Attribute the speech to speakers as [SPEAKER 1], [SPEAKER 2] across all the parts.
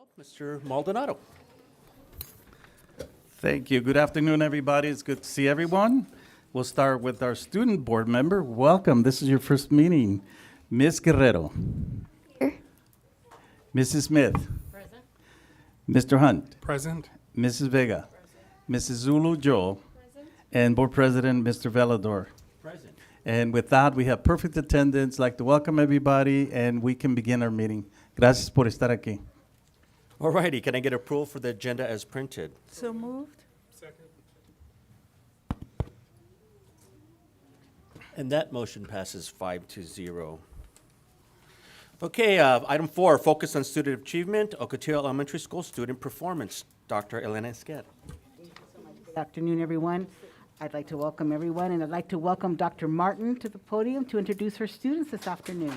[SPEAKER 1] called, Mr. Maldonado.
[SPEAKER 2] Thank you. Good afternoon, everybody. It's good to see everyone. We'll start with our student board member. Welcome. This is your first meeting. Ms. Guerrero.
[SPEAKER 3] Here.
[SPEAKER 2] Mrs. Smith.
[SPEAKER 4] Present.
[SPEAKER 2] Mr. Hunt.
[SPEAKER 5] Present.
[SPEAKER 2] Mrs. Vega. Mrs. Zulu Joe. And Board President, Mr. Velador.
[SPEAKER 1] Present.
[SPEAKER 2] And with that, we have perfect attendance. I'd like to welcome everybody, and we can begin our meeting. Gracias por estar aquí.
[SPEAKER 1] All righty, can I get approval for the agenda as printed?
[SPEAKER 4] So moved.
[SPEAKER 5] Second.
[SPEAKER 1] And that motion passes 5-0. Okay, item 4, focus on student achievement, Ocotillo Elementary School student performance. Dr. Elena Esquet.
[SPEAKER 6] Good afternoon, everyone. I'd like to welcome everyone, and I'd like to welcome Dr. Martin to the podium to introduce her students this afternoon.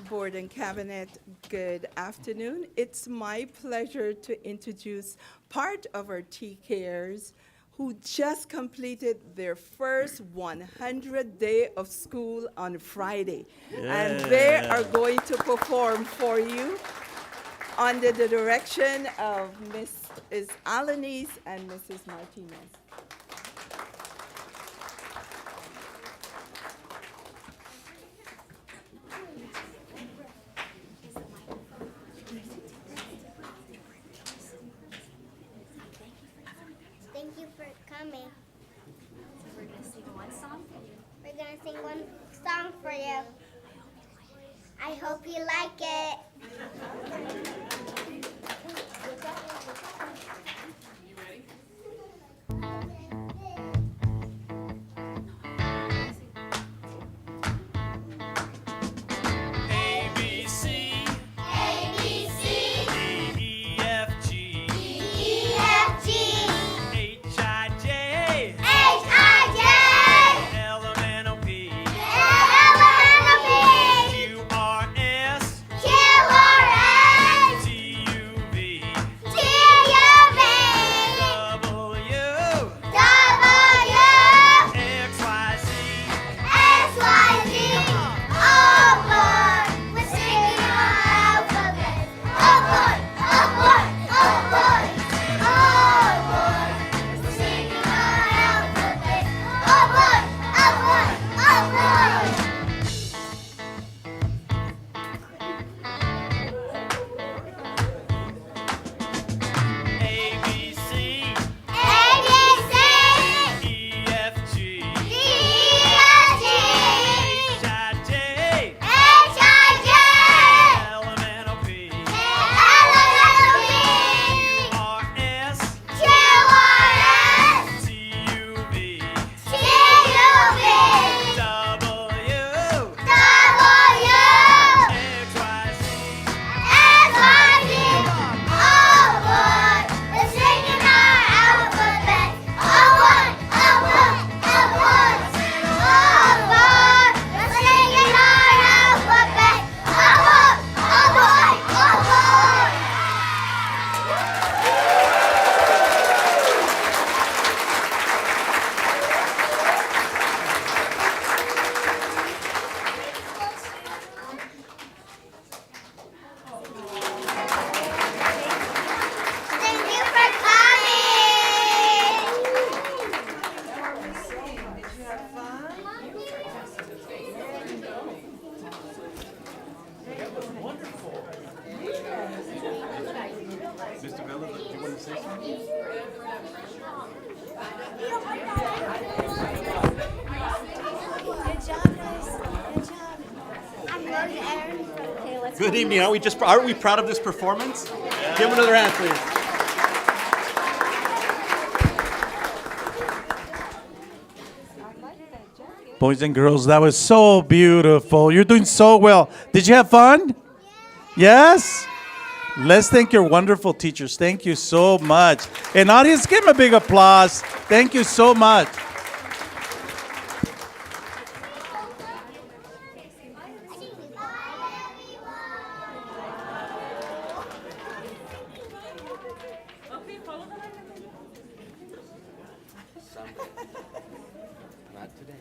[SPEAKER 7] Board and Cabinet, good afternoon. It's my pleasure to introduce part of our TKers who just completed their first 100 day of school on Friday. And they are going to perform for you under the direction of Mrs. Alanis and Mrs. Martinez.
[SPEAKER 3] Thank you for coming. So we're going to sing one song for you. We're going to sing one song for you. I hope you like it.
[SPEAKER 4] You ready?
[SPEAKER 8] A, B, C,
[SPEAKER 3] A, B, C,
[SPEAKER 8] D, E, F, G,
[SPEAKER 3] D, E, F, G,
[SPEAKER 8] H, I, J,
[SPEAKER 3] H, I, J,
[SPEAKER 8] L, M, N, O, P,
[SPEAKER 3] L, M, N, O, P,
[SPEAKER 8] Q, R, S,
[SPEAKER 3] Q, R, S,
[SPEAKER 8] T, U, V,
[SPEAKER 3] T, U, V,
[SPEAKER 8] W,
[SPEAKER 3] W,
[SPEAKER 8] X, Y, Z.
[SPEAKER 3] X, Y, Z. Oh, boy, we're singing our alphabet. Oh, boy, oh, boy, oh, boy. Oh, boy, we're singing our alphabet. Oh, boy, oh, boy, oh, boy.
[SPEAKER 8] A, B, C,
[SPEAKER 3] A, B, C,
[SPEAKER 8] E, F, G,
[SPEAKER 3] D, E, F, G,
[SPEAKER 8] H, I, J,
[SPEAKER 3] H, I, J,
[SPEAKER 8] L, M, N, O, P,
[SPEAKER 3] L, M, N, O, P,
[SPEAKER 8] R, S,
[SPEAKER 3] Q, R, S,
[SPEAKER 8] T, U, V,
[SPEAKER 3] T, U, V,
[SPEAKER 8] W,
[SPEAKER 3] W,
[SPEAKER 8] X, Y, Z.
[SPEAKER 3] X, Y, Z. Oh, boy, we're singing our alphabet. Oh, boy, oh, boy, oh, boy. Oh, boy, we're singing our alphabet. Oh, boy, oh, boy, oh, boy. Thank you for coming.
[SPEAKER 2] Mr. Velador, do you want to say something?
[SPEAKER 3] Good job, guys. Good job. I'm going to Aaron. Okay, let's
[SPEAKER 1] Good evening. Aren't we proud of this performance? Give him another hand, please.
[SPEAKER 2] Boys and girls, that was so beautiful. You're doing so well. Did you have fun? Yes? Let's thank your wonderful teachers. Thank you so much. And audience, give them a big applause. Thank you so much.
[SPEAKER 1] Not today.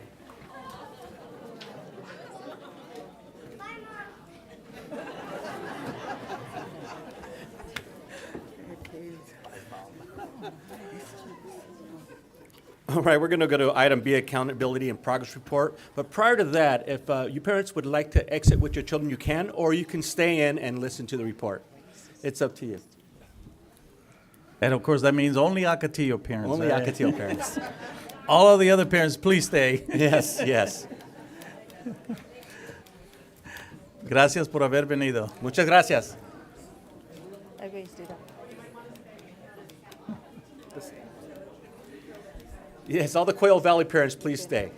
[SPEAKER 1] All right, we're going to go to item B, accountability and progress report. But prior to that, if you parents would like to exit with your children, you can, or you can stay in and listen to the report. It's up to you.
[SPEAKER 2] And of course, that means only Ocotillo parents.
[SPEAKER 1] Only
[SPEAKER 2] right?
[SPEAKER 1] Ocotillo parents.
[SPEAKER 2] All of the other parents, please stay.
[SPEAKER 1] Yes, yes.
[SPEAKER 2] Gracias por haber venido.
[SPEAKER 1] Muchas gracias.
[SPEAKER 4] Everybody's do that.
[SPEAKER 1] Yes, all the Quail Valley parents, please stay.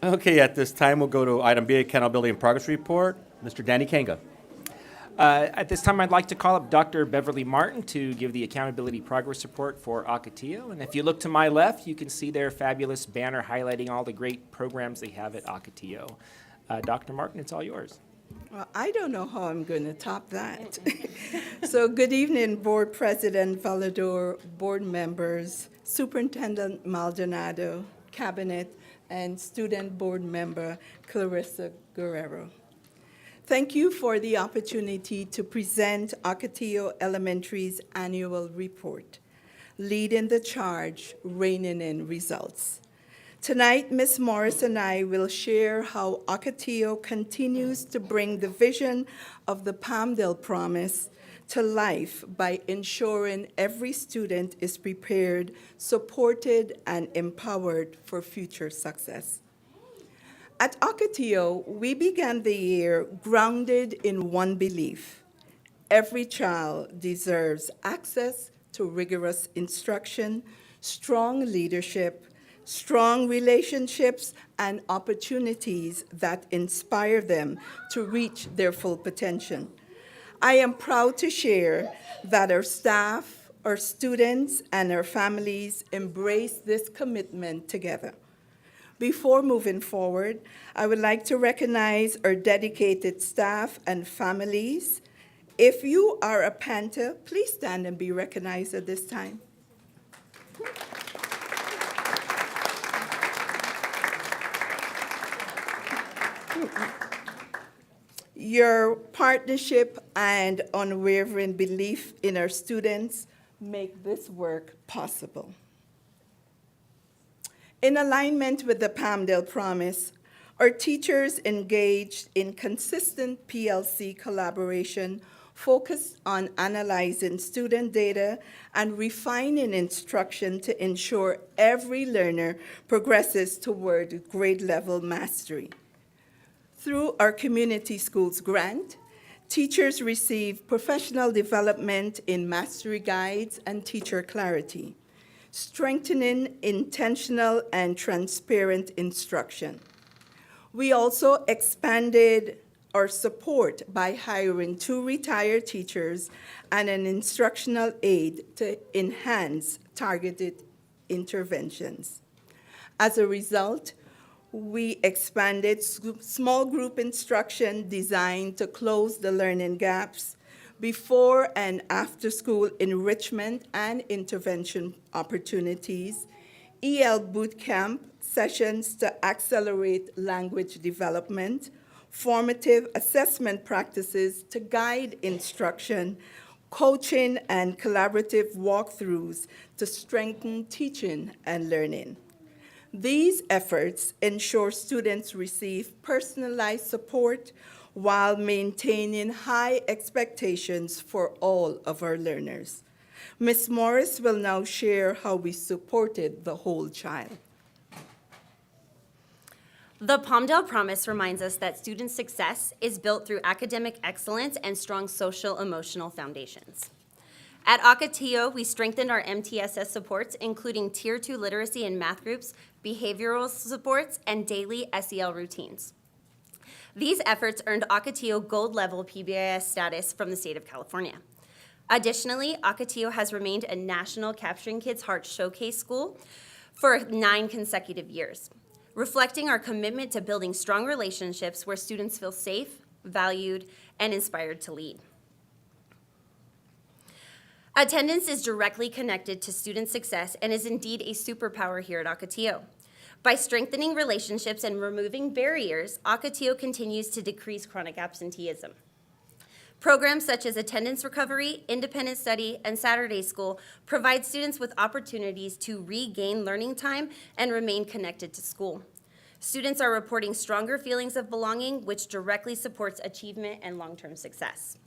[SPEAKER 1] Okay, at this time, we'll go to item B, accountability and progress report. Mr. Danny Kanga.
[SPEAKER 5] At this time, I'd like to call up Dr. Beverly Martin to give the accountability progress report for Ocotillo. And if you look to my left, you can see their fabulous banner highlighting all the great programs they have at Ocotillo. Dr. Martin, it's all yours.
[SPEAKER 7] Well, I don't know how I'm going to top that. So good evening, Board President Valador, board members, Superintendent Maldonado, Cabinet, and student board member Clarissa Guerrero. Thank you for the opportunity to present Ocotillo Elementary's annual report, Leading the Charge, Reining in Results. Tonight, Ms. Morris and I will share how Ocotillo continues to bring the vision of the Palmdale Promise to life by ensuring every student is prepared, supported, and empowered for future success. At Ocotillo, we began the year grounded in one belief: every child deserves access to rigorous instruction, strong leadership, strong relationships, and opportunities that inspire them to reach their full potential. I am proud to share that our staff, our students, and our families embrace this commitment together. Before moving forward, I would like to recognize our dedicated staff and families. If you are a Panther, please stand and be recognized at this time. Your partnership and unwavering belief in our students make this work possible. In alignment with the Palmdale Promise, our teachers engaged in consistent PLC collaboration focused on analyzing student data and refining instruction to ensure every learner progresses toward grade level mastery. Through our Community Schools grant, teachers receive professional development in mastery guides and teacher clarity, strengthening intentional and transparent instruction. We also expanded our support by hiring 2 retired teachers and an instructional aide to enhance targeted interventions. As a result, we expanded small group instruction designed to close the learning gaps, before and after school enrichment and intervention opportunities, EL bootcamp sessions to accelerate language development, formative assessment practices to guide instruction, coaching and collaborative walkthroughs to strengthen teaching and learning. These efforts ensure students receive personalized support while maintaining high expectations for all of our learners. Ms. Morris will now share how we supported the whole child.
[SPEAKER 9] The Palmdale Promise reminds us that student success is built through academic excellence and strong social-emotional foundations. At Ocotillo, we strengthened our MTSS supports, including Tier 2 literacy and math groups, behavioral supports, and daily SEL routines. These efforts earned Ocotillo gold-level PBIS status from the state of California. Additionally, Ocotillo has remained a national Capturing Kids' Hearts Showcase school for 9 consecutive years, reflecting our commitment to building strong relationships where students feel safe, valued, and inspired to lead. Attendance is directly connected to student success and is indeed a superpower here at Ocotillo. By strengthening relationships and removing barriers, Ocotillo continues to decrease chronic absenteeism. Programs such as attendance recovery, independent study, and Saturday school provide students with opportunities to regain learning time and remain connected to school. Students are reporting stronger feelings of belonging, which directly supports achievement and long-term success.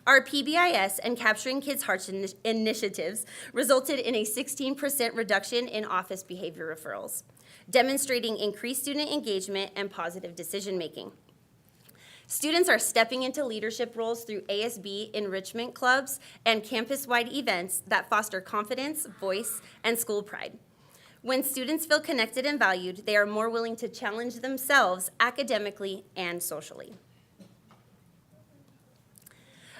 [SPEAKER 9] Our PBIS and Capturing Kids' Hearts initiatives resulted in a 16% reduction in office behavior referrals, demonstrating increased student engagement and positive decision-making. Students are stepping into leadership roles through ASB enrichment clubs and campus-wide events that foster confidence, voice, and school pride. When students feel connected and valued, they are more willing to challenge themselves academically and socially.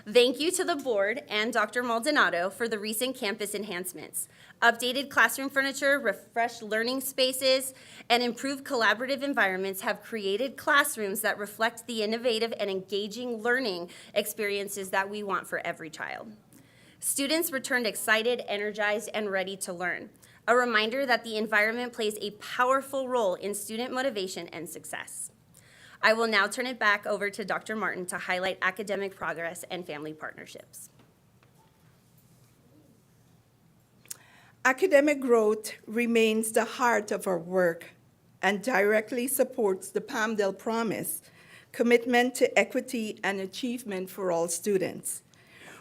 [SPEAKER 9] Thank you to the board and Dr. Maldonado for the recent campus enhancements. Updated classroom furniture, refreshed learning spaces, and improved collaborative environments have created classrooms that reflect the innovative and engaging learning experiences that we want for every child. Students returned excited, energized, and ready to learn. A reminder that the environment plays a powerful role in student motivation and success. I will now turn it back over to Dr. Martin to highlight academic progress and family partnerships.
[SPEAKER 7] Academic growth remains the heart of our work and directly supports the Palmdale Promise, commitment to equity and achievement for all students.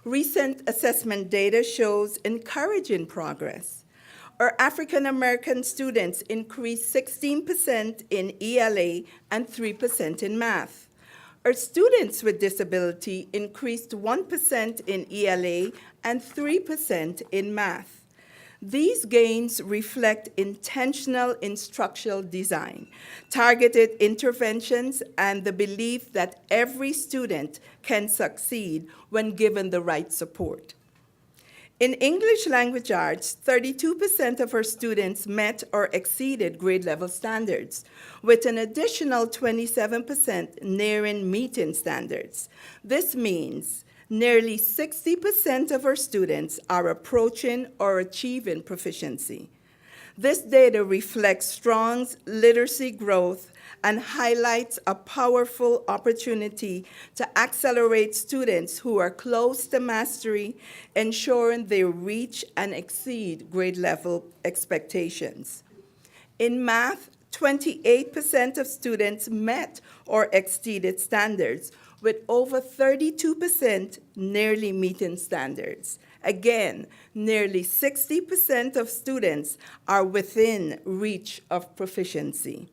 [SPEAKER 7] Recent assessment data shows encouraging progress. Our African American students increased 16% in ELA and 3% in math. Our students with disability increased 1% in ELA and 3% in math. These gains reflect intentional instructional design, targeted interventions, and the belief that every student can succeed when given the right support. In English language arts, 32% of our students met or exceeded grade level standards, with an additional 27% nearing meeting standards. This means nearly 60% of our students are approaching or achieving proficiency. This data reflects strong literacy growth and highlights a powerful opportunity to accelerate students who are close to mastery, ensuring they reach and exceed grade level expectations. In math, 28% of students met or exceeded standards, with over 32% nearly meeting standards. Again, nearly 60% of students are within reach of proficiency.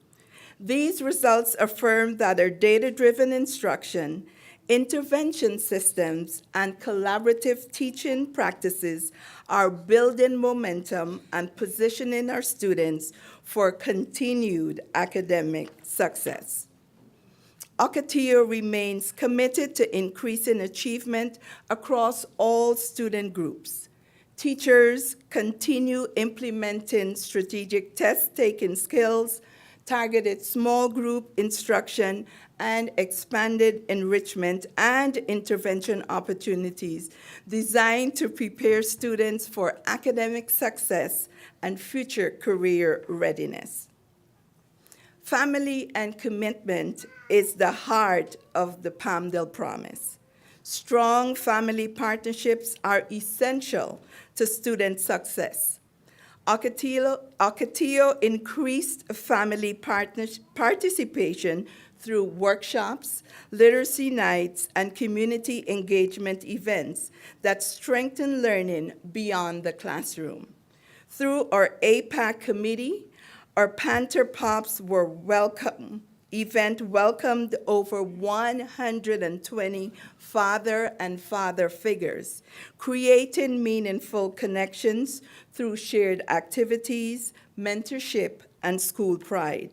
[SPEAKER 7] These results affirm that our data-driven instruction, intervention systems, and collaborative teaching practices are building momentum and positioning our students for continued academic success. Ocotillo remains committed to increasing achievement across all student groups. Teachers continue implementing strategic test-taking skills, targeted small group instruction, and expanded enrichment and intervention opportunities designed to prepare students for academic success and future career readiness. Family and commitment is the heart of the Palmdale Promise. Strong family partnerships are essential to student success. Ocotillo increased family participation through workshops, literacy nights, and community engagement events that strengthen learning beyond the classroom. Through our APAC committee, our Panther Pops event welcomed over 120 father and father figures, creating meaningful connections through shared activities, mentorship, and school pride.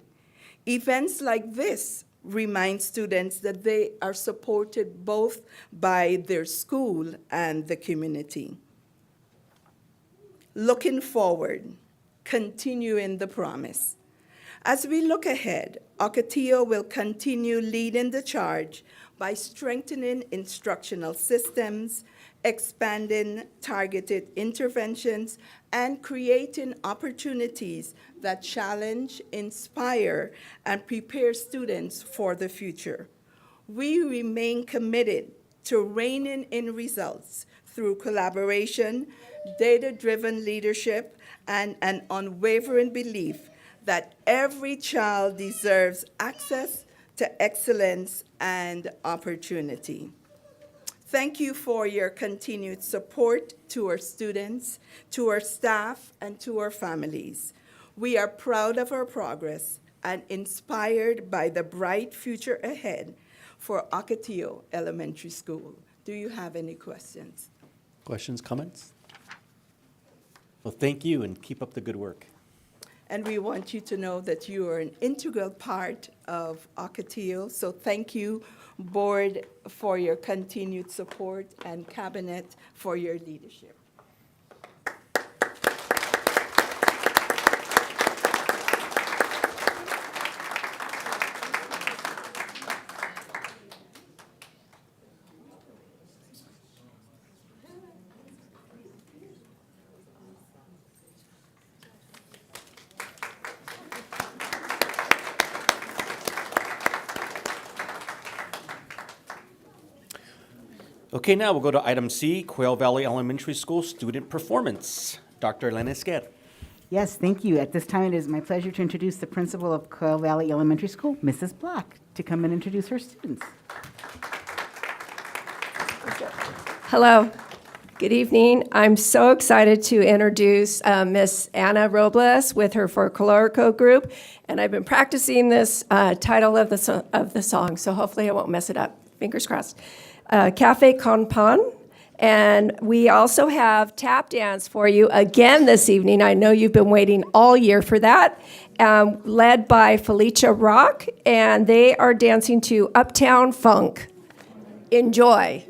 [SPEAKER 7] Events like this remind students that they are supported both by their school and the community. Looking forward, continuing the promise. As we look ahead, Ocotillo will continue leading the charge by strengthening instructional systems, expanding targeted interventions, and creating opportunities that challenge, inspire, and prepare students for the future. We remain committed to reigning in results through collaboration, data-driven leadership, and an unwavering belief that every child deserves access to excellence and opportunity. Thank you for your continued support to our students, to our staff, and to our families. We are proud of our progress and inspired by the bright future ahead for Ocotillo Elementary School. Do you have any questions?
[SPEAKER 1] Questions, comments? Well, thank you and keep up the good work.
[SPEAKER 7] And we want you to know that you are an integral part of Ocotillo. So thank you, board, for your continued support and cabinet for your leadership.
[SPEAKER 1] Okay, now we'll go to item C, Quail Valley Elementary School student performance. Dr. Elena Esquer.
[SPEAKER 6] Yes, thank you. At this time, it is my pleasure to introduce the principal of Quail Valley Elementary School, Mrs. Black, to come and introduce her students.
[SPEAKER 10] Hello. Good evening. I'm so excited to introduce Miss Anna Robles with her folklorico group, and I've been practicing this title of the song, so hopefully I won't mess it up. Fingers crossed. Cafe con Pan, and we also have tap dance for you again this evening. I know you've been waiting all year for that, led by Felicia Rock, and they are dancing to Uptown Funk. Enjoy.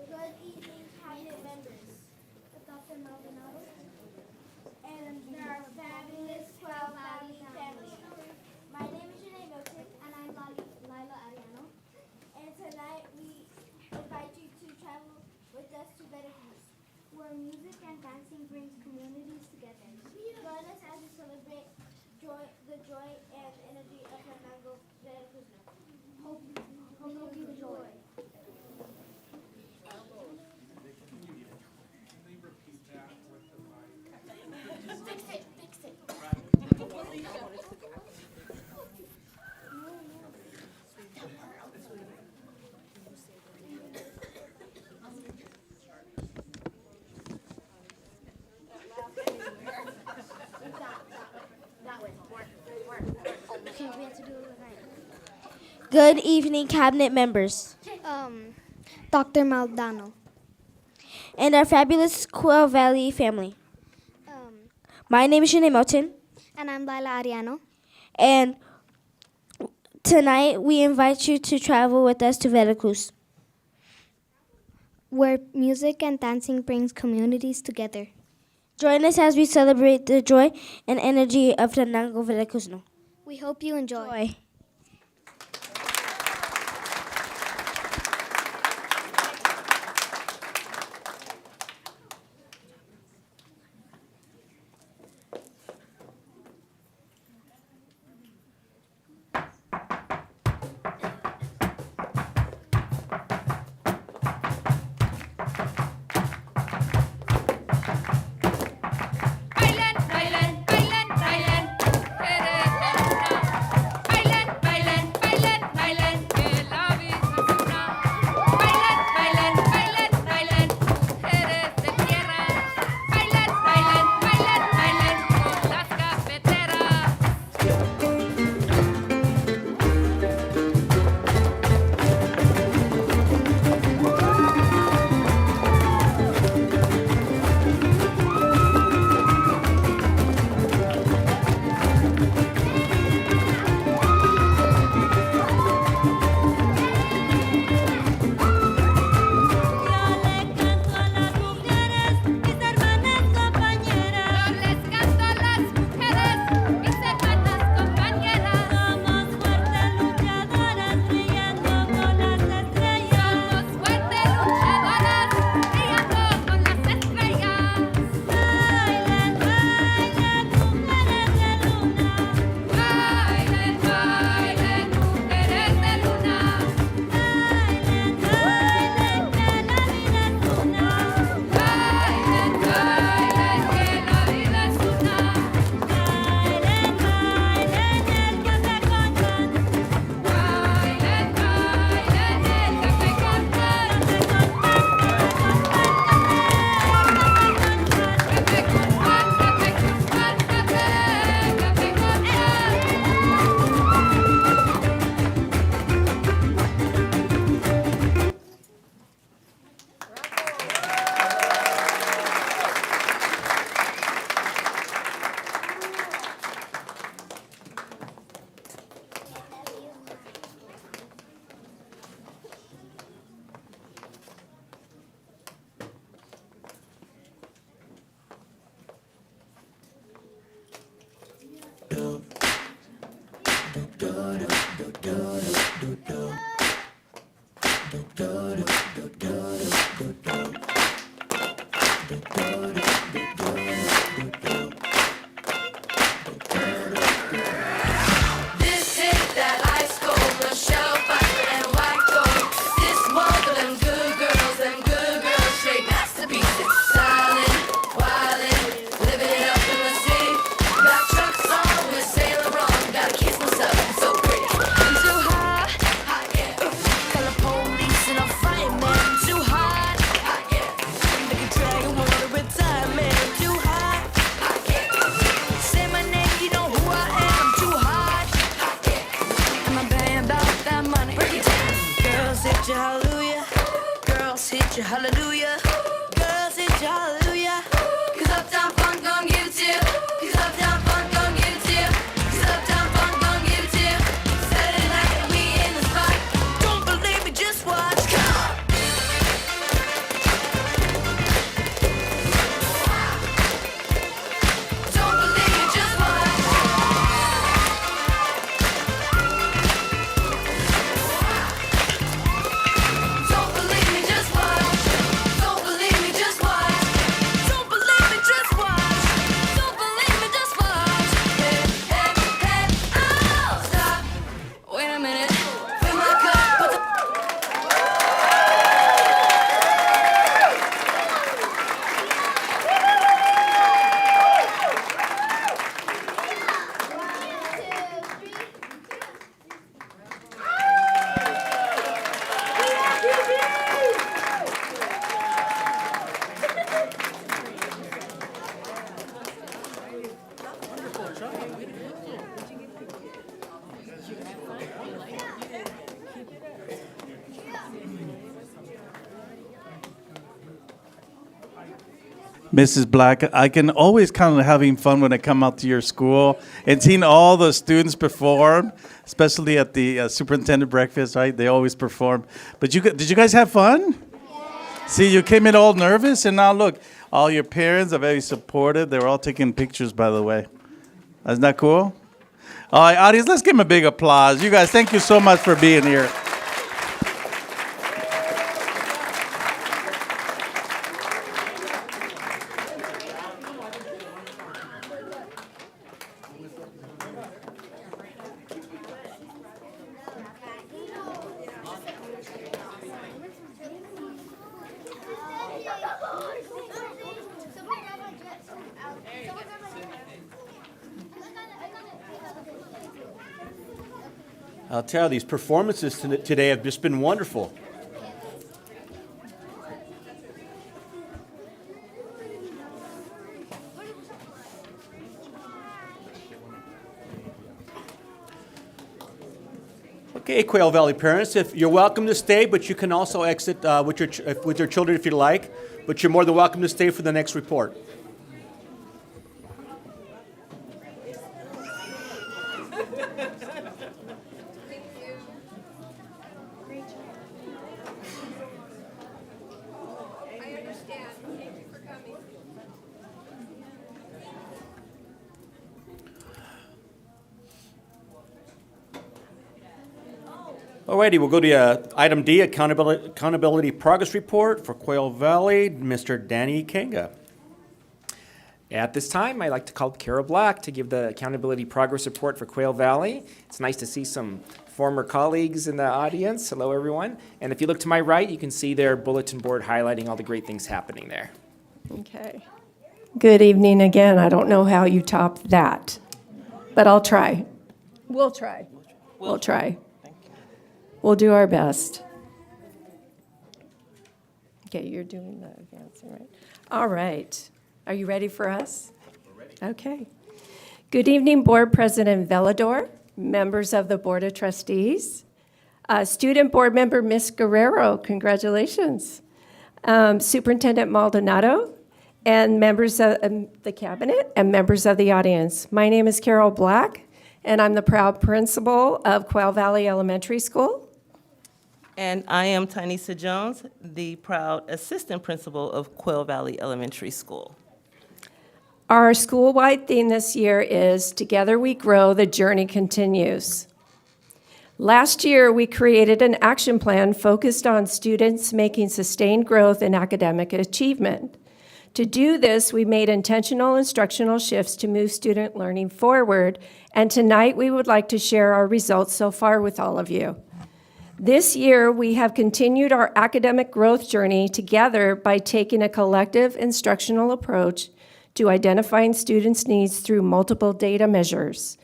[SPEAKER 3] Good evening, cabinet members. Dr. Maldonado and our fabulous Quail Valley family. My name is Janae Milton, and I'm Lila Ariano. And tonight we invite you to travel with us to Veracruz, where music and dancing brings communities together. Join us as we celebrate the joy and energy of Hernando Veracruz. Hope you enjoy. Good evening, cabinet members. Dr. Maldonado. And our fabulous Quail Valley family. My name is Janae Milton. And I'm Lila Ariano. And tonight we invite you to travel with us to Veracruz, where music and dancing brings communities together. Join us as we celebrate the joy and energy of Tenango Veracruzno. We hope you enjoy.
[SPEAKER 11] Bailan, bailan, bailan, bailan. Bailan, This hit that ice cold, Michelle Pfeiffer and white gold. This one for them good girls, straight masterpieces. Stylin', wildin', living it up in the city. Got trucks on with Saint Laurent, gotta kiss myself, I'm so pretty. I'm too hot, yeah. Call the police and I'll fight, man. I'm too hot, yeah. Like a dragon, wanna retire, man. I'm too hot, yeah. Say my name, you know who I am. I'm too hot, yeah. And I'm paying about that money. Break it down. Girls hit you, hallelujah. Girls hit you, hallelujah. Girls hit you, hallelujah. 'Cause Uptown Funk gon' give it to you. 'Cause Uptown Funk gon' give it to you. 'Cause Uptown Funk gon' give it to you. Saturday night we in the spot. Don't believe me, just watch. Come on. Don't believe me, just watch. Don't believe me, just watch. Don't believe me, just watch. Don't believe me, just watch. Don't believe me, just watch. Hey, hey, hey, oh, stop. Wait a minute. Fill my cup, put the
[SPEAKER 2] Mrs. Black, I can always count on having fun when I come out to your school and seeing all the students perform, especially at the superintendent breakfast, right? They always perform. But did you guys have fun? See, you came in all nervous, and now look, all your parents are very supportive. They were all taking pictures, by the way. Isn't that cool? All right, audience, let's give them a big applause. You guys, thank you so much for being here.
[SPEAKER 1] I'll tell you, these performances today have just been wonderful. Okay, Quail Valley parents, if you're welcome to stay, but you can also exit with your children if you like. But you're more than welcome to stay for the next report. Alrighty, we'll go to item D, accountability progress report for Quail Valley, Mr. Danny Kanga.
[SPEAKER 5] At this time, I'd like to call Carol Black to give the accountability progress report for Quail Valley. It's nice to see some former colleagues in the audience. Hello, everyone. And if you look to my right, you can see their bulletin board highlighting all the great things happening there.
[SPEAKER 10] Okay. Good evening again. I don't know how you top that, but I'll try. We'll try. We'll try. We'll do our best. Okay, you're doing the advancing, right? All right. Are you ready for us? We're ready. Okay. Good evening, Board President Velador, members of the Board of Trustees, Student Board Member Ms. Guerrero, congratulations, Superintendent Maldonado, and members of the Cabinet and members of the audience. My name is Carol Black, and I'm the proud principal of Quail Valley Elementary School.
[SPEAKER 12] And I am Tynesha Jones, the proud assistant principal of Quail Valley Elementary School.
[SPEAKER 10] Our school-wide theme this year is Together We Grow, the Journey Continues. Last year, we created an action plan focused on students making sustained growth in academic achievement. To do this, we made intentional instructional shifts to move student learning forward, and tonight we would like to share our results so far with all of you. This year, we have continued our academic growth journey together by taking a collective instructional approach to identifying students' needs through multiple data measures.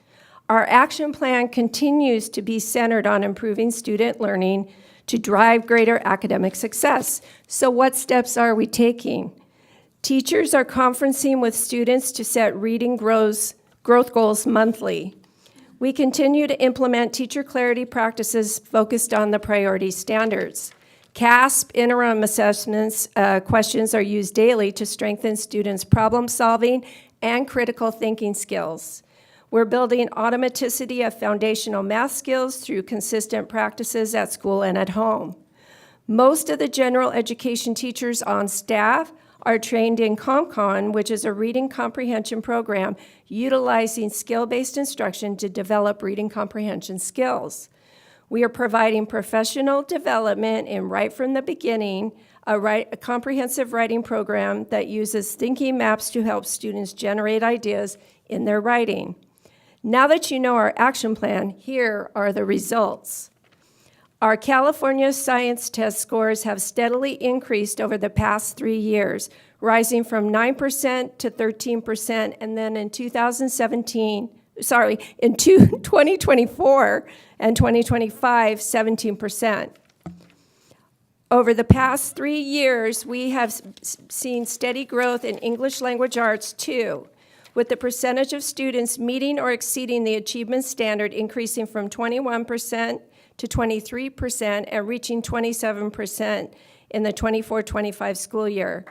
[SPEAKER 10] Our action plan continues to be centered on improving student learning to drive greater academic success. So what steps are we taking? Teachers are conferencing with students to set reading growth goals monthly. We continue to implement teacher clarity practices focused on the priority standards. CASP interim assessments questions are used daily to strengthen students' problem solving and critical thinking skills. We're building automaticity of foundational math skills through consistent practices at school and at home. Most of the general education teachers on staff are trained in ComCon, which is a reading comprehension program utilizing skill-based instruction to develop reading comprehension skills. We are providing professional development in Right from the Beginning, a comprehensive writing program that uses thinking maps to help students generate ideas in their writing. Now that you know our action plan, here are the results. Our California science test scores have steadily increased over the past 3 years, rising from 9% to 13%, and then in 2024 and 2025, 17%. Over the past 3 years, we have seen steady growth in English language arts too, with the percentage of students meeting or exceeding the achievement standard increasing from 21% to 23% and reaching 27% in the 24-25 school year.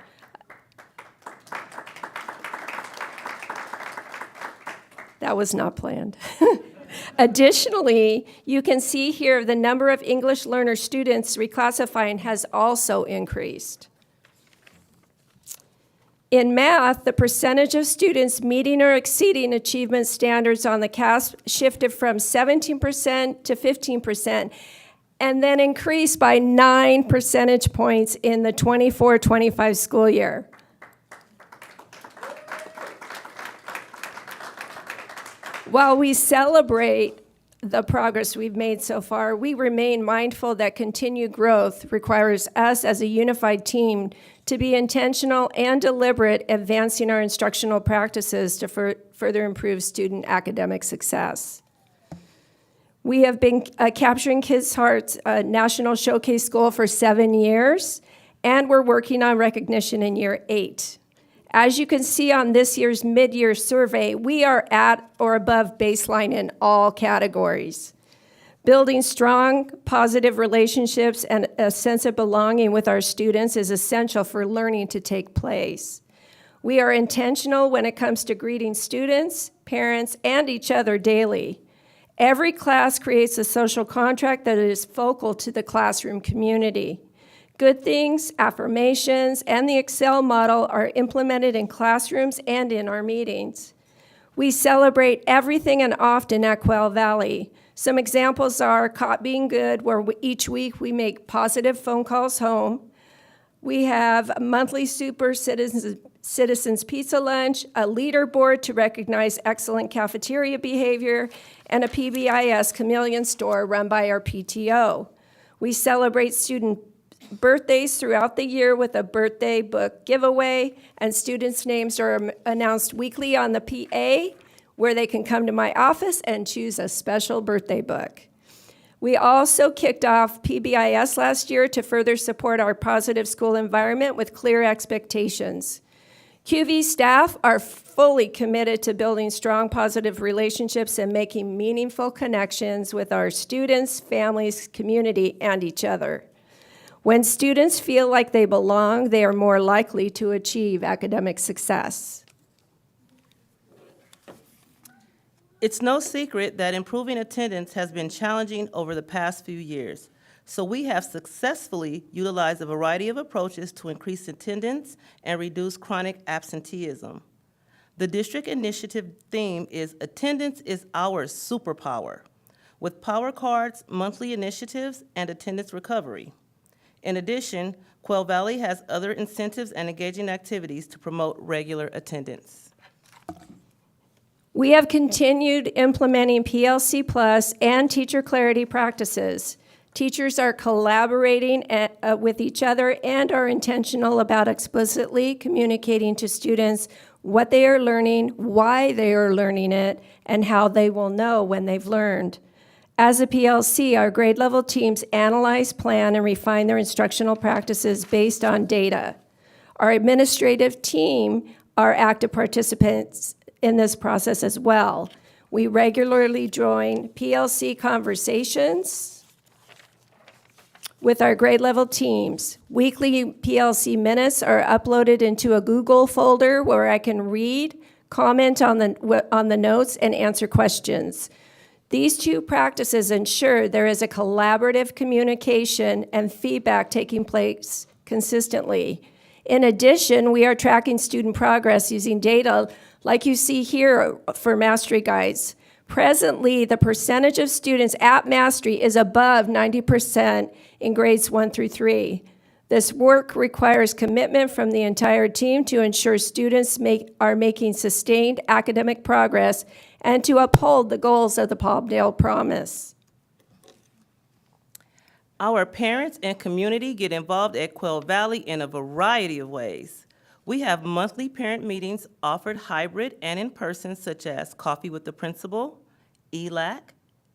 [SPEAKER 10] That was not planned. Additionally, you can see here the number of English learner students reclassifying has also increased. In math, the percentage of students meeting or exceeding achievement standards on the CASP shifted from 17% to 15%, and then increased by 9 percentage points in the 24-25 school year. While we celebrate the progress we've made so far, we remain mindful that continued growth requires us as a unified team to be intentional and deliberate, advancing our instructional practices to further improve student academic success. We have been capturing kids' hearts, a national showcase goal for 7 years, and we're working on recognition in year 8. As you can see on this year's mid-year survey, we are at or above baseline in all categories. Building strong, positive relationships and a sense of belonging with our students is essential for learning to take place. We are intentional when it comes to greeting students, parents, and each other daily. Every class creates a social contract that is focal to the classroom community. Good things, affirmations, and the Excel model are implemented in classrooms and in our meetings. We celebrate everything and often at Quail Valley. Some examples are Caught Being Good, where each week we make positive phone calls home. We have a monthly Super Citizens Pizza Lunch, a leaderboard to recognize excellent cafeteria behavior, and a PBIS Chameleon store run by our PTO. We celebrate student birthdays throughout the year with a birthday book giveaway, and students' names are announced weekly on the PA, where they can come to my office and choose a special birthday book. We also kicked off PBIS last year to further support our positive school environment with clear expectations. QV staff are fully committed to building strong positive relationships and making meaningful connections with our students, families, community, and each other. When students feel like they belong, they are more likely to achieve academic success.
[SPEAKER 12] It's no secret that improving attendance has been challenging over the past few years. So we have successfully utilized a variety of approaches to increase attendance and reduce chronic absenteeism. The district initiative theme is "Attendance is our superpower." with power cards, monthly initiatives, and attendance recovery. In addition, Quail Valley has other incentives and engaging activities to promote regular attendance.
[SPEAKER 10] We have continued implementing PLC Plus and teacher clarity practices. Teachers are collaborating with each other and are intentional about explicitly communicating to students what they are learning, why they are learning it, and how they will know when they've learned. As a PLC, our grade level teams analyze, plan, and refine their instructional practices based on data. Our administrative team are active participants in this process as well. We regularly join PLC conversations with our grade level teams. Weekly PLC minutes are uploaded into a Google folder where I can read, comment on the notes, and answer questions. These two practices ensure there is a collaborative communication and feedback taking place consistently. In addition, we are tracking student progress using data like you see here for Mastery Guides. Presently, the percentage of students at Mastery is above 90% in grades 1 through 3. This work requires commitment from the entire team to ensure students are making sustained academic progress and to uphold the goals of the Palmdale Promise.
[SPEAKER 12] Our parents and community get involved at Quail Valley in a variety of ways. We have monthly parent meetings offered hybrid and in person, such as Coffee with the Principal, ELAC,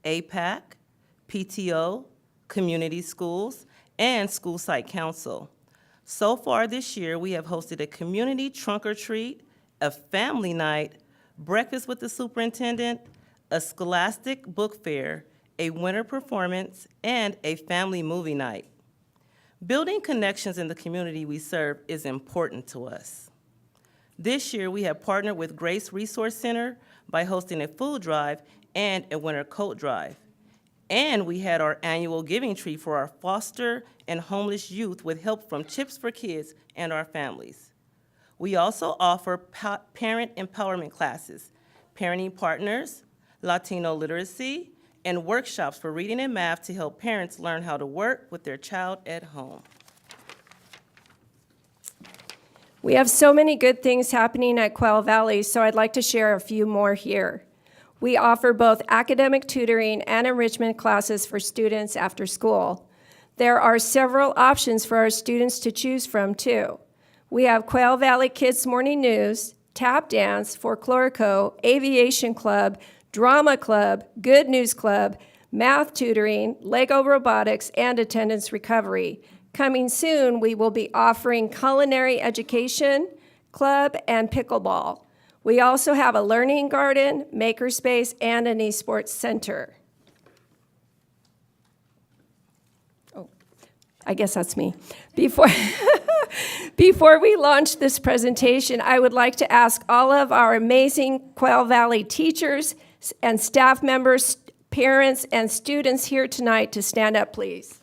[SPEAKER 12] APAC, PTO, community schools, and school site council. So far this year, we have hosted a community trunk or treat, a family night, breakfast with the superintendent, a scholastic book fair, a winter performance, and a family movie night. Building connections in the community we serve is important to us. This year, we have partnered with Grace Resource Center by hosting a food drive and a winter coat drive. And we had our annual giving tree for our foster and homeless youth with help from Chips for Kids and our families. We also offer parent empowerment classes, parenting partners, Latino literacy, and workshops for reading and math to help parents learn how to work with their child at home.
[SPEAKER 10] We have so many good things happening at Quail Valley, so I'd like to share a few more here. We offer both academic tutoring and enrichment classes for students after school. There are several options for our students to choose from, too. We have Quail Valley Kids Morning News, Tap Dance, Folklorico, Aviation Club, Drama Club, Good News Club, Math Tutoring, Lego Robotics, and Attendance Recovery. Coming soon, we will be offering Culinary Education Club and Pickleball. We also have a learning garden, makerspace, and an esports center. Oh, I guess that's me. Before we launch this presentation, I would like to ask all of our amazing Quail Valley teachers and staff members, parents, and students here tonight to stand up, please.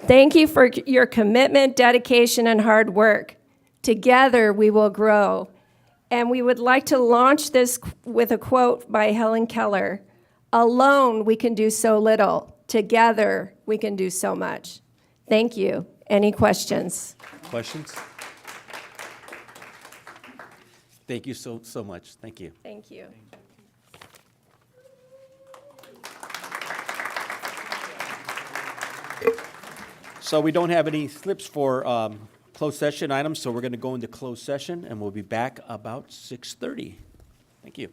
[SPEAKER 10] Thank you for your commitment, dedication, and hard work. Together, we will grow. And we would like to launch this with a quote by Helen Keller. Alone, we can do so little. Together, we can do so much. Thank you. Any questions?
[SPEAKER 1] Questions? Thank you so much. Thank you.
[SPEAKER 10] Thank you.
[SPEAKER 1] So we don't have any slips for closed session items, so we're going to go into closed session, and we'll be back about 6:30. Thank you.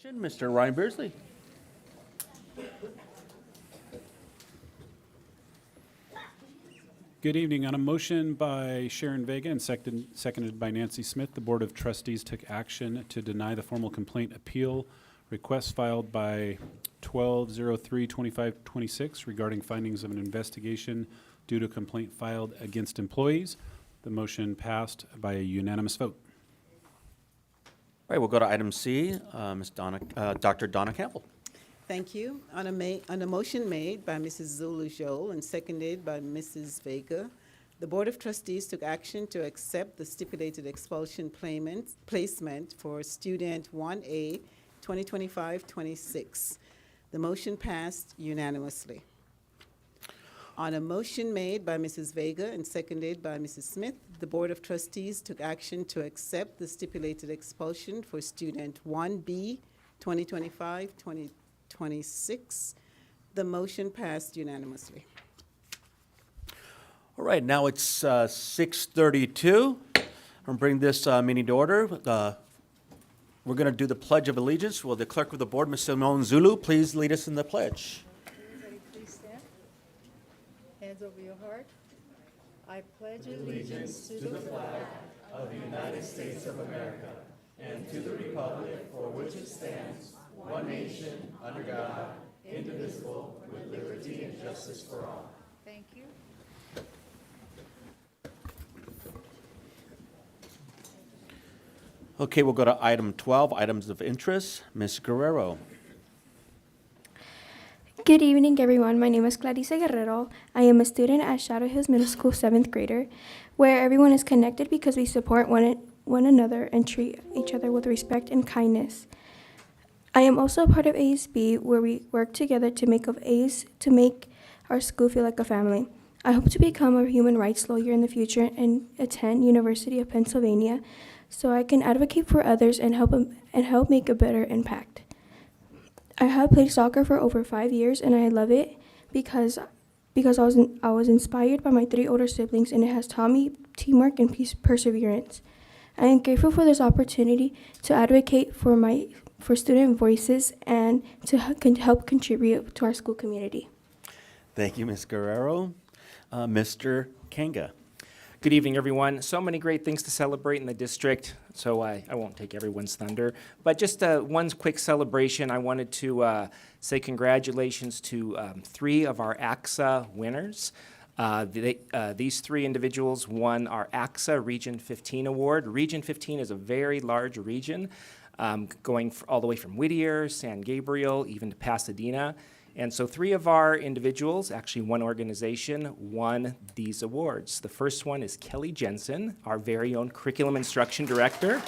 [SPEAKER 1] Mr. Ryan Beardsley.
[SPEAKER 13] Good evening. On a motion by Sharon Vega and seconded by Nancy Smith, the Board of Trustees took action to deny the formal complaint appeal request filed by 12/03/2526 regarding findings of an investigation due to complaint filed against employees. The motion passed by a unanimous vote.
[SPEAKER 1] All right, we'll go to item C, Dr. Donna Campbell.
[SPEAKER 14] Thank you. On a motion made by Mrs. Zulu Joel and seconded by Mrs. Vega, the Board of Trustees took action to accept the stipulated expulsion placement for student 1A, 2025-26. The motion passed unanimously. On a motion made by Mrs. Vega and seconded by Mrs. Smith, the Board of Trustees took action to accept the stipulated expulsion for student 1B, 2025-26. The motion passed unanimously.
[SPEAKER 1] All right, now it's 6:32. I'm going to bring this meeting to order. We're going to do the Pledge of Allegiance. Will the clerk of the board, Ms. Simone Zulu, please lead us in the pledge?
[SPEAKER 4] Everybody please stand. Hands over your heart. I pledge allegiance to the flag
[SPEAKER 2] of the United States of America and to the republic for which it stands, one nation, under God, indivisible, with liberty and justice for all.
[SPEAKER 4] Thank you.
[SPEAKER 1] Okay, we'll go to item 12, items of interest. Ms. Guerrero.
[SPEAKER 15] Good evening, everyone. My name is Clarice Guerrero. I am a student at Shadow Hills Middle School, 7th grader, where everyone is connected because we support one another and treat each other with respect and kindness. I am also a part of ASB, where we work together to make our school feel like a family. I hope to become a human rights lawyer in the future and attend University of Pennsylvania so I can advocate for others and help make a better impact. I have played soccer for over 5 years, and I love it because I was inspired by my 3 older siblings, and it has taught me teamwork and perseverance. I am grateful for this opportunity to advocate for student voices and to help contribute to our school community.
[SPEAKER 1] Thank you, Ms. Guerrero. Mr. Kanga.
[SPEAKER 5] Good evening, everyone. So many great things to celebrate in the district, so I won't take everyone's thunder. But just one quick celebration. I wanted to say congratulations to 3 of our AXA winners. These 3 individuals won our AXA Region 15 Award. Region 15 is a very large region, going all the way from Whittier, San Gabriel, even to Pasadena. And so 3 of our individuals, actually one organization, won these awards. The first one is Kelly Jensen, our very own curriculum instruction director.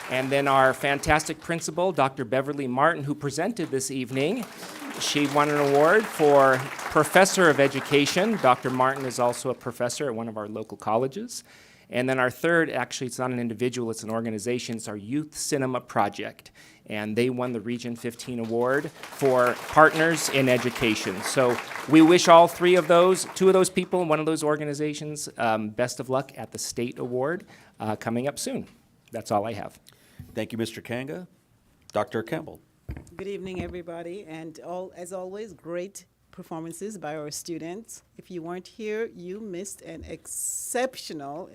[SPEAKER 5] And then our fantastic principal, Dr. Beverly Martin, who presented this evening. She won an award for Professor of Education. Dr. Martin is also a professor at one of our local colleges. And then our third, actually, it's not an individual, it's an organization. It's our Youth Cinema Project. And they won the Region 15 Award for Partners in Education. So we wish all 2 of those people in one of those organizations best of luck at the State Award coming up soon. That's all I have.
[SPEAKER 1] Thank you, Mr. Kanga. Dr. Campbell.
[SPEAKER 14] Good evening, everybody, and as always, great performances by our students. If you weren't here, you missed an exceptional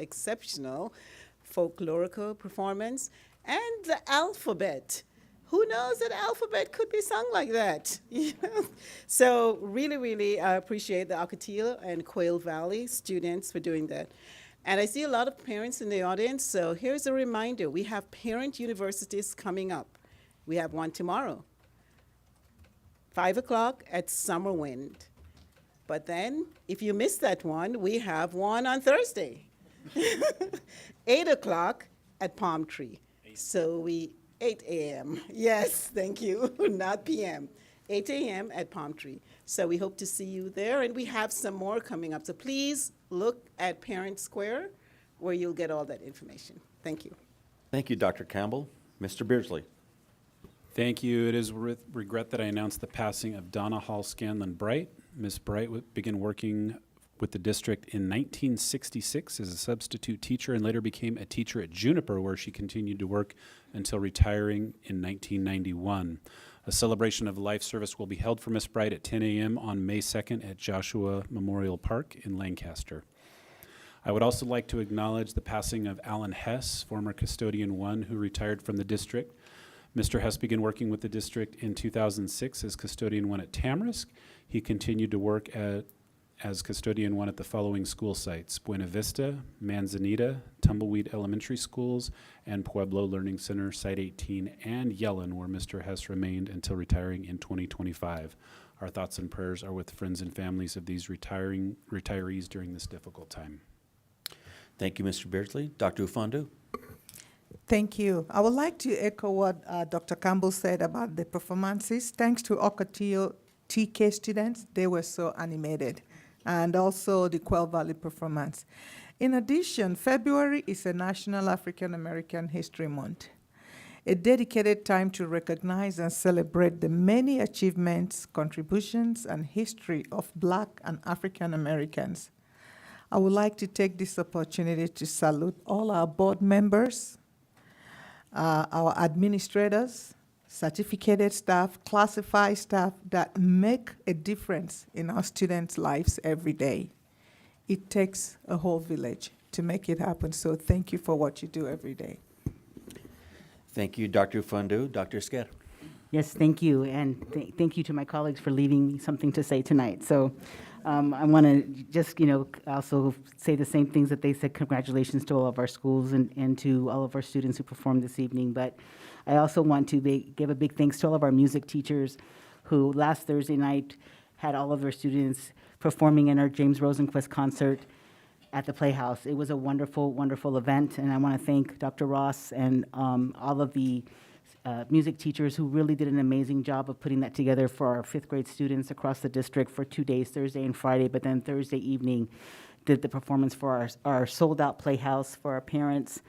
[SPEAKER 14] folklorical performance. And the alphabet. Who knows that alphabet could be sung like that? You know? So really, I appreciate the Ocotillo and Quail Valley students for doing that. And I see a lot of parents in the audience, so here's a reminder. We have parent universities coming up. We have one tomorrow, 5 o'clock at Summerwind. But then, if you missed that one, we have one on Thursday, 8 o'clock at Palm Tree. So 8 a.m. Yes, thank you, not p.m. 8 a.m. at Palm Tree. So we hope to see you there, and we have some more coming up. So please look at Parent Square, where you'll get all that information. Thank you.
[SPEAKER 1] Thank you, Dr. Campbell. Mr. Beardsley.
[SPEAKER 13] Thank you. It is with regret that I announce the passing of Donna Hall Scanlon Bright. Ms. Bright began working with the district in 1966 as a substitute teacher and later became a teacher at Juniper, where she continued to work until retiring in 1991. A celebration of life service will be held for Miss Bright at 10 a.m. on May 2nd at Joshua Memorial Park in Lancaster. I would also like to acknowledge the passing of Alan Hess, former Custodian 1, who retired from the district. Mr. Hess began working with the district in 2006 as Custodian 1 at Tamarisk. He continued to work as Custodian 1 at the following school sites: Buena Vista, Manzanita, Tumbleweed Elementary Schools, and Pueblo Learning Center, Site 18, and Yellen, where Mr. Hess remained until retiring in 2025. Our thoughts and prayers are with friends and families of these retirees during this difficult time.
[SPEAKER 1] Thank you, Mr. Beardsley. Dr. Ufandu.
[SPEAKER 16] Thank you. I would like to echo what Dr. Campbell said about the performances. Thanks to Ocotillo TK students, they were so animated, and also the Quail Valley performance. In addition, February is a National African American History Month, a dedicated time to recognize and celebrate the many achievements, contributions, and history of Black and African Americans. I would like to take this opportunity to salute all our board members, our administrators, certificated staff, classified staff that make a difference in our students' lives every day. It takes a whole village to make it happen, so thank you for what you do every day.
[SPEAKER 1] Thank you, Dr. Ufandu. Dr. Esquer.
[SPEAKER 6] Yes, thank you, and thank you to my colleagues for leaving me something to say tonight. So I want to just, also say the same things that they said. Congratulations to all of our schools and to all of our students who performed this evening. But I also want to give a big thanks to all of our music teachers who last Thursday night had all of their students performing in our James Rosenquist concert at the Playhouse. It was a wonderful, wonderful event, and I want to thank Dr. Ross and all of the music teachers who really did an amazing job of putting that together for our fifth grade students across the district for 2 days, Thursday and Friday, but then Thursday evening did the performance for our sold-out Playhouse for our parents.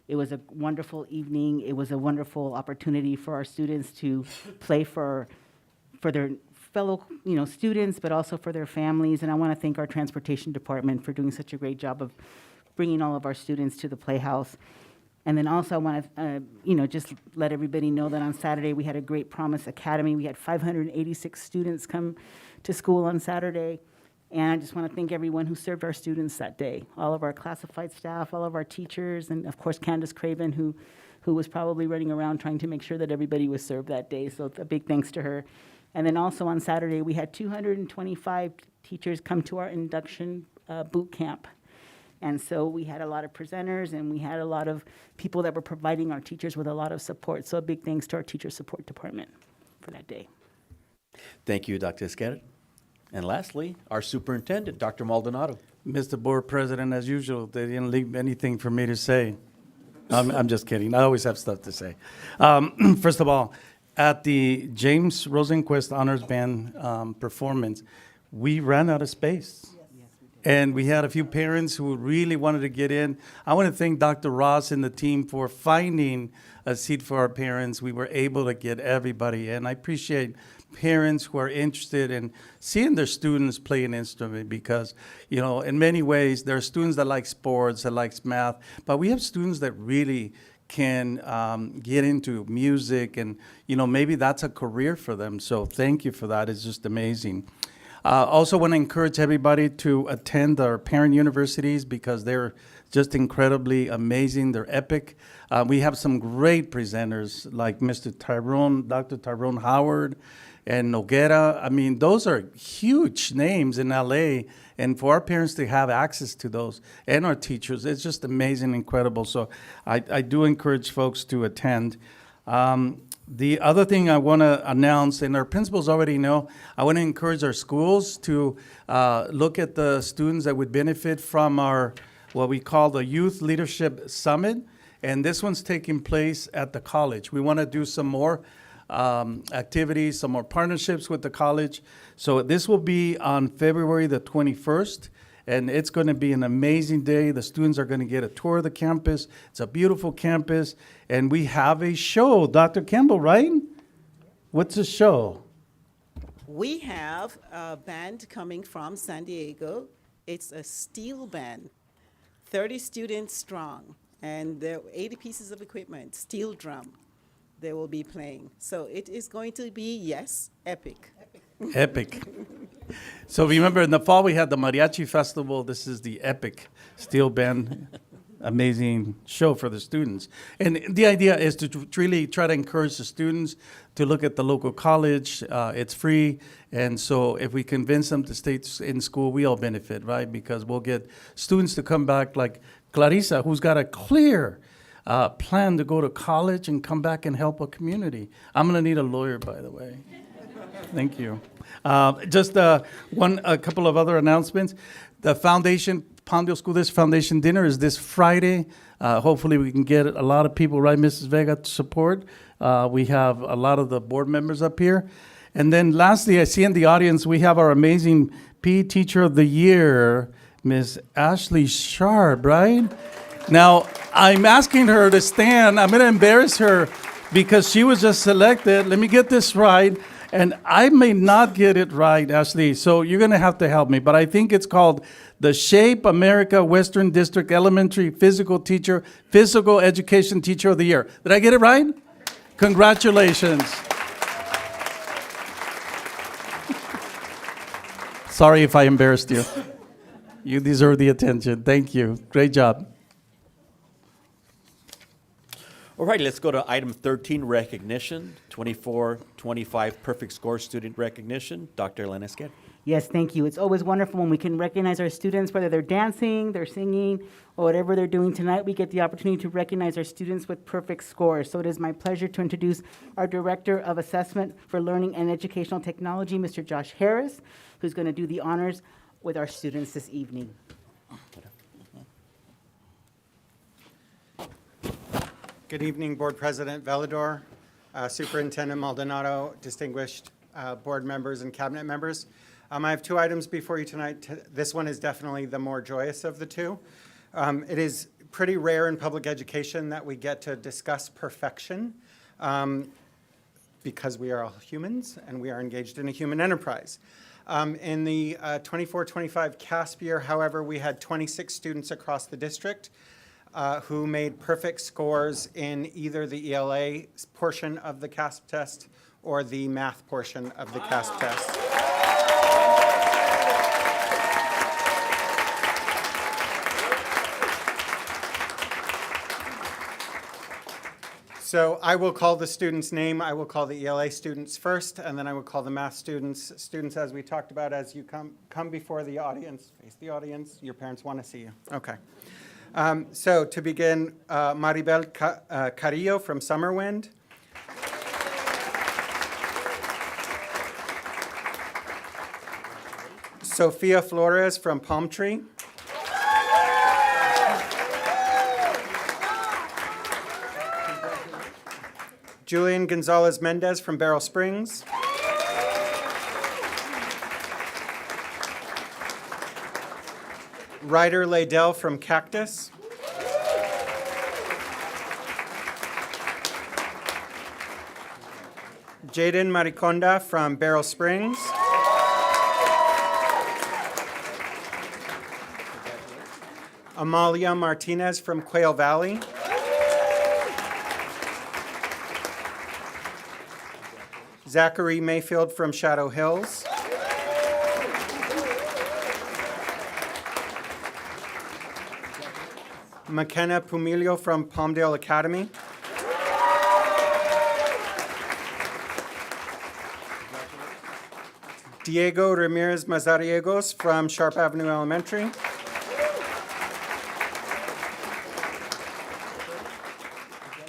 [SPEAKER 6] It was a wonderful evening. It was a wonderful opportunity for our students to play for their fellow students, but also for their families. And I want to thank our transportation department for doing such a great job of bringing all of our students to the Playhouse. And then also I want to, just let everybody know that on Saturday we had a great Promise Academy. We had 586 students come to school on Saturday. And I just want to thank everyone who served our students that day, all of our classified staff, all of our teachers, and of course Candace Craven, who was probably running around trying to make sure that everybody was served that day. So a big thanks to her. And then also on Saturday, we had 225 teachers come to our induction boot camp. And so we had a lot of presenters, and we had a lot of people that were providing our teachers with a lot of support. So a big thanks to our teacher support department for that day.
[SPEAKER 1] Thank you, Dr. Esquer. And lastly, our superintendent, Dr. Maldonado.
[SPEAKER 2] Mr. Board President, as usual, they didn't leave anything for me to say. I'm just kidding. I always have stuff to say. First of all, at the James Rosenquist Honors Band performance, we ran out of space. And we had a few parents who really wanted to get in. I want to thank Dr. Ross and the team for finding a seat for our parents. We were able to get everybody in. I appreciate parents who are interested in seeing their students play an instrument because, in many ways, there are students that like sports, that likes math, but we have students that really can get into music and, maybe that's a career for them. So thank you for that. It's just amazing. Also want to encourage everybody to attend our parent universities because they're just incredibly amazing. They're epic. We have some great presenters like Dr. Tyrone Howard and Noguera. I mean, those are huge names in LA, and for our parents to have access to those and our teachers, it's just amazing, incredible. So I do encourage folks to attend. The other thing I want to announce, and our principals already know, I want to encourage our schools to look at the students that would benefit from our, what we call the Youth Leadership Summit. And this one's taking place at the college. We want to do some more activities, some more partnerships with the college. So this will be on February the 21st. And it's going to be an amazing day. The students are going to get a tour of the campus. It's a beautiful campus. And we have a show. Dr. Campbell, right? What's the show?
[SPEAKER 14] We have a band coming from San Diego, It's a steel band, 30 students strong, and there are 80 pieces of equipment, steel drum they will be playing. So it is going to be, yes, epic.
[SPEAKER 2] Epic. So remember, in the fall, we had the Mariachi Festival. This is the epic steel band. Amazing show for the students. And the idea is to really try to encourage the students to look at the local college. It's free. And so if we convince them to stay in school, we all benefit, right? Because we'll get students to come back like Clarissa, who's got a clear plan to go to college and come back and help a community. I'm going to need a lawyer, by the way. Thank you. Just a couple of other announcements. The foundation, Palmdale School District Foundation Dinner is this Friday. Hopefully we can get a lot of people, right, Mrs. Vega, to support. We have a lot of the board members up here. And then lastly, I see in the audience, we have our amazing PE Teacher of the Year, Ms. Ashley Sharp, right? Now, I'm asking her to stand. I'm going to embarrass her because she was just selected. Let me get this right. And I may not get it right, Ashley, so you're going to have to help me. But I think it's called the Shape America Western District Elementary Physical Education Teacher of the Year. Did I get it right? Congratulations. Sorry if I embarrassed you. You deserve the attention. Thank you. Great job.
[SPEAKER 1] All right, let's go to item 13, recognition, 24-25 perfect score student recognition. Dr. Elena Esquer.
[SPEAKER 6] Yes, thank you. It's always wonderful when we can recognize our students, whether they're dancing, they're singing, or whatever they're doing. Tonight, we get the opportunity to recognize our students with perfect scores. So it is my pleasure to introduce our Director of Assessment for Learning and Educational Technology, Mr. Josh Harris, who's going to do the honors with our students this evening.
[SPEAKER 17] Good evening, Board President Velador, Superintendent Maldonado, distinguished board members and cabinet members. I have two items before you tonight. This one is definitely the more joyous of the two. It is pretty rare in public education that we get to discuss perfection because we are all humans and we are engaged in a human enterprise. In the 24-25 CASP year, however, we had 26 students across the district who made perfect scores in either the ELA portion of the CASP test or the math portion of the CASP test. So I will call the student's name, I will call the ELA students first, and then I will call the math students. Students, as we talked about, as you come before the audience, face the audience, your parents want to see you. Okay. So to begin, Maribel Carrillo from Summerwind. Sofia Flores from Palm Tree. Julian Gonzalez Mendez from Barrel Springs. Ryder Laydell from Cactus. Jaden Mariconda from Barrel Springs. Amalia Martinez from Quail Valley. Zachary Mayfield from Shadow Hills. McKenna Pumilio from Palmdale Academy. Diego Ramirez Mazariegos from Sharp Avenue Elementary.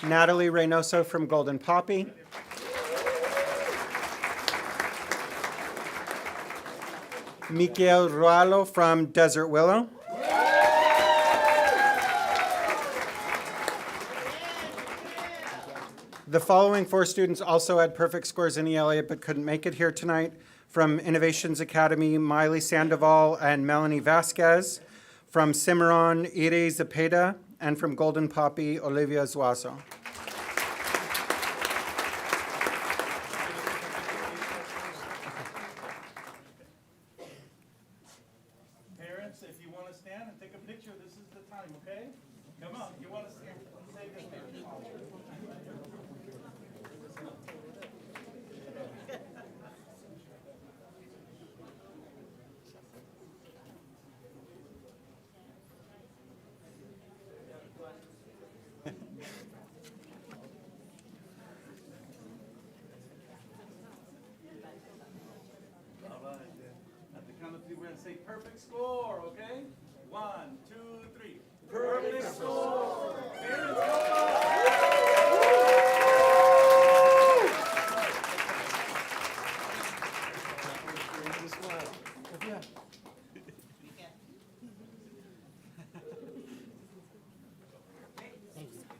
[SPEAKER 17] Natalie Reynoso from Golden Poppy. Michael Rualo from Desert Willow. The following four students also had perfect scores in ELA but couldn't make it here tonight. From Innovations Academy, Miley Sandoval and Melanie Vasquez. From Cimarron, Ire Zepeda. And from Golden Poppy, Olivia Zuazo.
[SPEAKER 2] Parents, if say perfect score, okay? 1, 2, 3. Perfect score. Parents, go!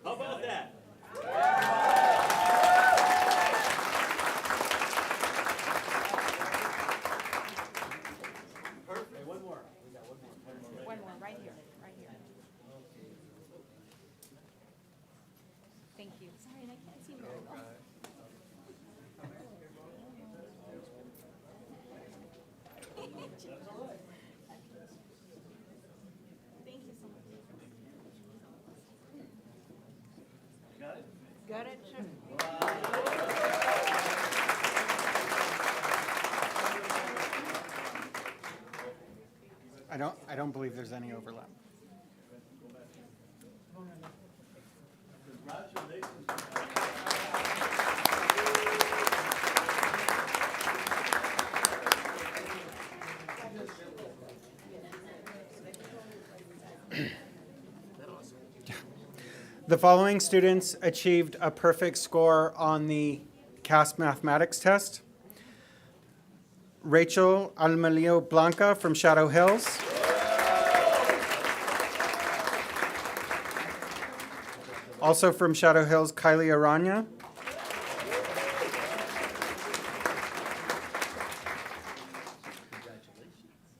[SPEAKER 1] How about that? Perfect. One more. We got one more.
[SPEAKER 4] One more, right here, right here. Thank you. Sorry, and I can't see very well. Thank you so much.
[SPEAKER 2] Got it?
[SPEAKER 4] Got it? Sure.
[SPEAKER 17] I don't believe there's any overlap. The following students achieved a perfect score on the CASP mathematics test. Rachel Almelio Blanca from Shadow Hills. Also from Shadow Hills, Kylie Aranya.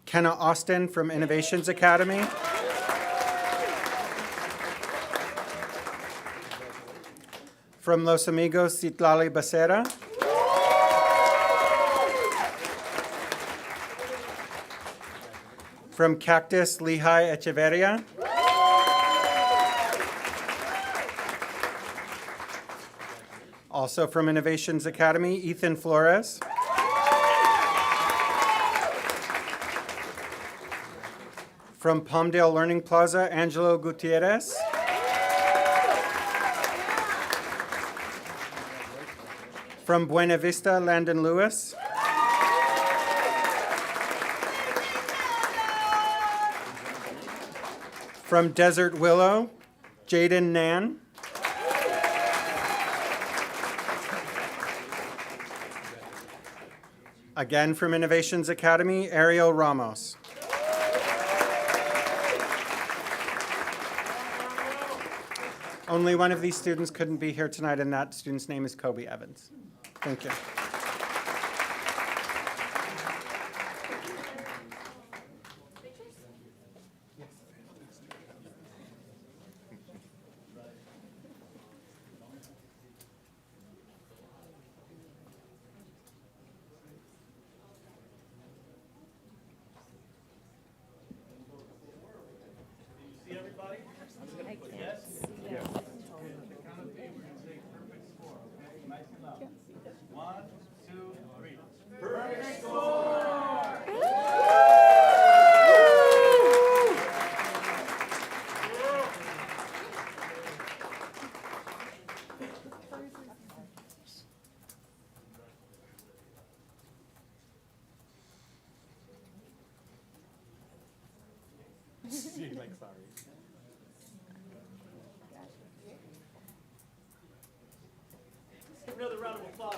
[SPEAKER 17] Kenna Austin from Innovations Academy. From Los Amigos, Citlali Becerra. From Cactus, Lehigh Echeverria. Also from Innovations Academy, Ethan Flores. From Palmdale Learning Plaza, Angelo Gutierrez. From Buena Vista, Landon Lewis. From Desert Willow, Jaden Nan. Again from Innovations Academy, Ariel Ramos. Only one of these students couldn't be here tonight, and that student's name is Kobe Evans. Thank you.
[SPEAKER 2] See everybody?
[SPEAKER 4] Yes?
[SPEAKER 2] Yes. Count of 8, we're going to say perfect score, okay? Nice and loud. 1, 2, 3. Perfect score! You're like, sorry.
[SPEAKER 1] Another round of applause.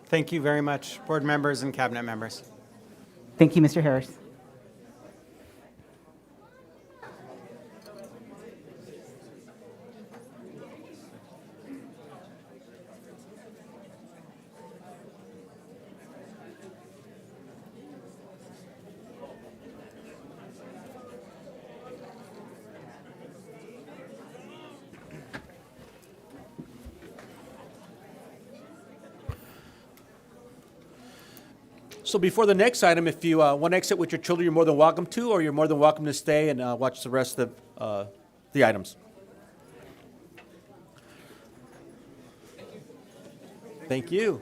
[SPEAKER 17] Thank you very much, board members and cabinet members.
[SPEAKER 6] Thank you, Mr. Harris.
[SPEAKER 1] So before the next item, if you want to exit with your children, you're more than welcome to, or you're more than welcome to stay and watch the rest of the items. Thank you.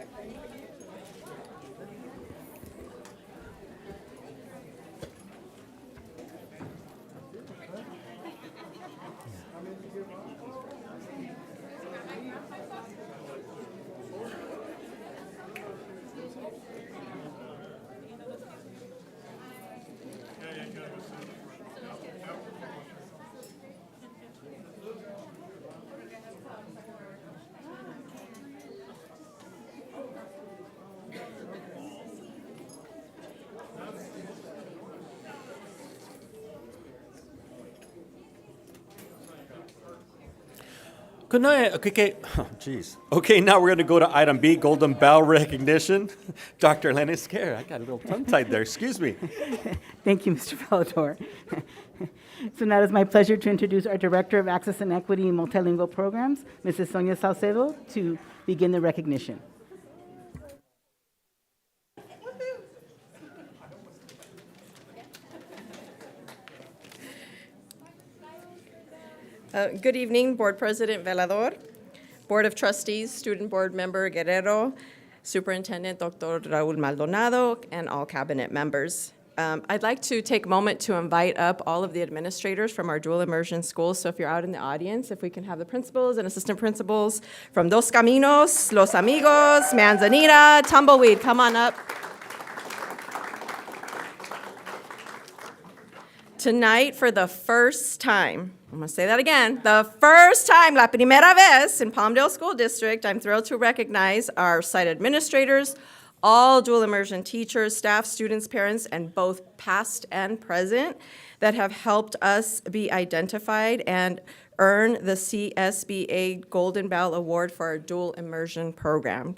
[SPEAKER 1] Good night. Okay, oh, jeez. Okay, now we're going to go to item B, Golden Bell recognition. Dr. Lenny Scare, I got a little tongue-tied there, excuse me.
[SPEAKER 6] Thank you, Mr. Valador. So now it's my pleasure to introduce our Director of Access and Equity and Multilingual Programs, Mrs. Sonia Salcedo, to begin the recognition.
[SPEAKER 18] Good evening, Board President Velador, Board of Trustees, Student Board Member Guerrero, Superintendent Dr. Raul Maldonado, and all cabinet members. I'd like to take a moment to invite up all of the administrators from our dual immersion schools. So if you're out in the audience, if we can have the principals and assistant principals from Dos Caminos, Los Amigos, Manzanita, Tumbleweed, come on up. Tonight, for the first time, I'm going to say that again, the first time, la primera vez, in Palmdale School District, I'm thrilled to recognize our site administrators, all dual immersion teachers, staff, students, parents, and both past and present that have helped us be identified and earn the CSBA Golden Bell Award for our dual immersion program.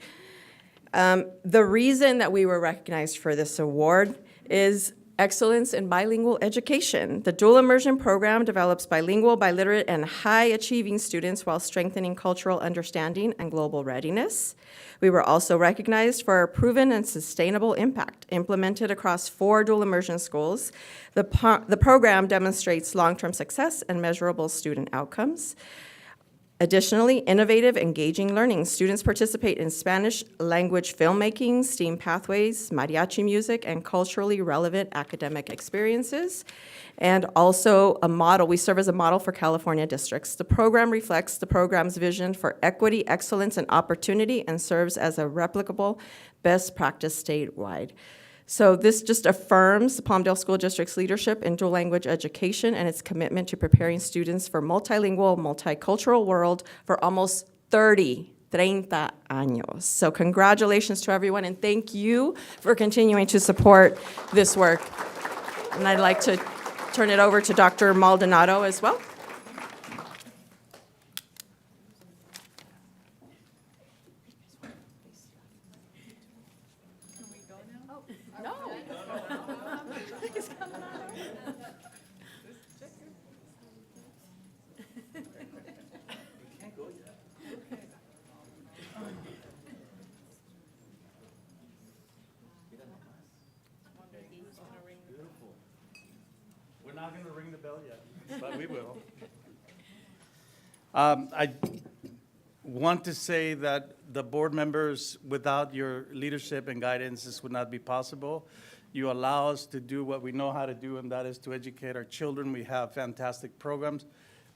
[SPEAKER 18] The reason that we were recognized for this award is excellence in bilingual education. The dual immersion program develops bilingual, biliterate, and high-achieving students while strengthening cultural understanding and global readiness. We were also recognized for our proven and sustainable impact implemented across 4 dual immersion schools. The program demonstrates long-term success and measurable student outcomes. Additionally, innovative, engaging learning. Students participate in Spanish language filmmaking, STEAM pathways, mariachi music, and culturally relevant academic experiences. And also a model, we serve as a model for California districts. The program reflects the program's vision for equity, excellence, and opportunity and serves as a replicable best practice statewide. So this just affirms the Palmdale School District's leadership in dual language education and its commitment to preparing students for multilingual, multicultural world for almost 30 años. So congratulations to everyone, and thank you for continuing to support this work. And I'd like to turn it over to Dr. Maldonado as well.
[SPEAKER 2] We're not going to ring the bell yet, but we will. I want to say that the board members, without your leadership and guidance, this would not be possible. You allow us to do what we know how to do, and that is to educate our children. We have fantastic programs.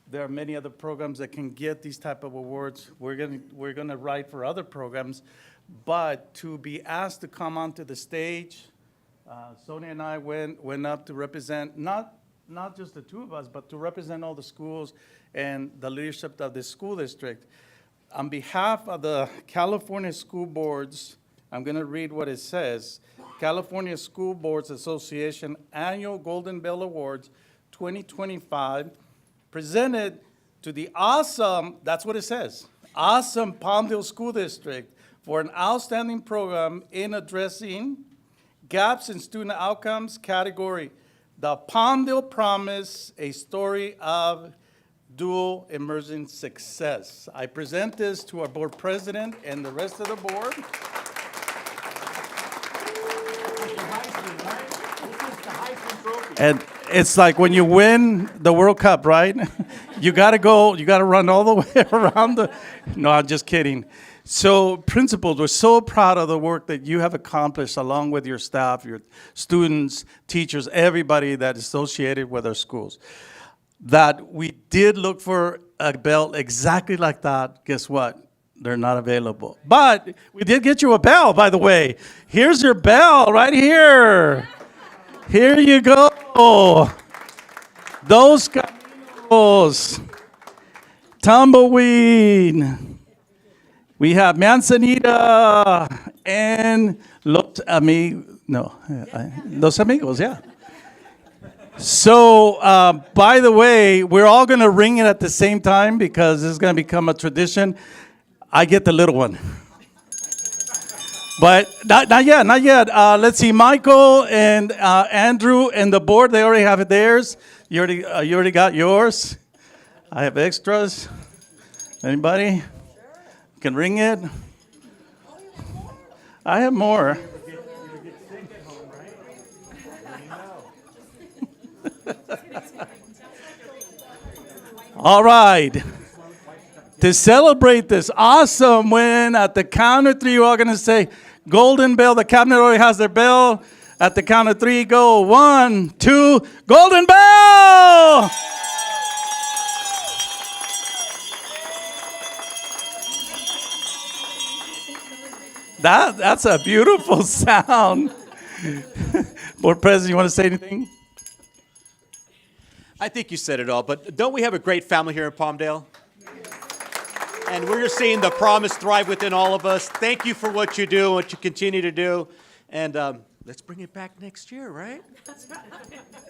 [SPEAKER 2] There are many other programs that can get these type of awards. We're going to write for other programs, but to be asked to come onto the stage, Sonia and I went up to represent not just the two of us, but to represent all the schools and the leadership of the school district. On behalf of the California School Boards, I'm going to read what it says. California School Boards Association Annual Golden Bell Awards 2025, presented to the awesome, that's what it says, awesome Palmdale School District for an outstanding program in addressing gaps in student outcomes category. The Palmdale Promise, a story of dual immersion success. I present this to our board president and the rest of the board. And it's like when you win the World Cup, right? You got to run all the way around no, I'm just kidding. So principals, we're so proud of the work that you have accomplished along with your staff, your students, teachers, everybody that is associated with our schools. That we did look for a bell exactly like that. Guess what? They're not available. But we did get you a bell, by the way. Here's your bell right here. Here you go. Dos Caminos. Tumbleweed. We have Manzanita and Los Amigos, yeah. So, by the way, we're all going to ring it at the same time because this is going to become a tradition. I get the little one. But not yet, not yet. Let's see, Michael and Andrew and the board, they already have theirs. You already got yours. I have extras. Anybody? Can ring it? I have more. All right. To celebrate this awesome win, at the count of three, you're all going to say, Golden Bell. The cabinet already has their bell. At the count of three, go. 1, 2, Golden Bell! That's a beautiful sound. Board President, you want to say anything?
[SPEAKER 1] I think you said it all, but don't we have a great family here in Palmdale? And we're just seeing the promise thrive within all of us. Thank you for what you do, what you continue to do. And let's bring it back next year, right?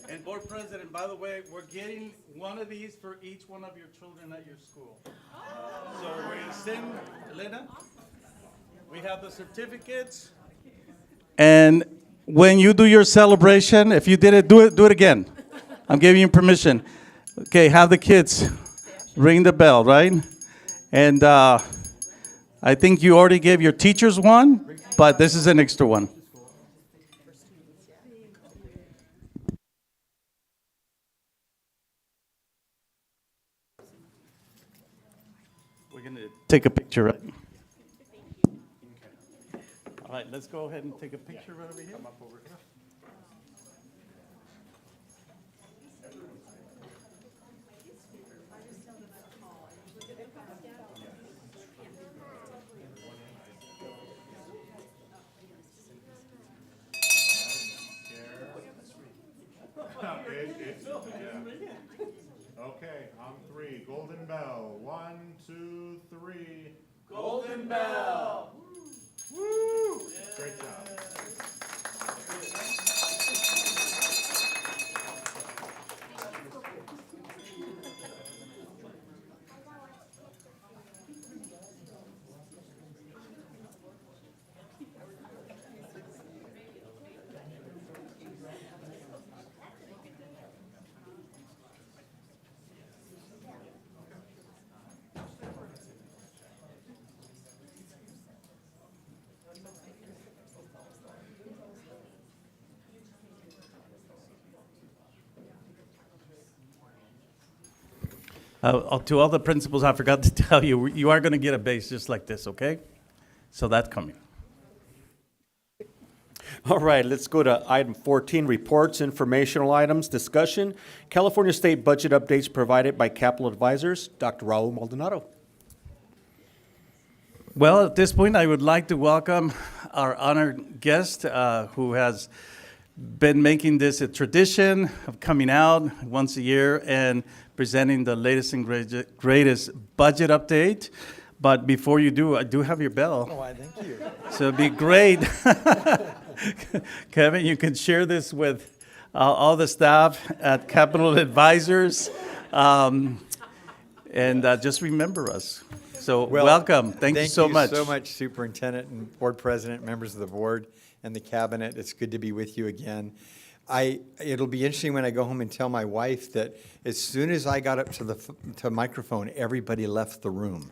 [SPEAKER 2] And Board President, by the way, we're getting one of these for each one of your children at your school. So we're going to send, Elena, we have the certificates. And when you do your celebration, if you did it, do it again. I'm giving you permission. Okay, have the kids ring the bell, right? And I think you already gave your teachers one, but this is an extra one. We're going to take a picture, right? All right, let's go ahead and take a picture right over here. Come up over here.
[SPEAKER 19] Okay, on three. Golden Bell. 1, 2, 3.
[SPEAKER 2] Golden Bell!
[SPEAKER 19] Woo! Great job.
[SPEAKER 2] To all the principals, I forgot to tell you, you are going to get a base just like this, okay? So that's coming.
[SPEAKER 1] All right, let's go to item 14, reports, informational items, discussion. California State budget updates provided by Capital Advisors. Dr. Raul Maldonado.
[SPEAKER 2] Well, at this point, I would like to welcome our honored guest who has been making this a tradition of coming out once a year and presenting the latest and greatest budget update. But before you do, I do have your bell.
[SPEAKER 20] Oh, I thank you.
[SPEAKER 2] So it'd be great. Kevin, you can share this with all the staff at Capital Advisors. And just remember us. So welcome. Thank you so much.
[SPEAKER 20] Thank you so much, Superintendent and Board President, members of the board and the cabinet. It's good to be with you again. It'll be interesting when I go home and tell my wife that as soon as I got up to the microphone, everybody left the room.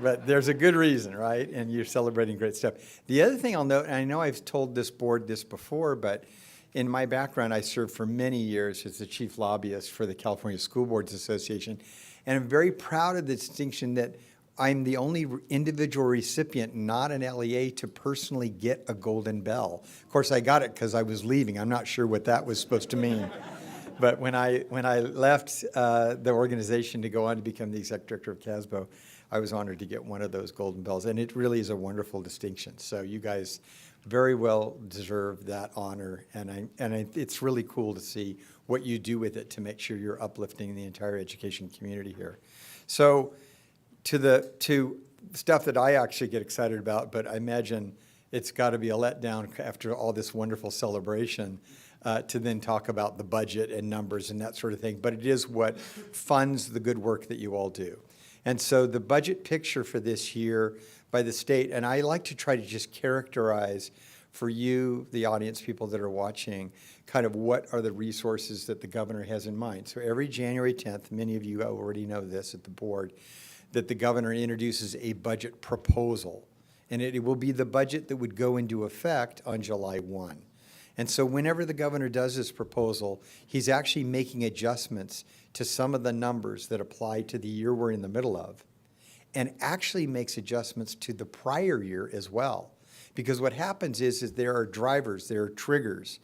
[SPEAKER 20] But there's a good reason, right? And you're celebrating great stuff. The other thing I'll note, and I know I've told this board this before, but in my background, I served for many years as the chief lobbyist for the California School Boards Association. And I'm very proud of the distinction that I'm the only individual recipient, not an LEA, to personally get a golden bell. Of course, I got it because I was leaving. I'm not sure what that was supposed to mean. But when I left the organization to go on to become the executive director of CASBO, I was honored to get one of those golden bells. And it really is a wonderful distinction. So you guys very well deserve that honor. And it's really cool to see what you do with it to make sure you're uplifting the entire education community here. So to stuff that I actually get excited about, but I imagine it's got to be a letdown after all this wonderful celebration. to then talk about the budget and numbers and that sort of thing, but it is what funds the good work that you all do. And so the budget picture for this year by the state, and I like to try to just characterize for you, the audience, people that are watching, kind of what are the resources that the governor has in mind. So every January 10th, many of you already know this at the board, that the governor introduces a budget proposal. And it will be the budget that would go into effect on July 1. And so whenever the governor does this proposal, he's actually making adjustments to some of the numbers that apply to the year we're in the middle of, and actually makes adjustments to the prior year as well. Because what happens is there are drivers, there are triggers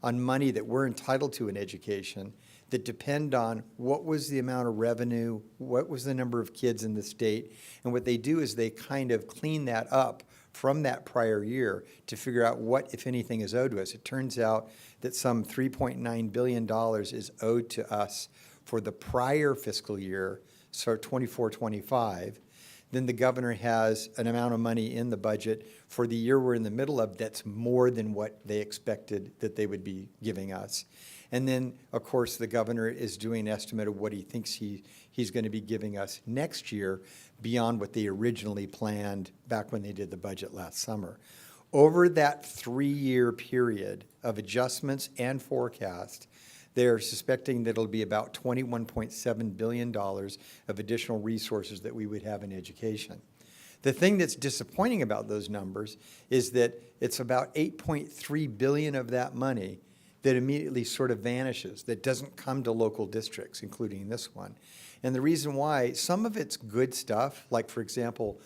[SPEAKER 20] on money that we're entitled to in education that depend on what was the amount of revenue, what was the number of kids in the state, and what they do is they kind of clean that up from that prior year to figure out what, if anything, is owed to us. It turns out that some $3.9 billion is owed to us for the prior fiscal year, so 24-25. Then the governor has an amount of money in the budget for the year we're in the middle of that's more than what they expected that they would be giving us. And then, of course, the governor is doing an estimate of what he thinks he's going to be giving us next year beyond what they originally planned back when they did the budget last summer. Over that 3-year period of adjustments and forecast, they're suspecting that it'll be about $21.7 billion of additional resources that we would have in education. The thing that's disappointing about those numbers is that it's about $8.3 billion of that money that immediately sort of vanishes, that doesn't come to local districts, including this one. And the reason why, some of it's good stuff, like for example,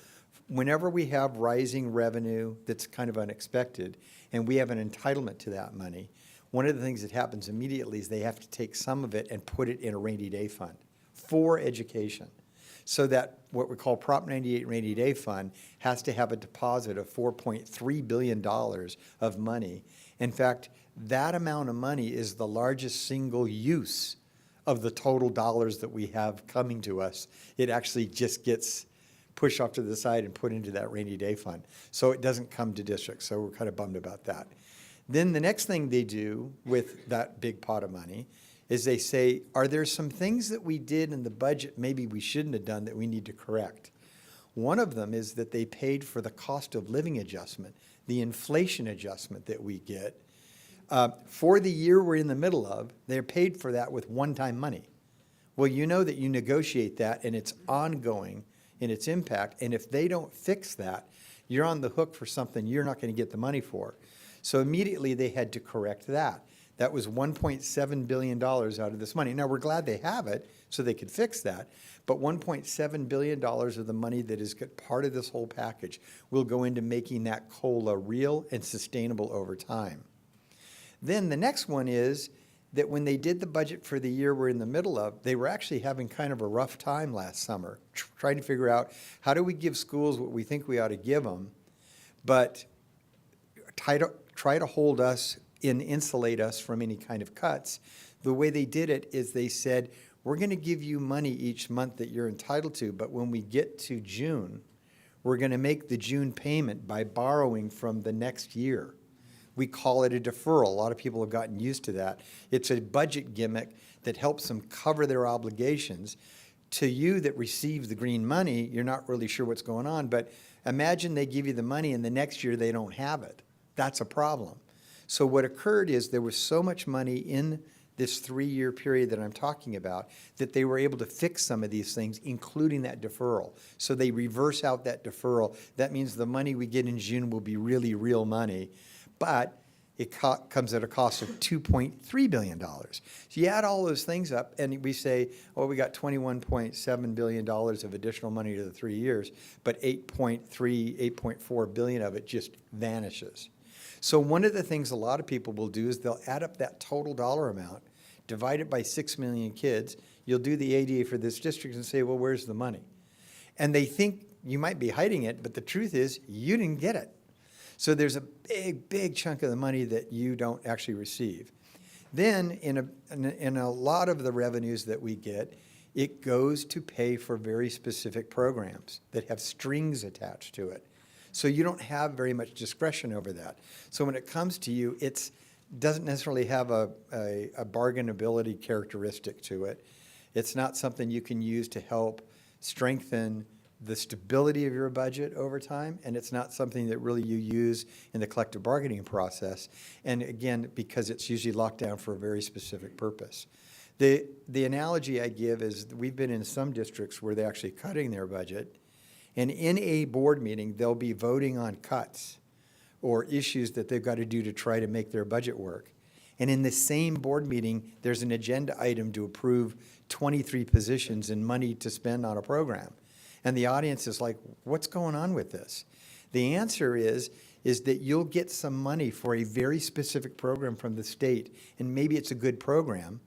[SPEAKER 20] whenever we have rising revenue that's kind of unexpected, and we have an entitlement to that money, one of the things that happens immediately is they have to take some of it and put it in a rainy day fund for education. So that what we call Prop 98 rainy day fund has to have a deposit of $4.3 billion of money. In fact, that amount of money is the largest single use of the total dollars that we have coming to us. It actually just gets pushed off to the side and put into that rainy day fund. So it doesn't come to districts, so we're kind of bummed about that. Then the next thing they do with that big pot of money is they say, are there some things that we did in the budget maybe we shouldn't have done that we need to correct? One of them is that they paid for the cost of living adjustment, the inflation adjustment that we get. For the year we're in the middle of, they're paid for that with one-time money. Well, you know that you negotiate that and it's ongoing in its impact, and if they don't fix that, you're on the hook for something you're not going to get the money for. So immediately they had to correct that. That was $1.7 billion out of this money. Now, we're glad they have it so they could fix that, but $1.7 billion of the money that is part of this whole package will go into making that COLA real and sustainable over time. Then the next one is that when they did the budget for the year we're in the middle of, they were actually having kind of a rough time last summer, trying to figure out how do we give schools what we think we ought to give them, but try to hold us and insulate us from any kind of cuts. The way they did it is they said, we're going to give you money each month that you're entitled to, but when we get to June, we're going to make the June payment by borrowing from the next year. We call it a deferral. A lot of people have gotten used to that. It's a budget gimmick that helps them cover their obligations. To you that receives the green money, you're not really sure what's going on, but imagine they give you the money and the next year they don't have it. That's a problem. So what occurred is there was so much money in this 3-year period that I'm talking about that they were able to fix some of these things, including that deferral. So they reverse out that deferral. That means the money we get in June will be really real money, but it comes at a cost of $2.3 billion. So you add all those things up and we say, well, we got $21.7 billion of additional money to the 3 years, but $8.4 billion of it just vanishes. So one of the things a lot of people will do is they'll add up that total dollar amount, divide it by 6 million kids. You'll do the ADA for this district and say, well, where's the money? And they think you might be hiding it, but the truth is you didn't get it. So there's a big, big chunk of the money that you don't actually receive. Then in a lot of the revenues that we get, it goes to pay for very specific programs that have strings attached to it. So you don't have very much discretion over that. So when it comes to you, it's doesn't necessarily have a bargainability characteristic to it. It's not something you can use to help strengthen the stability of your budget over time, and it's not something that really you use in the collective bargaining process. And again, because it's usually locked down for a very specific purpose. The analogy I give is we've been in some districts where they're actually cutting their budget, and in a board meeting, they'll be voting on cuts or issues that they've got to do to try to make their budget work. And in the same board meeting, there's an agenda item to approve 23 positions and money to spend on a program. And the audience is like, what's going on with this? The answer is that you'll get some money for a very specific program from the state, and maybe it's a good program,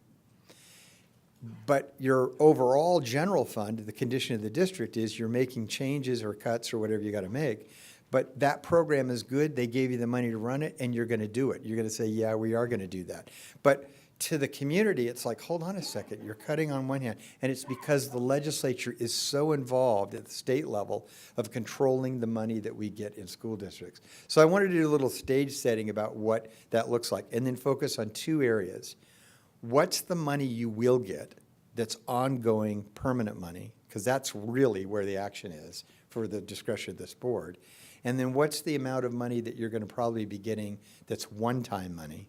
[SPEAKER 20] but your overall general fund, the condition of the district is you're making changes or cuts or whatever you got to make, but that program is good, they gave you the money to run it, and you're going to do it. You're going to say, yeah, we are going to do that. But to the community, it's like, hold on a second, you're cutting on one hand, and it's because the legislature is so involved at the state level of controlling the money that we get in school districts. So I wanted to do a little stage setting about what that looks like, and then focus on two areas. What's the money you will get that's ongoing, permanent money, because that's really where the action is for the discretion of this board. And then what's the amount of money that you're going to probably be getting that's one-time money?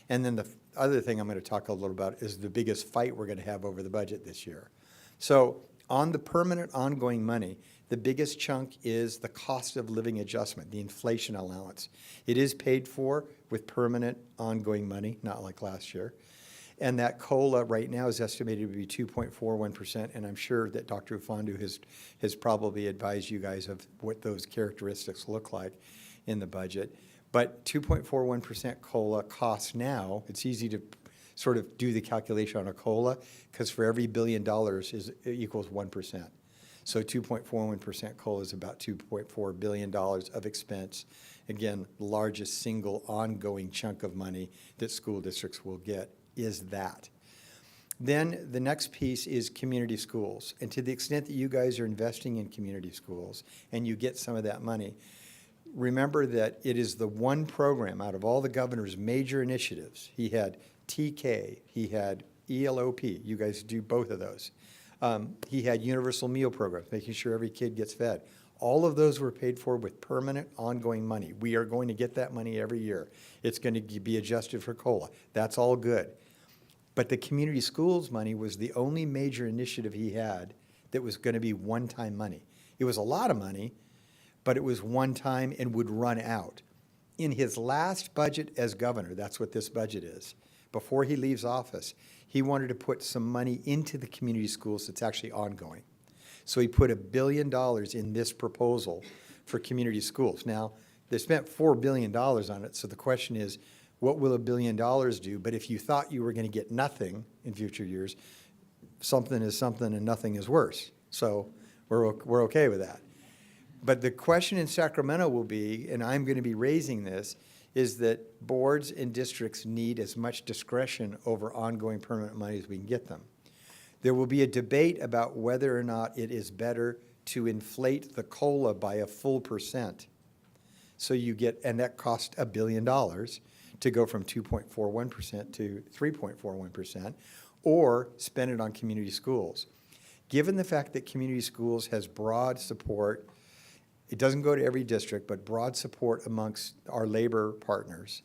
[SPEAKER 20] And then the other thing I'm going to talk a little about is the biggest fight we're going to have over the budget this year. So on the permanent ongoing money, the biggest chunk is the cost of living adjustment, the inflation allowance. It is paid for with permanent ongoing money, not like last year. And that COLA right now is estimated to be 2.41%, and I'm sure that Dr. Ufandu has probably advised you guys of what those characteristics look like in the budget. But 2.41% COLA costs now, it's easy to sort of do the calculation on a COLA, because for every $1 billion it equals 1%. So 2.41% COLA is about $2.4 billion of expense. Again, the largest single ongoing chunk of money that school districts will get is that. Then the next piece is community schools. And to the extent that you guys are investing in community schools and you get some of that money, remember that it is the one program out of all the governor's major initiatives. He had TK, he had ELOP, you guys do both of those. He had universal meal programs, making sure every kid gets fed. All of those were paid for with permanent, ongoing money. We are going to get that money every year. It's going to be adjusted for COLA. That's all good. But the community schools money was the only major initiative he had that was going to be one-time money. It was a lot of money, but it was one time and would run out. In his last budget as governor, that's what this budget is, before he leaves office, he wanted to put some money into the community schools that's actually ongoing. So he put $1 billion in this proposal for community schools. Now, they spent $4 billion on it, so the question is, what will $1 billion do? But if you thought you were going to get nothing in future years, something is something and nothing is worse. So we're okay with that. But the question in Sacramento will be, and I'm going to be raising this, is that boards and districts need as much discretion over ongoing permanent money as we can get them. There will be a debate about whether or not it is better to inflate the COLA by a full %. So you get, and that costs $1 billion to go from 2.41% to 3.41%, or spend it on community schools. Given the fact that community schools has broad support, it doesn't go to every district, but broad support amongst our labor partners,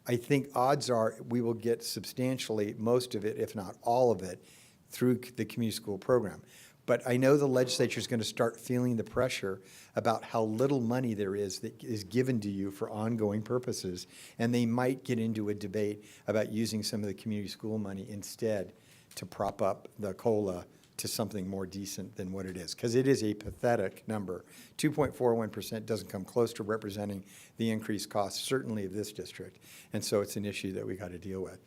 [SPEAKER 20] I think odds are we will get substantially most of it, if not all of it, through the community school program. But I know the legislature is going to start feeling the pressure about how little money there is that is given to you for ongoing purposes, and they might get into a debate about using some of the community school money instead to prop up the COLA to something more decent than what it is, because it is a pathetic number. 2.41% doesn't come close to representing the increased costs, certainly of this district, and so it's an issue that we got to deal with.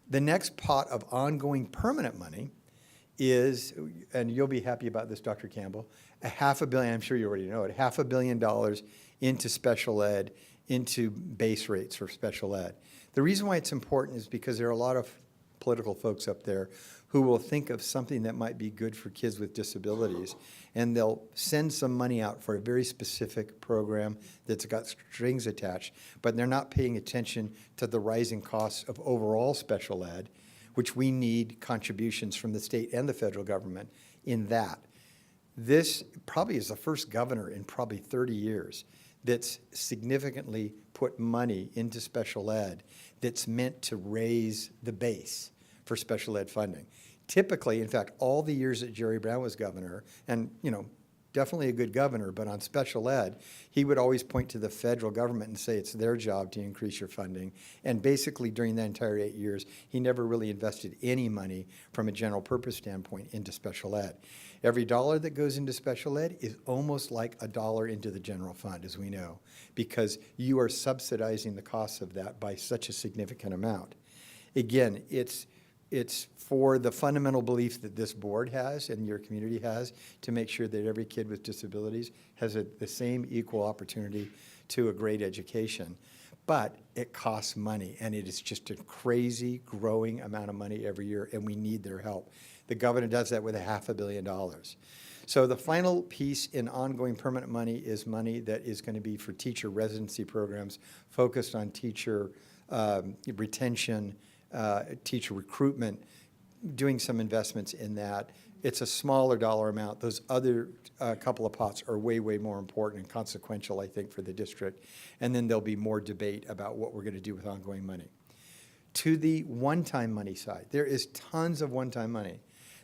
[SPEAKER 20] The next pot of ongoing permanent money is, and you'll be happy about this, Dr. Campbell, $500 million, I'm sure you already know it, $500 million into special ed, into base rates for special ed. The reason why it's important is because there are a lot of political folks up there who will think of something that might be good for kids with disabilities, and they'll send some money out for a very specific program that's got strings attached, but they're not paying attention to the rising costs of overall special ed, which we need contributions from the state and the federal government in that. This probably is the first governor in probably 30 years that's significantly put money into special ed that's meant to raise the base for special ed funding. Typically, in fact, all the years that Jerry Brown was governor, and definitely a good governor, but on special ed, he would always point to the federal government and say it's their job to increase your funding. And basically during that entire 8 years, he never really invested any money from a general purpose standpoint into special ed. Every dollar that goes into special ed is almost like a dollar into the general fund, as we know, because you are subsidizing the costs of that by such a significant amount. Again, it's for the fundamental belief that this board has and your community has to make sure that every kid with disabilities has the same equal opportunity to a great education. But it costs money, and it is just a crazy growing amount of money every year, and we need their help. The governor does that with $500 million. So the final piece in ongoing permanent money is money that is going to be for teacher residency programs focused on teacher retention, teacher recruitment, doing some investments in that. It's a smaller dollar amount. Those other couple of pots are way, way more important and consequential, I think, for the district. And then there'll be more debate about what we're going to do with ongoing money. To the one-time money side, there is tons of one-time money.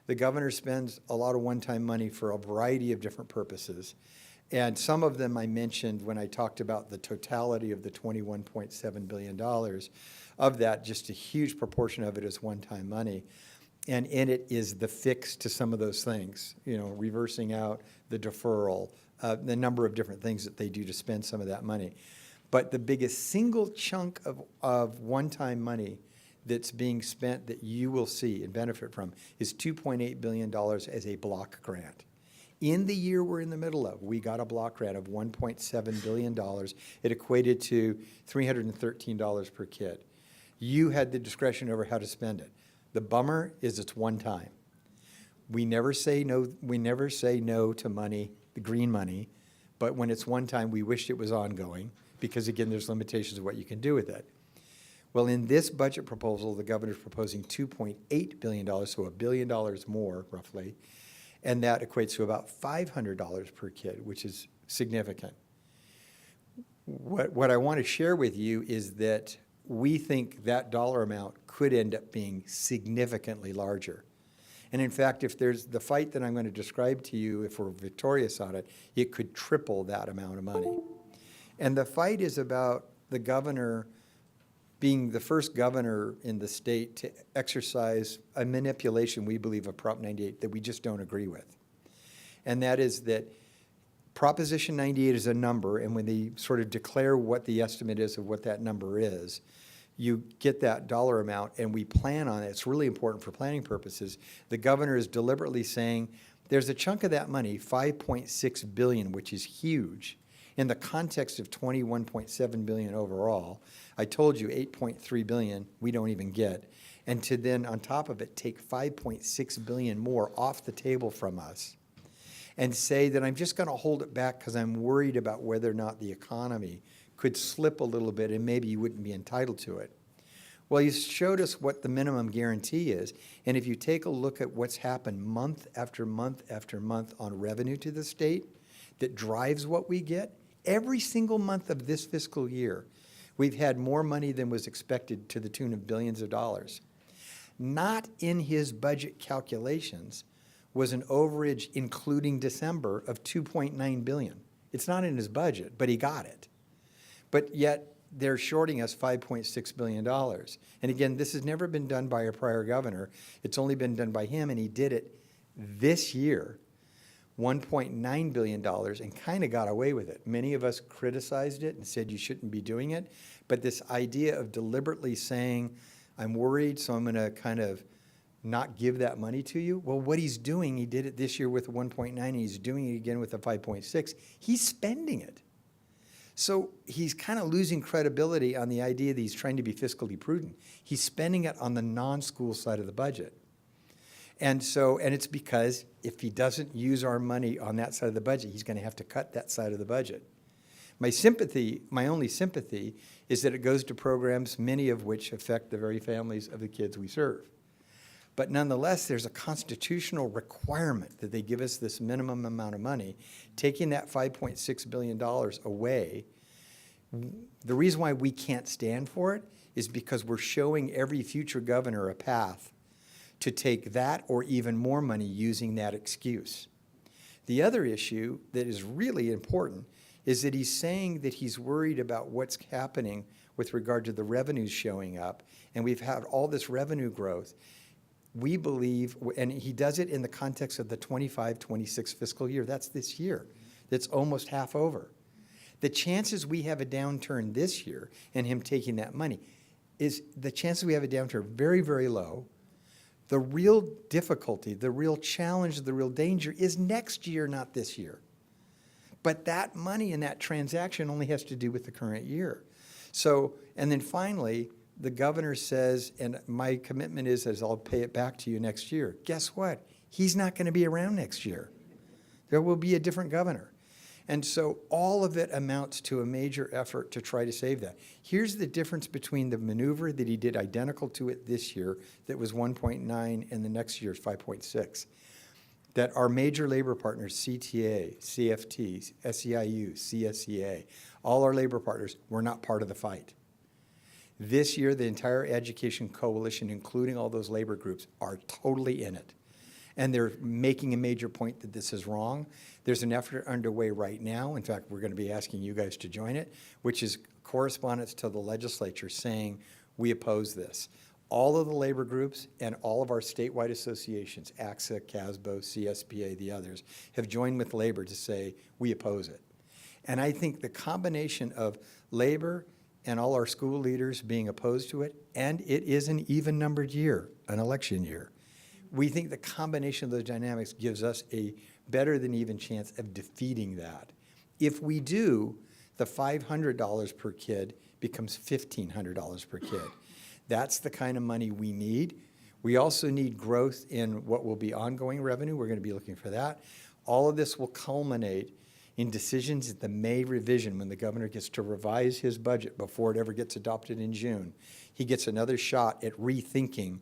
[SPEAKER 20] The governor spends a lot of one-time money for a variety of different purposes. And some of them I mentioned when I talked about the totality of the $21.7 billion. Of that, just a huge proportion of it is one-time money. And in it is the fix to some of those things, reversing out the deferral, the number of different things that they do to spend some of that money. But the biggest single chunk of one-time money that's being spent that you will see and benefit from is $2.8 billion as a block grant. In the year we're in the middle of, we got a block grant of $1.7 billion. It equated to $313 per kid. You had the discretion over how to spend it. The bummer is it's one time. We never say no to money, the green money, but when it's one time, we wished it was ongoing because, again, there's limitations of what you can do with it. Well, in this budget proposal, the governor's proposing $2.8 billion, so $1 billion more, roughly, and that equates to about $500 per kid, which is significant. What I want to share with you is that we think that dollar amount could end up being significantly larger. And in fact, if there's the fight that I'm going to describe to you, if we're victorious on it, it could triple that amount of money. And the fight is about the governor being the first governor in the state to exercise a manipulation, we believe, of Prop 98 that we just don't agree with. And that is that Proposition 98 is a number, and when they sort of declare what the estimate is of what that number is, you get that dollar amount, and we plan on it. It's really important for planning purposes. The governor is deliberately saying there's a chunk of that money, $5.6 billion, which is huge, in the context of $21.7 billion overall. I told you $8.3 billion we don't even get. And to then, on top of it, take $5.6 billion more off the table from us and say that I'm just going to hold it back because I'm worried about whether or not the economy could slip a little bit and maybe you wouldn't be entitled to it. Well, you showed us what the minimum guarantee is, and if you take a look at what's happened month after month after month on revenue to the state that drives what we get, every single month of this fiscal year, we've had more money than was expected to the tune of billions of dollars. Not in his budget calculations was an overage, including December, of $2.9 billion. It's not in his budget, but he got it. But yet, they're shorting us $5.6 billion. And again, this has never been done by a prior governor. It's only been done by him, and he did it this year, $1.9 billion, and kind of got away with it. Many of us criticized it and said you shouldn't be doing it. But this idea of deliberately saying, I'm worried, so I'm going to kind of not give that money to you. Well, what he's doing, he did it this year with 1.9, and he's doing it again with the 5.6. He's spending it. So he's kind of losing credibility on the idea that he's trying to be fiscally prudent. He's spending it on the non-school side of the budget. And it's because if he doesn't use our money on that side of the budget, he's going to have to cut that side of the budget. My only sympathy is that it goes to programs, many of which affect the very families of the kids we serve. But nonetheless, there's a constitutional requirement that they give us this minimum amount of money. Taking that $5.6 billion away, the reason why we can't stand for it is because we're showing every future governor a path to take that or even more money using that excuse. The other issue that is really important is that he's saying that he's worried about what's happening with regard to the revenues showing up, and we've had all this revenue growth. We believe, and he does it in the context of the 25-26 fiscal year. That's this year. That's almost half over. The chances we have a downturn this year and him taking that money is the chances we have a downturn very, very low. The real difficulty, the real challenge, the real danger is next year, not this year. But that money in that transaction only has to do with the current year. So, and then finally, the governor says, and my commitment is I'll pay it back to you next year. Guess what? He's not going to be around next year. There will be a different governor. And so all of it amounts to a major effort to try to save that. Here's the difference between the maneuver that he did identical to it this year that was 1.9 and the next year's 5.6. That our major labor partners, CTA, CFT, SEIU, CSEA, all our labor partners were not part of the fight. This year, the entire education coalition, including all those labor groups, are totally in it. And they're making a major point that this is wrong. There's an effort underway right now. In fact, we're going to be asking you guys to join it, which is correspondence to the legislature saying we oppose this. All of the labor groups and all of our statewide associations, AXA, CASBO, CSPA, the others, have joined with labor to say we oppose it. And I think the combination of labor and all our school leaders being opposed to it, and it is an even-numbered year, an election year. We think the combination of those dynamics gives us a better than even chance of defeating that. If we do, the $500 per kid becomes $1,500 per kid. That's the kind of money we need. We also need growth in what will be ongoing revenue. We're going to be looking for that. All of this will culminate in decisions at the May revision when the governor gets to revise his budget before it ever gets adopted in June. He gets another shot at rethinking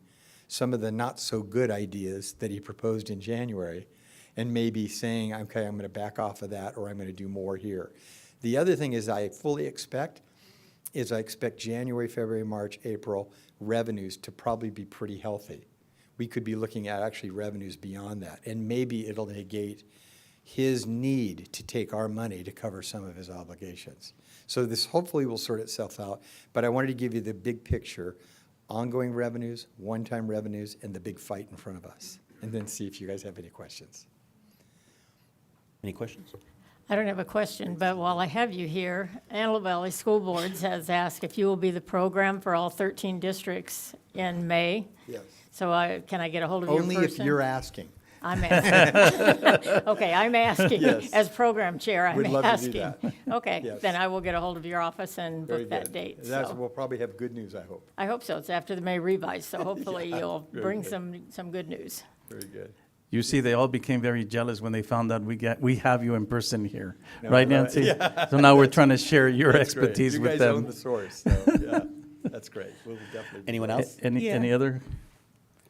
[SPEAKER 20] some of the not so good ideas that he proposed in January and maybe saying, okay, I'm going to back off of that or I'm going to do more here. The other thing is I expect January, February, March, April revenues to probably be pretty healthy. We could be looking at actually revenues beyond that, and maybe it'll negate his need to take our money to cover some of his obligations. So this hopefully will sort itself out, but I wanted to give you the big picture, ongoing revenues, one-time revenues, and the big fight in front of us, and then see if you guys have any questions.
[SPEAKER 1] Any questions?
[SPEAKER 21] I don't have a question, but while I have you here, Antelope Valley School Boards has asked if you will be the program for all 13 districts in May.
[SPEAKER 20] Yes.
[SPEAKER 21] So can I get a hold of your person?
[SPEAKER 20] Only if you're asking.
[SPEAKER 21] I'm asking. Okay, I'm asking.
[SPEAKER 20] Yes.
[SPEAKER 21] As program chair, I'm
[SPEAKER 20] We'd love
[SPEAKER 21] asking.
[SPEAKER 20] to do that.
[SPEAKER 21] Okay,
[SPEAKER 20] Yes.
[SPEAKER 21] then I will get a hold of your office and
[SPEAKER 20] Very
[SPEAKER 21] book that
[SPEAKER 20] good.
[SPEAKER 21] date.
[SPEAKER 20] We'll probably have good news, I hope.
[SPEAKER 21] I hope so. It's after the May revise, so hopefully
[SPEAKER 20] Yeah,
[SPEAKER 21] you'll
[SPEAKER 20] very
[SPEAKER 21] bring
[SPEAKER 20] good.
[SPEAKER 21] some good news.
[SPEAKER 20] Very good.
[SPEAKER 2] You see, they all became very jealous when they found out we have you in person here,
[SPEAKER 20] No,
[SPEAKER 2] right,
[SPEAKER 20] no,
[SPEAKER 2] Nancy?
[SPEAKER 20] yeah.
[SPEAKER 2] So now we're trying to share your
[SPEAKER 20] That's great.
[SPEAKER 2] expertise
[SPEAKER 20] you
[SPEAKER 2] with
[SPEAKER 20] guys
[SPEAKER 2] them.
[SPEAKER 20] own the source, so yeah, that's great. We'll definitely.
[SPEAKER 1] Anyone else?
[SPEAKER 2] Any other?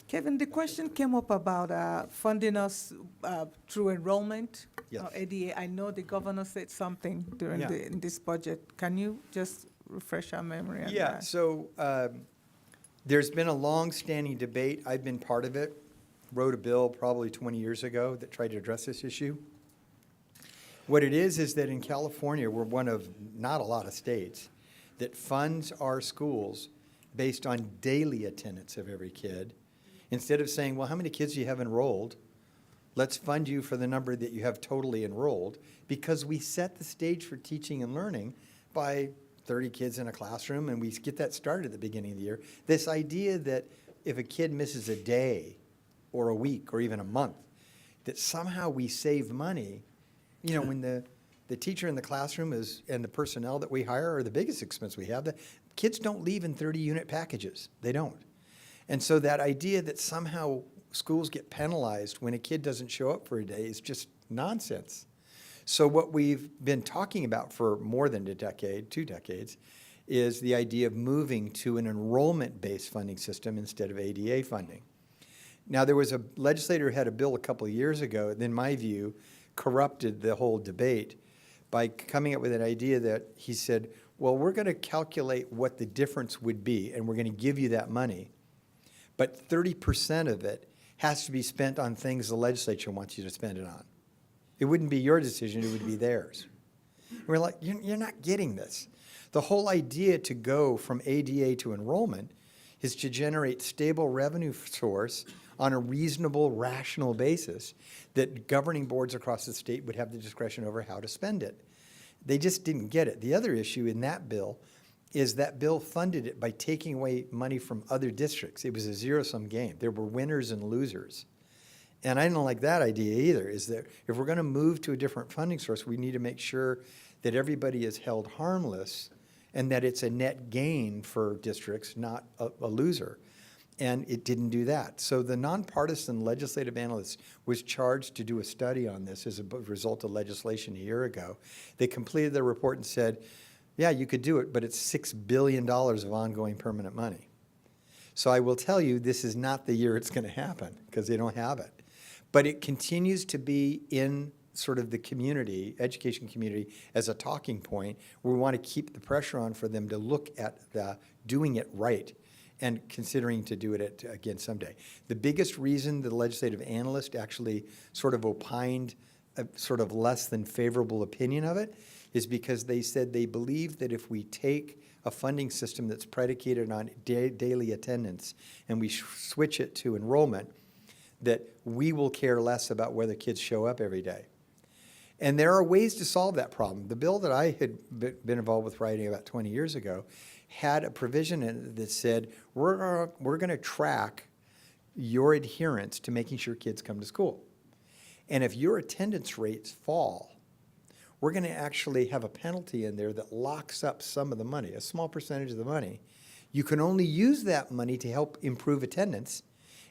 [SPEAKER 16] Kevin, the question came up about funding us through enrollment.
[SPEAKER 20] Yes.
[SPEAKER 16] ADA. I know the governor said something during
[SPEAKER 20] Yeah.
[SPEAKER 16] in this budget. Can you just refresh our memory on
[SPEAKER 20] Yeah,
[SPEAKER 16] that?
[SPEAKER 20] so there's been a long-standing debate. I've been part of it. Wrote a bill probably 20 years ago that tried to address this issue. What it is that in California, we're one of not a lot of states that funds our schools based on daily attendance of every kid. Instead of saying, well, how many kids do you have enrolled? Let's fund you for the number that you have totally enrolled, because we set the stage for teaching and learning by 30 kids in a classroom, and we get that started at the beginning of the year. This idea that if a kid misses a day or a week or even a month, that somehow we save money, you know, when the teacher in the classroom is, and the personnel that we hire are the biggest expense we have. The kids don't leave in 30-unit packages. They don't. And so that idea that somehow schools get penalized when a kid doesn't show up for a day is just nonsense. So what we've been talking about for more than a decade, 2 decades, is the idea of moving to an enrollment-based funding system instead of ADA funding. Now, there was a legislator who had a bill a couple of years ago that, in my view, corrupted the whole debate by coming up with an idea that he said, well, we're going to calculate what the difference would be, and we're going to give you that money, but 30% of it has to be spent on things the legislature wants you to spend it on. It wouldn't be your decision, it would be theirs. And we're like, you're not getting this. The whole idea to go from ADA to enrollment is to generate stable revenue source on a reasonable, rational basis that governing boards across the state would have the discretion over how to spend it. They just didn't get it. The other issue in that bill is that bill funded it by taking away money from other districts. It was a zero-sum game. There were winners and losers. And I don't like that idea either, is that if we're going to move to a different funding source, we need to make sure that everybody is held harmless and that it's a net gain for districts, not a loser. And it didn't do that. So the nonpartisan legislative analyst was charged to do a study on this as a result of legislation a year ago. They completed their report and said, yeah, you could do it, but it's $6 billion of ongoing permanent money. So I will tell you, this is not the year it's going to happen because they don't have it. But it continues to be in sort of the community, education community, as a talking point. We want to keep the pressure on for them to look at doing it right and considering to do it again someday. The biggest reason the legislative analyst actually sort of opined a sort of less than favorable opinion of it is because they said they believe that if we take a funding system that's predicated on daily attendance and we switch it to enrollment, that we will care less about whether kids show up every day. And there are ways to solve that problem. The bill that I had been involved with writing about 20 years ago had a provision in it that said, we're going to track your adherence to making sure kids come to school. And if your attendance rates fall, we're going to actually have a penalty in there that locks up some of the money, a small percentage of the money. You can only use that money to help improve attendance.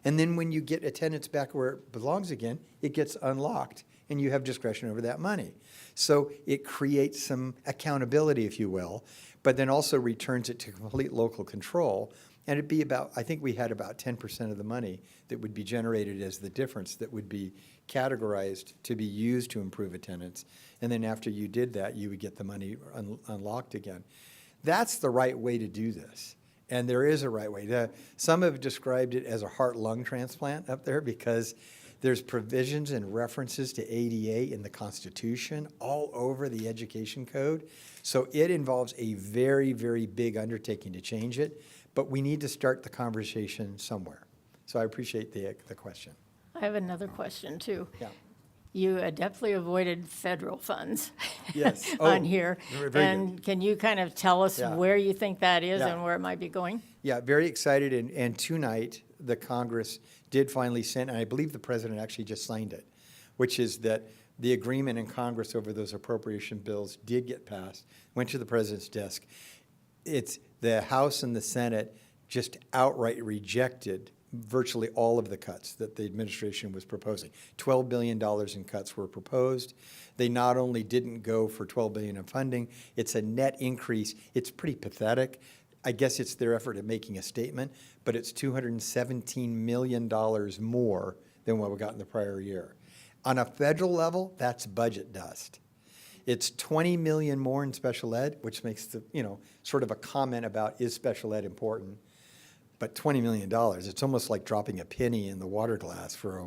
[SPEAKER 20] And then when you get attendance back where it belongs again, it gets unlocked and you have discretion over that money. So it creates some accountability, if you will, but then also returns it to complete local control. And it'd be about, I think we had about 10% of the money that would be generated as the difference that would be categorized to be used to improve attendance. And then after you did that, you would get the money unlocked again. That's the right way to do this. And there is a right way. Some have described it as a heart-lung transplant up there because there's provisions and references to ADA in the Constitution all over the education code. So it involves a very, very big undertaking to change it, but we need to start the conversation somewhere. So I appreciate the question.
[SPEAKER 21] I have another question, too.
[SPEAKER 20] Yeah.
[SPEAKER 21] You adeptly avoided federal funds
[SPEAKER 20] Yes.
[SPEAKER 21] on here.
[SPEAKER 20] Very good.
[SPEAKER 21] And can you kind of tell us
[SPEAKER 20] Yeah.
[SPEAKER 21] where you think that is
[SPEAKER 20] Yeah.
[SPEAKER 21] and where it might be going?
[SPEAKER 20] Yeah, very excited. And tonight, the Congress did finally send, and I believe the president actually just signed it, which is that the agreement in Congress over those appropriation bills did get passed, went to the president's desk. It's the House and the Senate just outright rejected virtually all of the cuts that the administration was proposing. $12 billion in cuts were proposed. They not only didn't go for $12 billion in funding, it's a net increase. It's pretty pathetic. I guess it's their effort at making a statement, but it's $217 million more than what we got in the prior year. On a federal level, that's budget dust. It's 20 million more in special ed, which makes the, sort of a comment about is special ed important. But $20 million, it's almost like dropping a penny in the water glass for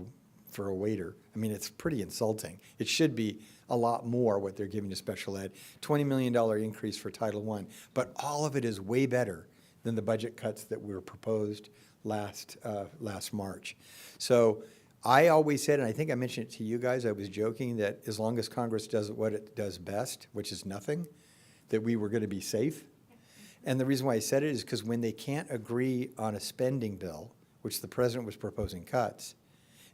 [SPEAKER 20] a waiter. I mean, it's pretty insulting. It should be a lot more what they're giving to special ed. $20 million increase for Title I, but all of it is way better than the budget cuts that were proposed last March. So I always said, and I think I mentioned it to you guys, I was joking that as long as Congress does what it does best, which is nothing, that we were going to be safe. And the reason why I said it is because when they can't agree on a spending bill, which the president was proposing cuts,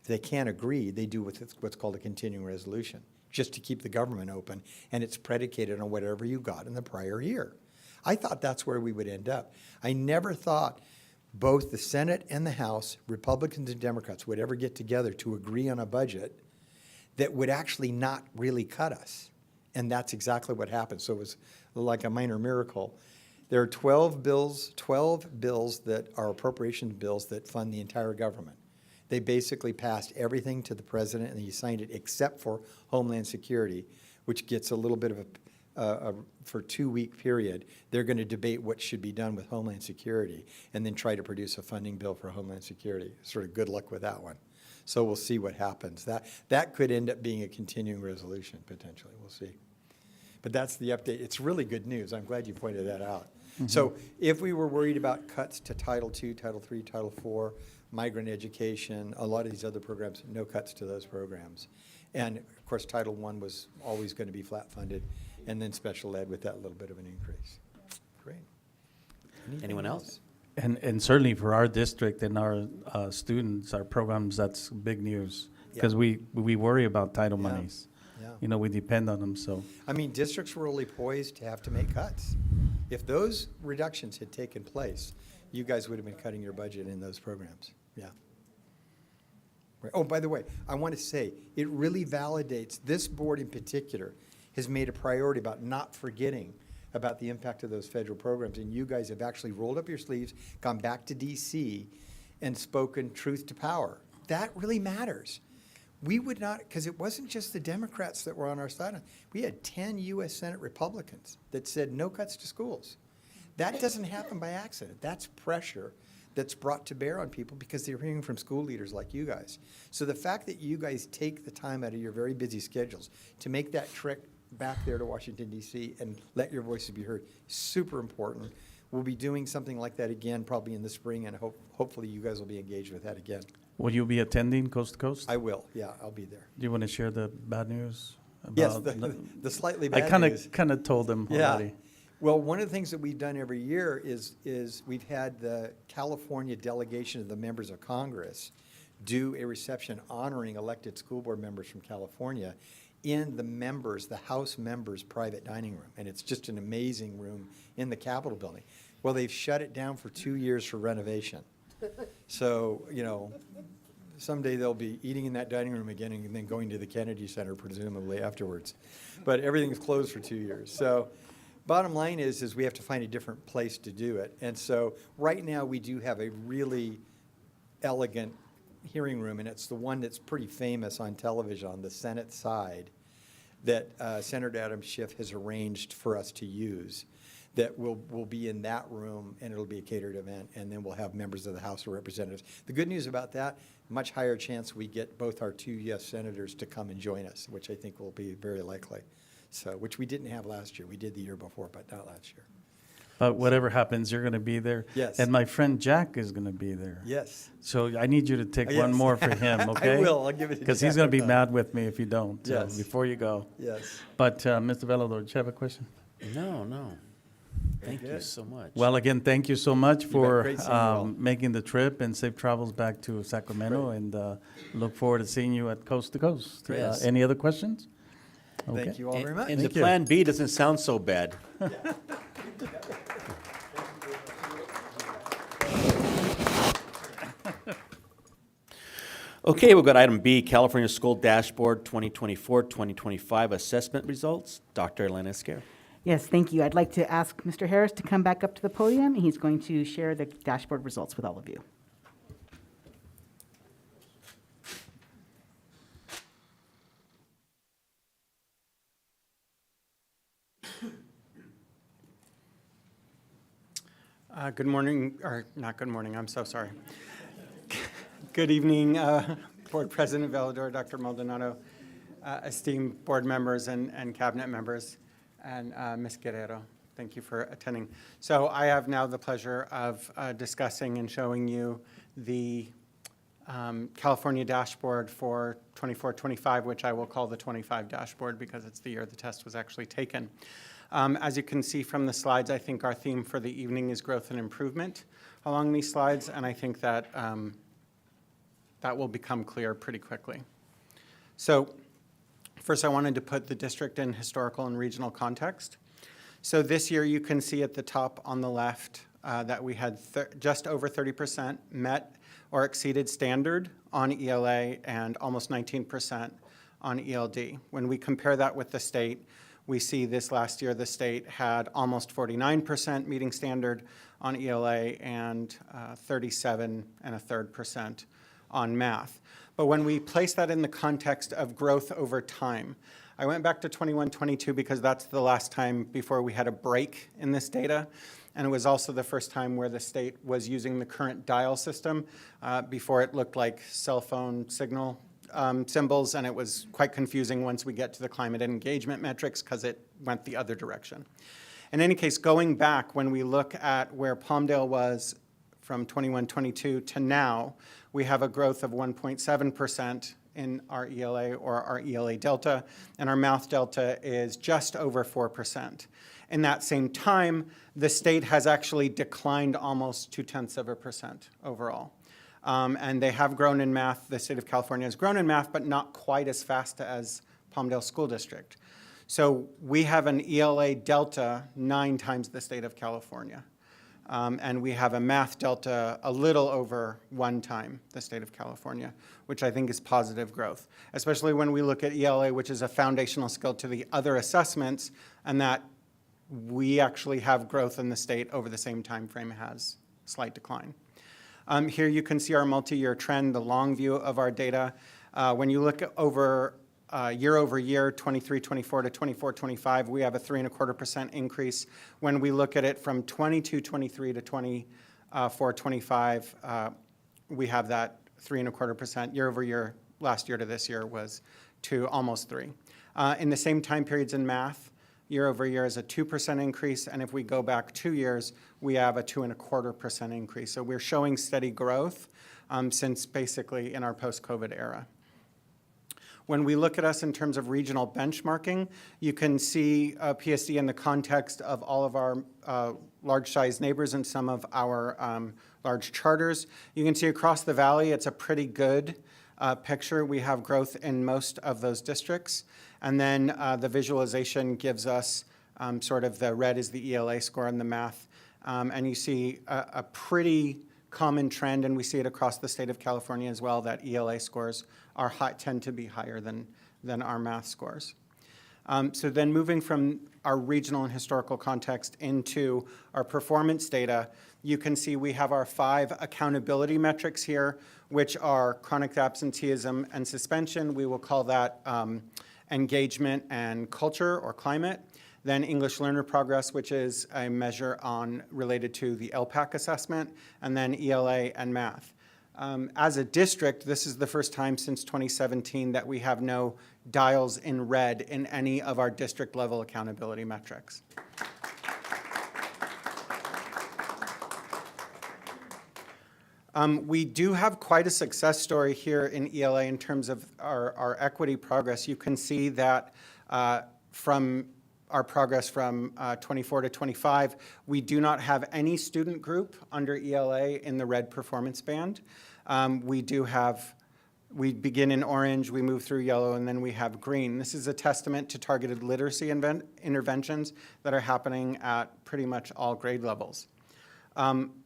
[SPEAKER 20] if they can't agree, they do what's called a continuing resolution, just to keep the government open, and it's predicated on whatever you got in the prior year. I thought that's where we would end up. I never thought both the Senate and the House, Republicans and Democrats, would ever get together to agree on a budget that would actually not really cut us. And that's exactly what happened. So it was like a minor miracle. There are 12 bills that are appropriation bills that fund the entire government. They basically passed everything to the president and he signed it except for Homeland Security, which gets a little bit of for a 2-week period, they're going to debate what should be done with Homeland Security and then try to produce a funding bill for Homeland Security. Sort of good luck with that one. So we'll see what happens. That could end up being a continuing resolution, potentially. We'll see. But that's the update. It's really good news. I'm glad you pointed that out. So if we were worried about cuts to Title II, Title III, Title IV, migrant education, a lot of these other programs, no cuts to those programs. And of course, Title I was always going to be flat funded, and then special ed with that little bit of an increase. Great.
[SPEAKER 1] Anyone else?
[SPEAKER 2] And certainly for our district and our students, our programs, that's big news. Because we worry about title monies.
[SPEAKER 20] Yeah.
[SPEAKER 2] You know, we depend on them, so.
[SPEAKER 20] I mean, districts were really poised to have to make cuts. If those reductions had taken place, you guys would have been cutting your budget in those programs. Yeah. Right. Oh, by the way, I want to say, it really validates, this board in particular has made a priority about not forgetting about the impact of those federal programs. And you guys have actually rolled up your sleeves, gone back to DC, and spoken truth to power. That really matters. We would not, because it wasn't just the Democrats that were on our side. We had 10 U.S. Senate Republicans that said no cuts to schools. That doesn't happen by accident. That's pressure that's brought to bear on people because they're hearing from school leaders like you guys. So the fact that you guys take the time out of your very busy schedules to make that trek back there to Washington, D.C. and let your voices be heard, super important. We'll be doing something like that again probably in the spring, and hopefully you guys will be engaged with that again.
[SPEAKER 2] Will you be attending Coast to Coast?
[SPEAKER 20] I will, yeah, I'll be there.
[SPEAKER 2] Do you want to share the bad news?
[SPEAKER 20] Yes,
[SPEAKER 2] about
[SPEAKER 20] the slightly bad news.
[SPEAKER 2] I kind of told them already.
[SPEAKER 20] Yeah. Well, one of the things that we've done every year is we've had the California delegation of the members of Congress do a reception honoring elected school board members from California in the House members' private dining room. And it's just an amazing room in the Capitol building. Well, they've shut it down for 2 years for renovation. So, you know, someday they'll be eating in that dining room again and then going to the Kennedy Center presumably afterwards. But everything's closed for 2 years. So bottom line is we have to find a different place to do it. And so right now we do have a really elegant hearing room, and it's the one that's pretty famous on television on the Senate side that Senator Adam Schiff has arranged for us to use. That will be in that room, and it'll be a catered event, and then we'll have members of the House of Representatives. The good news about that, much higher chance we get both our 2 U.S. senators to come and join us, which I think will be very likely. So, which we didn't have last year. We did the year before, but not last year.
[SPEAKER 2] But whatever happens, you're going to be there.
[SPEAKER 20] Yes.
[SPEAKER 2] And my friend Jack is going to be there.
[SPEAKER 20] Yes.
[SPEAKER 2] So I need you to take
[SPEAKER 20] Yes.
[SPEAKER 2] one more for him, okay?
[SPEAKER 20] I will. I'll give it to
[SPEAKER 2] because he's
[SPEAKER 20] Jack.
[SPEAKER 2] going to be mad with me if you don't.
[SPEAKER 20] Yes.
[SPEAKER 2] Before you go.
[SPEAKER 20] Yes.
[SPEAKER 2] But Mr. Velador, do you have a question?
[SPEAKER 1] No. Thank you so much.
[SPEAKER 2] Well, again, thank you so much
[SPEAKER 20] bet.
[SPEAKER 2] for
[SPEAKER 20] Great seeing you all.
[SPEAKER 2] making the trip and safe travels back to Sacramento. And look forward to seeing you at Coast to Coast.
[SPEAKER 1] Yes.
[SPEAKER 2] Any other questions? Okay.
[SPEAKER 20] Thank you all very much.
[SPEAKER 1] And the
[SPEAKER 2] Thank you.
[SPEAKER 1] plan B doesn't sound so bad. Okay, we'll go to item B, California School Dashboard 2024-2025 Assessment Results. Dr. Elena Esquer.
[SPEAKER 6] Yes, thank you. I'd like to ask Mr. Harris to come back up to the podium. He's going to share the dashboard results with all of you.
[SPEAKER 17] Good morning, or not good morning, I'm so sorry. Good evening, Board President Velador, Dr. Maldonado, esteemed board members and cabinet members, and Ms. Guerrero. Thank you for attending. So I have now the pleasure of discussing and showing you the California dashboard for 24-25, which I will call the 25 dashboard because it's the year the test was actually taken. As you can see from the slides, I think our theme for the evening is growth and improvement along these slides, and I think that that will become clear pretty quickly. So first I wanted to put the district in historical and regional context. So this year you can see at the top on the left that we had just over 30% met or exceeded standard on ELA and almost 19% on ELD. When we compare that with the state, we see this last year the state had almost 49% meeting standard on ELA and 37.33% on math. But when we place that in the context of growth over time, I went back to 21-22 because that's the last time before we had a break in this data. And it was also the first time where the state was using the current dial system. Before it looked like cell phone signal symbols, and it was quite confusing once we get to the climate engagement metrics because it went the other direction. In any case, going back, when we look at where Palmdale was from 21-22 to now, we have a growth of 1.7% in our ELA or our ELA delta, and our math delta is just over 4%. In that same time, the state has actually declined almost 0.2% overall. And they have grown in math. The state of California has grown in math, but not quite as fast as Palmdale School District. So we have an ELA delta 9 times the state of California. And we have a math delta a little over 1 time the state of California, which I think is positive growth, especially when we look at ELA, which is a foundational skill to the other assessments, and that we actually have growth in the state over the same time frame has slight decline. Here you can see our multi-year trend, the long view of our data. When you look over year over year, 23-24 to 24-25, we have a 3.25% increase. When we look at it from 22-23 to 24-25, we have that 3.25% year over year. Last year to this year was to almost 3. In the same time periods in math, year over year is a 2% increase, and if we go back 2 years, we have a 2.25% increase. So we're showing steady growth since basically in our post-COVID era. When we look at us in terms of regional benchmarking, you can see PSD in the context of all of our large-sized neighbors and some of our large charters. You can see across the valley, it's a pretty good picture. We have growth in most of those districts. And then the visualization gives us sort of the red is the ELA score and the math. And you see a pretty common trend, and we see it across the state of California as well, that ELA scores are tend to be higher than our math scores. So then moving from our regional and historical context into our performance data, you can see we have our 5 accountability metrics here, which are chronic absenteeism and suspension. We will call that engagement and culture or climate. Then English learner progress, which is a measure related to the LPAC assessment, and then ELA and math. As a district, this is the first time since 2017 that we have no dials in red in any of our district level accountability metrics. We do have quite a success story here in ELA in terms of our equity progress. You can see that from our progress from 24 to 25, we do not have any student group under ELA in the red performance band. We begin in orange, we move through yellow, and then we have green. This is a testament to targeted literacy interventions that are happening at pretty much all grade levels.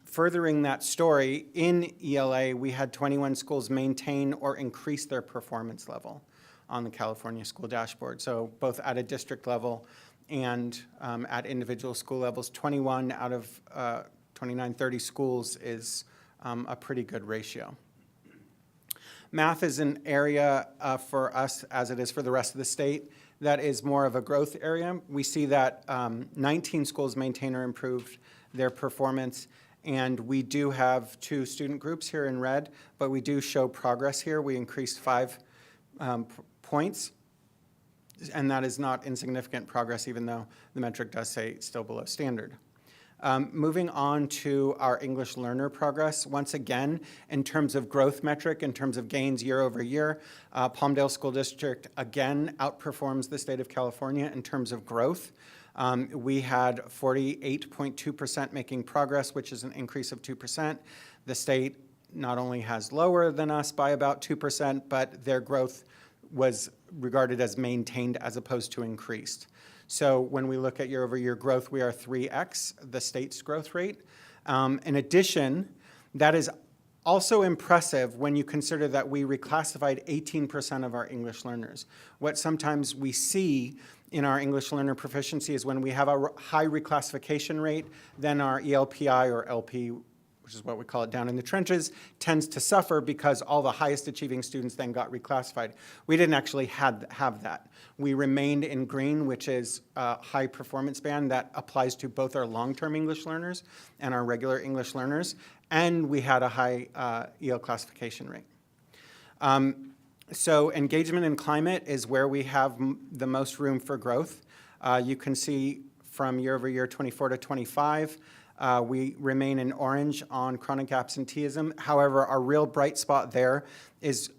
[SPEAKER 17] Furthering that story, in ELA, we had 21 schools maintain or increase their performance level on the California School Dashboard. So both at a district level and at individual school levels, 21 out of 29-30 schools is a pretty good ratio. Math is an area for us, as it is for the rest of the state, that is more of a growth area. We see that 19 schools maintain or improve their performance, and we do have 2 student groups here in red, but we do show progress here. We increased 5 points, and that is not insignificant progress, even though the metric does say still below standard. Moving on to our English learner progress, once again, in terms of growth metric, in terms of gains year over year, Palmdale School District again outperforms the state of California in terms of growth. We had 48.2% making progress, which is an increase of 2%. The state not only has lower than us by about 2%, but their growth was regarded as maintained as opposed to increased. So when we look at year over year growth, we are 3x the state's growth rate. In addition, that is also impressive when you consider that we reclassified 18% of our English learners. What sometimes we see in our English learner proficiency is when we have a high reclassification rate, then our ELPI or LP, which is what we call it down in the trenches, tends to suffer because all the highest achieving students then got reclassified. We didn't actually have that. We remained in green, which is a high performance band that applies to both our long-term English learners and our regular English learners, and we had a high EL classification rate. So engagement in climate is where we have the most room for growth. You can see from year over year, 24 to 25, we remain in orange on chronic absenteeism. However, our real bright spot there is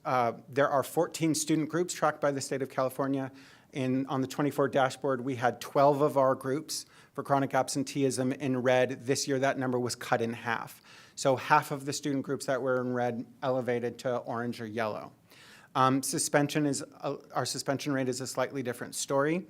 [SPEAKER 17] there are 14 student groups tracked by the state of California. On the 24 dashboard, we had 12 of our groups for chronic absenteeism in red. This year, that number was cut in half. So half of the student groups that were in red elevated to orange or yellow. Our suspension rate is a slightly different story.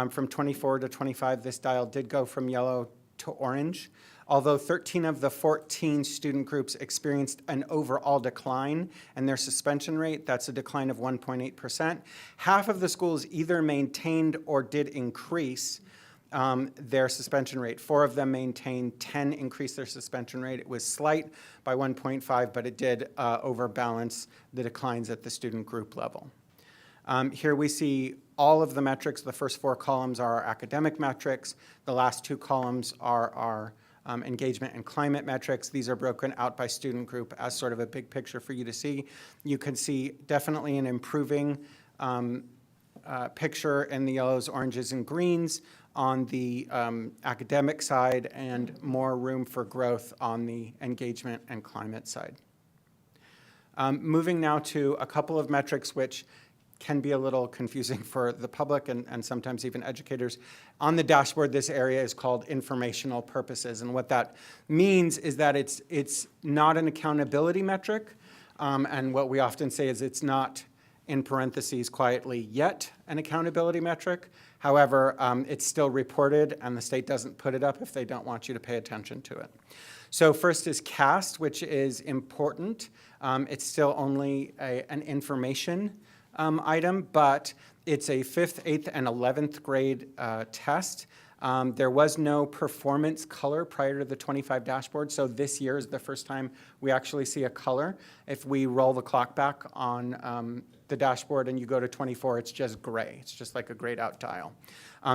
[SPEAKER 17] From 24 to 25, this dial did go from yellow to orange. Although 13 of the 14 student groups experienced an overall decline in their suspension rate, that's a decline of 1.8%. Half of the schools either maintained or did increase their suspension rate. 4 of them maintained, 10 increased their suspension rate. It was slight by 1.5, but it did overbalance the declines at the student group level. Here we see all of the metrics. The first 4 columns are our academic metrics. The last 2 columns are our engagement and climate metrics. These are broken out by student group as sort of a big picture for you to see. You can see definitely an improving picture in the yellows, oranges, and greens on the academic side, and more room for growth on the engagement and climate side. Moving now to a couple of metrics which can be a little confusing for the public and sometimes even educators. On the dashboard, this area is called informational purposes, and what that means is that it's not an accountability metric, and what we often say is it's not, in parentheses quietly, yet an accountability metric. However, it's still reported, and the state doesn't put it up if they don't want you to pay attention to it. So first is CAST, which is important. It's still only an information item, but it's a 5th, 8th, and 11th grade test. There was no performance color prior to the 25 dashboard, so this year is the first time we actually see a color. If we roll the clock back on the dashboard and you go to 24, it's just gray. It's just like a grayed out dial.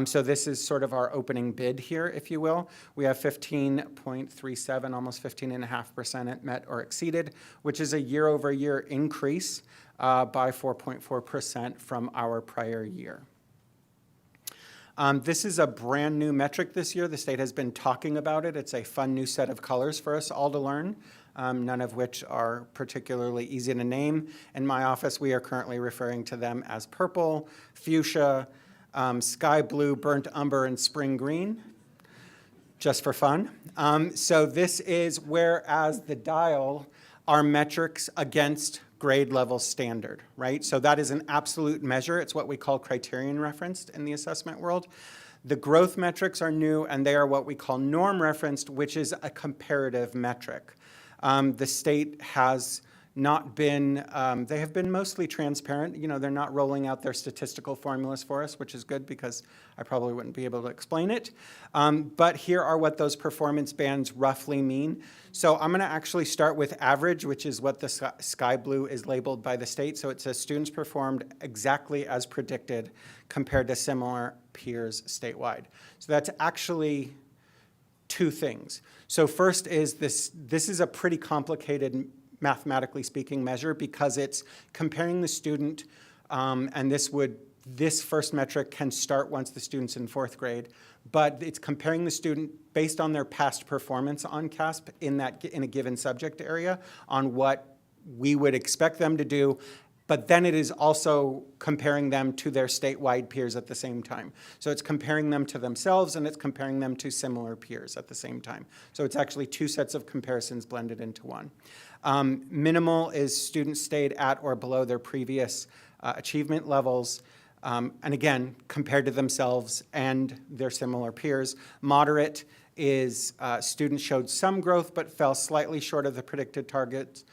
[SPEAKER 17] So this is sort of our opening bid here, if you will. We have 15.37, almost 15.5% met or exceeded, which is a year-over-year increase by 4.4% from our prior year. This is a brand new metric this year. The state has been talking about it. It's a fun new set of colors for us all to learn, none of which are particularly easy to name. In my office, we are currently referring to them as purple, fuchsia, sky blue, burnt umber, and spring green, just for fun. So this is whereas the dial are metrics against grade level standard, right? So that is an absolute measure. It's what we call criterion referenced in the assessment world. The growth metrics are new, and they are what we call norm referenced, which is a comparative metric. The state has not been, they have been mostly transparent. You know, they're not rolling out their statistical formulas for us, which is good because I probably wouldn't be able to explain it. But here are what those performance bands roughly mean. So I'm going to actually start with average, which is what the sky blue is labeled by the state. So it says students performed exactly as predicted compared to similar peers statewide. So that's actually 2 things. So first is this is a pretty complicated, mathematically speaking, measure because it's comparing the student, and this first metric can start once the student's in 4th grade, but it's comparing the student based on their past performance on CASP in a given subject area on what we would expect them to do, but then it is also comparing them to their statewide peers at the same time. So it's comparing them to themselves, and it's comparing them to similar peers at the same time. So it's actually 2 sets of comparisons blended into one. Minimal is students stayed at or below their previous achievement levels. And again, compared to themselves and their similar peers. Moderate is students showed some growth but fell slightly short of the predicted targets.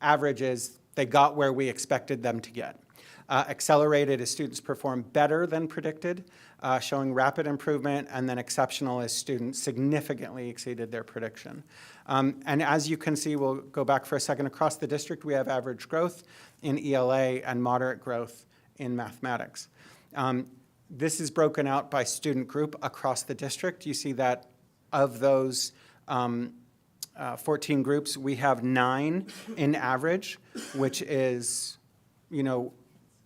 [SPEAKER 17] Average is they got where we expected them to get. Accelerated is students performed better than predicted, showing rapid improvement, and then exceptional is students significantly exceeded their prediction. And as you can see, we'll go back for a second, across the district we have average growth in ELA and moderate growth in mathematics. This is broken out by student group across the district. You see that of those 14 groups, we have 9 in average, which is,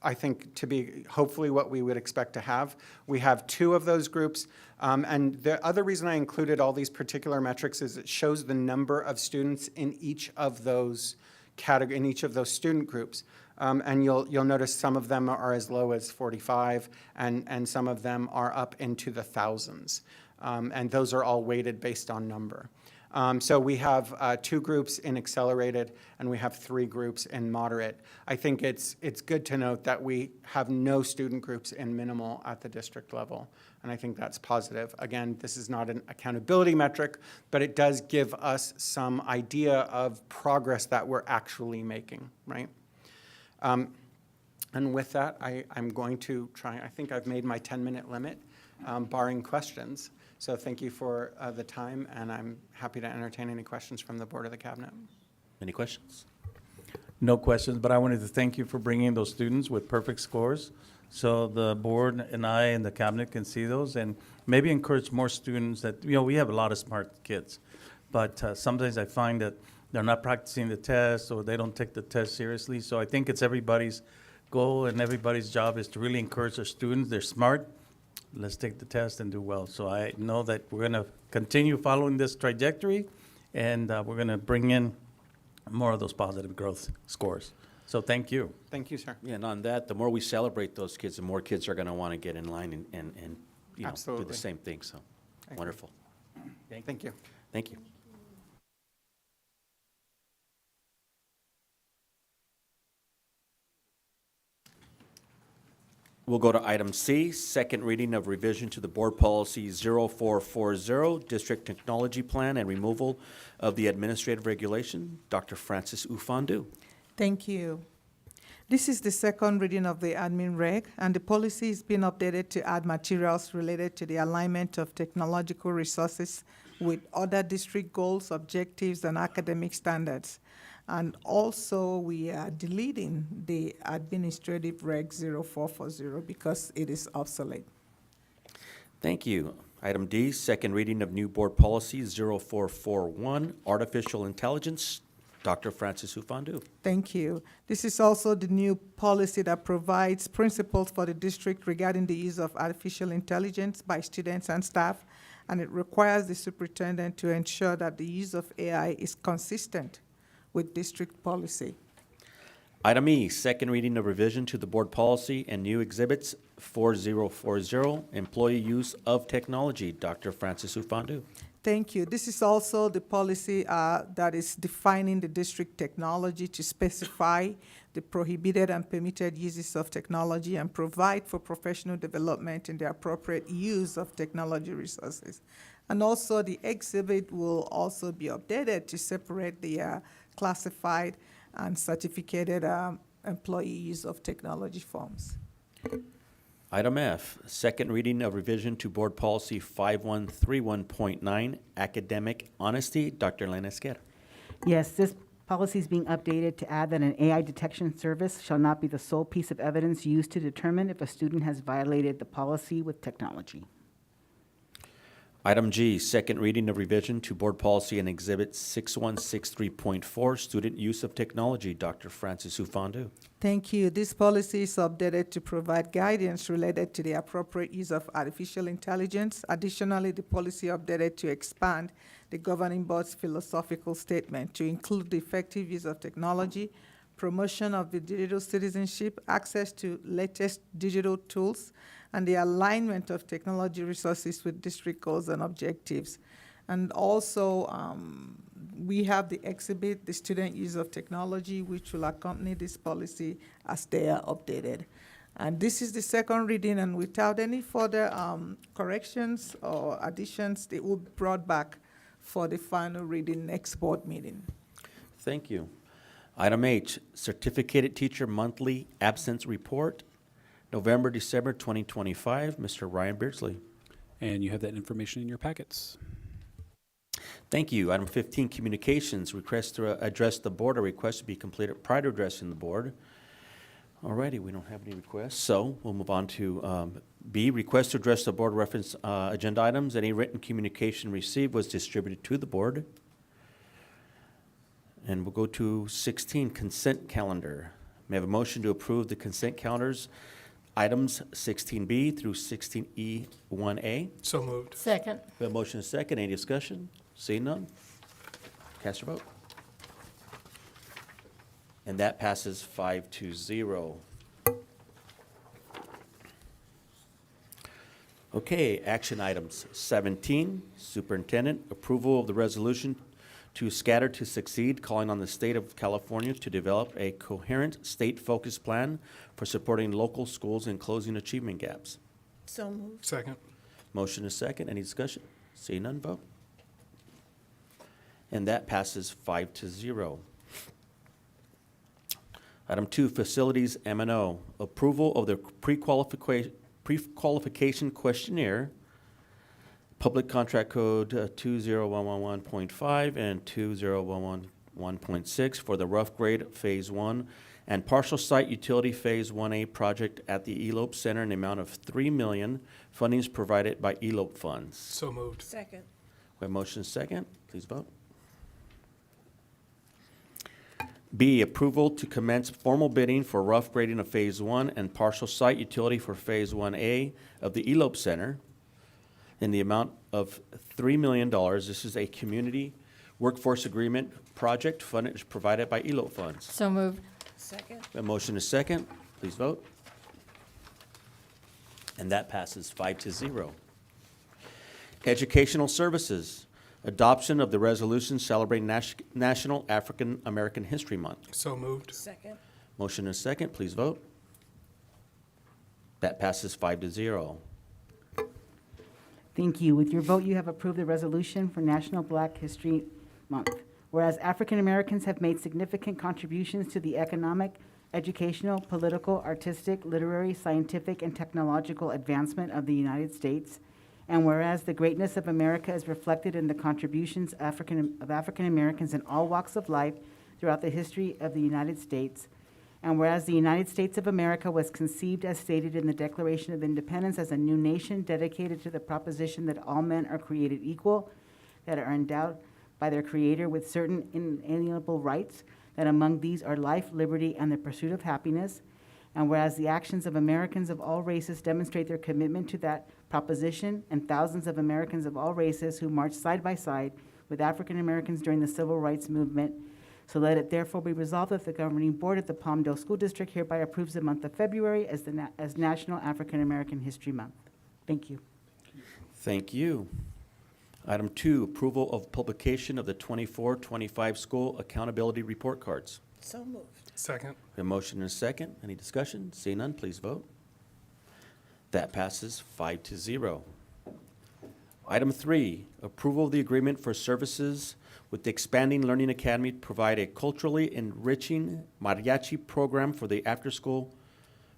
[SPEAKER 17] I think to be hopefully what we would expect to have. We have 2 of those groups. And the other reason I included all these particular metrics is it shows the number of students in each of those in each of those student groups. And you'll notice some of them are as low as 45, and some of them are up into the thousands. And those are all weighted based on number. So we have 2 groups in accelerated, and we have 3 groups in moderate. I think it's good to note that we have no student groups in minimal at the district level, and I think that's positive. Again, this is not an accountability metric, but it does give us some idea of progress that we're actually making, right? And with that, I'm going to try, I think I've made my 10-minute limit, barring questions. So thank you for the time, and I'm happy to entertain any questions from the Board of the Cabinet.
[SPEAKER 1] Any questions?
[SPEAKER 2] No questions, but I wanted to thank you for bringing those students with perfect scores, so the board and I and the cabinet can see those, and maybe encourage more students that, we have a lot of smart kids, but sometimes I find that they're not practicing the test, or they don't take the test seriously. So I think it's everybody's goal and everybody's job is to really encourage their students. They're smart. Let's take the test and do well. So I know that we're going to continue following this trajectory, and we're going to bring in more of those positive growth scores. So thank you.
[SPEAKER 17] Thank you, sir.
[SPEAKER 1] Yeah, and on that, the more we celebrate those kids, the more kids are going to want to get in line and do
[SPEAKER 17] Absolutely.
[SPEAKER 1] the same thing. So wonderful.
[SPEAKER 17] Thank you.
[SPEAKER 1] Thank you. We'll go to item C, second reading of revision to the Board Policy 0440, District Technology Plan and removal of the administrative regulation. Dr. Francis Ufandu.
[SPEAKER 16] Thank you. This is the second reading of the admin reg, and the policy is being updated to add materials related to the alignment of technological resources with other district goals, objectives, and academic standards. And also, we are deleting the administrative reg 0440 because it is obsolete.
[SPEAKER 1] Thank you. Item D, second reading of new Board Policy 0441, Artificial Intelligence. Dr. Francis Ufandu.
[SPEAKER 16] Thank you. This is also the new policy that provides principles for the district regarding the use of artificial intelligence by students and staff, and it requires the superintendent to ensure that the use of AI is consistent with district policy.
[SPEAKER 1] Item E, second reading of revision to the Board Policy and new exhibits 4040, Employee Use of Technology. Dr. Francis Ufandu.
[SPEAKER 16] Thank you. This is also the policy that is defining the district technology to specify the prohibited and permitted uses of technology and provide for professional development in the appropriate use of technology resources. And also the exhibit will also be updated to separate the classified and certificated employee use of technology forms.
[SPEAKER 1] Item F, second reading of revision to Board Policy 5131.9, Academic Honesty. Dr. Elena Esquer.
[SPEAKER 6] Yes, this policy is being updated to add that an AI detection service shall not be the sole piece of evidence used to determine if a student has violated the policy with technology.
[SPEAKER 1] Item G, second reading of revision to Board Policy and Exhibit 6163.4, Student Use of Technology. Dr. Francis Ufandu.
[SPEAKER 16] Thank you. This policy is updated to provide guidance related to the appropriate use of artificial intelligence. Additionally, the policy updated to expand the governing board's philosophical statement to include the effective use of technology, promotion of the digital citizenship, access to latest digital tools, and the alignment of technology resources with district goals and objectives. And also, we have the exhibit, the student use of technology, which will accompany this policy as they are updated. And this is the second reading, and without any further corrections or additions, it will be brought back for the final reading next board meeting.
[SPEAKER 1] Thank you. Item H, Certificated Teacher Monthly Absence Report, November, December 2025. Mr. Ryan Beardsley.
[SPEAKER 13] And you have that information in your packets.
[SPEAKER 1] Thank you. Item 15, Communications, request to address the board. A request to be completed prior to addressing the board. All righty, we don't have any requests, so we'll move on to B, request to address the board reference agenda items. Any written communication received was distributed to the board. And we'll go to 16, consent calendar. May I have a motion to approve the consent calendars, items 16B through 16E 1A?
[SPEAKER 21] So moved. Second.
[SPEAKER 1] We have a motion and a second. Any discussion? Seeing none? Cast your vote. And that passes 5-0. Okay, action items. 17, Superintendent, approval of the resolution to Scatter to Succeed, calling on the state of California to develop a coherent state-focused plan for supporting local schools and closing achievement gaps.
[SPEAKER 14] So moved.
[SPEAKER 21] Second.
[SPEAKER 1] Motion is second. Any discussion? Seeing none, vote. And that passes 5-0. Item 2, Facilities M&O, approval of the pre-qualification questionnaire, Public Contract Code 20111.5 and 20111.6 for the rough grade Phase 1 and partial site utility Phase 1A project at the ELOPE Center in the amount of $3 million. Funding is provided by ELOPE funds.
[SPEAKER 21] So moved.
[SPEAKER 14] Second.
[SPEAKER 1] We have motion second. Please vote. B, approval to commence formal bidding for rough grading of Phase 1 and partial site utility for Phase 1A of the ELOPE Center in the amount of $3 million. This is a community workforce agreement project. Funding is provided by ELOPE funds.
[SPEAKER 21] So moved.
[SPEAKER 14] Second.
[SPEAKER 1] A motion is second. Please vote. And that passes 5-0. Educational Services, adoption of the resolution celebrating National African American History Month.
[SPEAKER 21] So moved.
[SPEAKER 14] Second.
[SPEAKER 1] Motion is second. Please vote. That passes 5-0.
[SPEAKER 6] Thank you. With your vote, you have approved the resolution for National Black History Month. Whereas African Americans have made significant contributions to the economic, educational, political, artistic, literary, scientific, and technological advancement of the United States, and whereas the greatness of America is reflected in the contributions of African Americans in all walks of life throughout the history of the United States, and whereas the United States of America was conceived as stated in the Declaration of Independence as a new nation dedicated to the proposition that all men are created equal, that are endowed by their Creator with certain inalienable rights, that among these are life, liberty, and the pursuit of happiness, and whereas the actions of Americans of all races demonstrate their commitment to that proposition, and thousands of Americans of all races who marched side by side with African Americans during the Civil Rights Movement, so let it therefore be resolved that the governing board of the Palmdale School District hereby approves the month of February as National African American History Month. Thank you.
[SPEAKER 1] Thank you. Item 2, approval of publication of the 24-25 school accountability report cards.
[SPEAKER 14] So moved.
[SPEAKER 21] Second.
[SPEAKER 1] A motion and a second. Any discussion? Seeing none, please vote. That passes 5-0. Item 3, approval of the agreement for services with the Expanding Learning Academy to provide a culturally enriching mariachi program for the after-school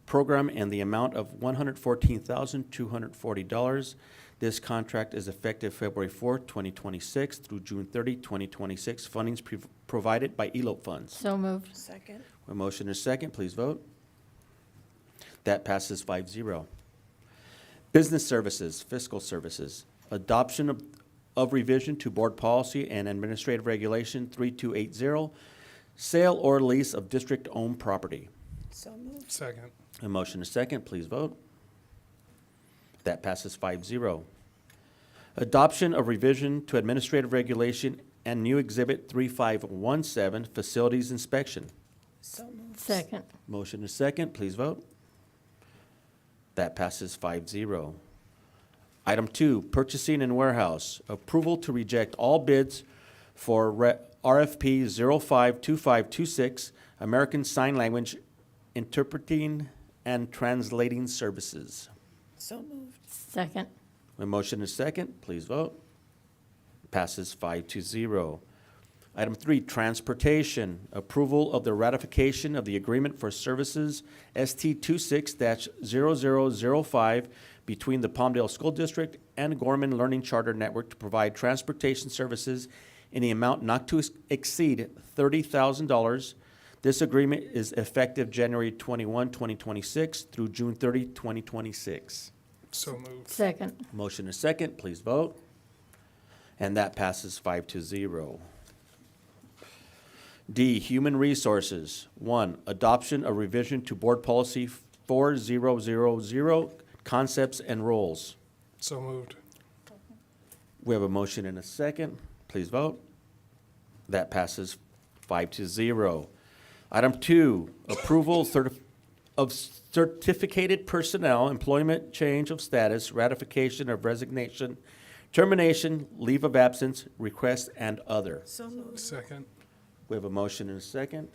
[SPEAKER 1] program in the amount of $114,240. This contract is effective February 4th, 2026 through June 30, 2026. Funding is provided by ELOPE funds.
[SPEAKER 21] So moved.
[SPEAKER 14] Second.
[SPEAKER 1] A motion is second. Please vote. That passes 5-0. Business Services, Fiscal Services, adoption of revision to Board Policy and Administrative Regulation 3280, sale or lease of district-owned property.
[SPEAKER 14] So moved.
[SPEAKER 21] Second.
[SPEAKER 1] A motion is second. Please vote. That passes 5-0. Adoption of revision to Administrative Regulation and new Exhibit 3517, Facilities Inspection.
[SPEAKER 14] So moved.
[SPEAKER 21] Second.
[SPEAKER 1] Motion is second. Please vote. That passes 5-0. Item 2, Purchasing and Warehouse. Approval to reject all bids for RFP 052526, American Sign Language Interpreting and translating services.
[SPEAKER 14] So moved.
[SPEAKER 21] Second.
[SPEAKER 1] A motion is second, please vote. Passes 5-0. Item 3, transportation. Approval of the ratification of the agreement for services ST 26-0005 between the Palmdale School District and Gorman Learning Charter Network to provide transportation services in the amount not to exceed $30,000. This agreement is effective January 21, 2026 through June 30, 2026.
[SPEAKER 8] So moved.
[SPEAKER 21] Second.
[SPEAKER 1] Motion is second, please vote. And that passes 5-0. D, Human Resources. 1, adoption of revision to Board Policy 4000, concepts and roles.
[SPEAKER 8] So moved.
[SPEAKER 1] We have a motion and a second. Please vote. That passes 5-0. Item 2, approval of certificated personnel, employment change of status, ratification of resignation, termination, leave of absence, request, and other.
[SPEAKER 14] So moved.
[SPEAKER 8] Second.
[SPEAKER 1] We have a motion and a second.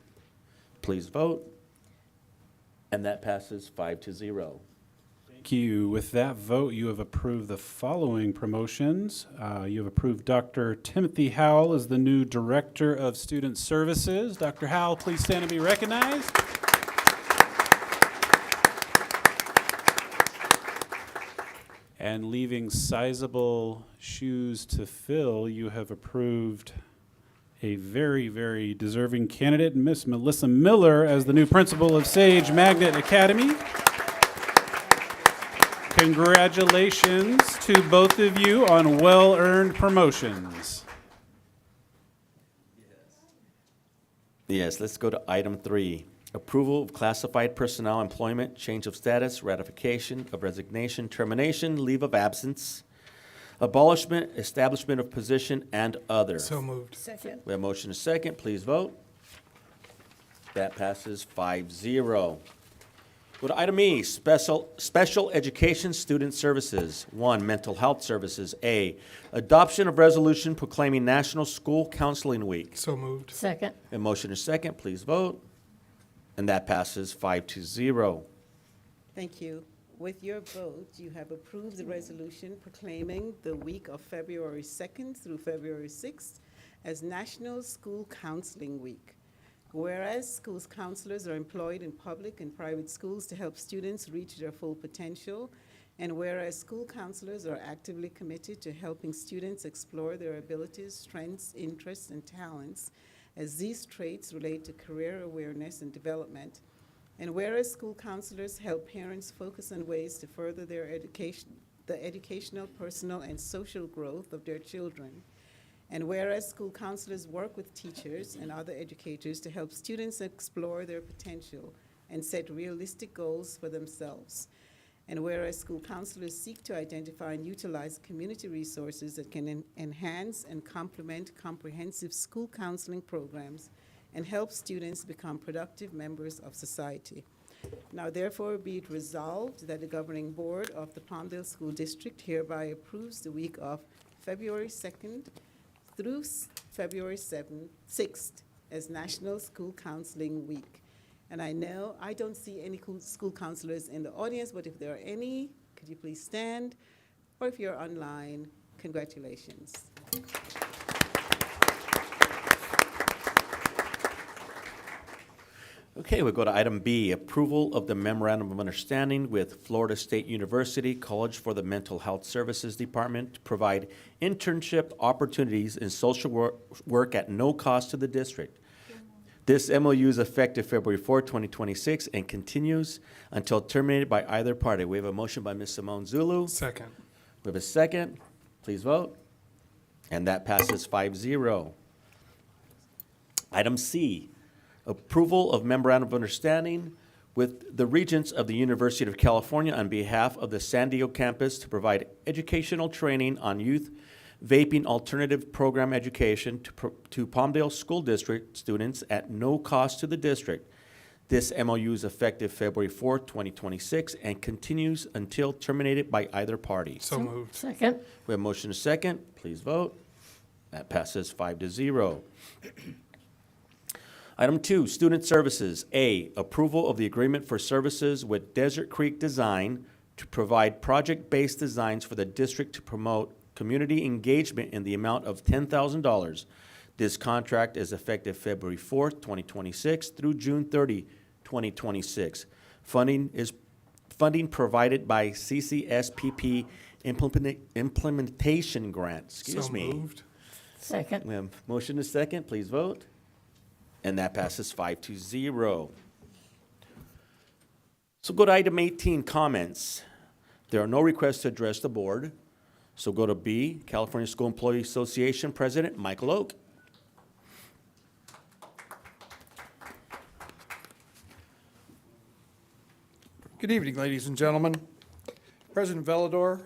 [SPEAKER 1] Please vote. And that passes 5-0.
[SPEAKER 13] Thank you. With that vote, you have approved the following promotions. You have approved Dr. Timothy Howell as the new Director of Student Services. Dr. Howell, please stand and be recognized. And leaving sizable shoes to fill, you have approved a very, very deserving candidate, Miss Melissa Miller, as the new principal of Sage Magnet Academy. Congratulations to both of you on well-earned promotions.
[SPEAKER 1] Yes, let's go to item 3. Approval of classified personnel employment, change of status, ratification of resignation, termination, leave of absence, abolishment, establishment of position, and other.
[SPEAKER 8] So moved.
[SPEAKER 14] Second.
[SPEAKER 1] We have motion and second. Please vote. That passes 5-0. Go to item E, special education student services. 1, mental health services. A, adoption of resolution proclaiming National School Counseling Week.
[SPEAKER 8] So moved.
[SPEAKER 21] Second.
[SPEAKER 1] A motion and second. Please vote. And that passes 5-0.
[SPEAKER 14] Thank you. With your vote, you have approved the resolution proclaiming the week of February 2nd through February 6th as National School Counseling Week. Whereas schools counselors are employed in public and private schools to help students reach their full potential, and whereas school counselors are actively committed to helping students explore their abilities, strengths, interests, and talents, as these traits relate to career awareness and development, and whereas school counselors help parents focus on ways to further their education, the educational, personal, and social growth of their children, and whereas school counselors work with teachers and other educators to help students explore their potential and set realistic goals for themselves, and whereas school counselors seek to identify and utilize community resources that can enhance and complement comprehensive school counseling programs and help students become productive members of society. Now therefore be it resolved that the governing board of the Palmdale School District hereby approves the week of February 2nd through February 6th as National School Counseling Week. And I know I don't see any school counselors in the audience, but if there are any, could you please stand? Or if you're online, congratulations.
[SPEAKER 1] Okay, we'll go to item B, approval of the memorandum of understanding with Florida State University College for the Mental Health Services Department to provide internship opportunities in social work at no cost to the district. This MOU is effective February 4, 2026 and continues until terminated by either party. We have a motion by Ms. Simone Zulu.
[SPEAKER 8] Second.
[SPEAKER 1] We have a second. Please vote. And that passes 5-0. Item C, approval of memorandum of understanding with the Regents of the University of California on behalf of the San Diego campus to provide educational training on youth vaping alternative program education to Palmdale School District students at no cost to the district. This MOU is effective February 4, 2026 and continues until terminated by either party.
[SPEAKER 8] So moved.
[SPEAKER 21] Second.
[SPEAKER 1] We have motion and second. Please vote. That passes 5-0. Item 2, student services. A, approval of the agreement for services with Desert Creek Design to provide project-based designs for the district to promote community engagement in the amount of $10,000. This contract is effective February 4th, 2026 through June 30, 2026. Funding provided by CCSPP implementation grant. Excuse me.
[SPEAKER 21] Second.
[SPEAKER 1] We have motion is second. Please vote. And that passes 5-0. So go to item 18, comments. There are no requests to address the board. So go to B, California School Employee Association President Michael Oak.
[SPEAKER 8] Good evening, ladies and gentlemen. President Velador,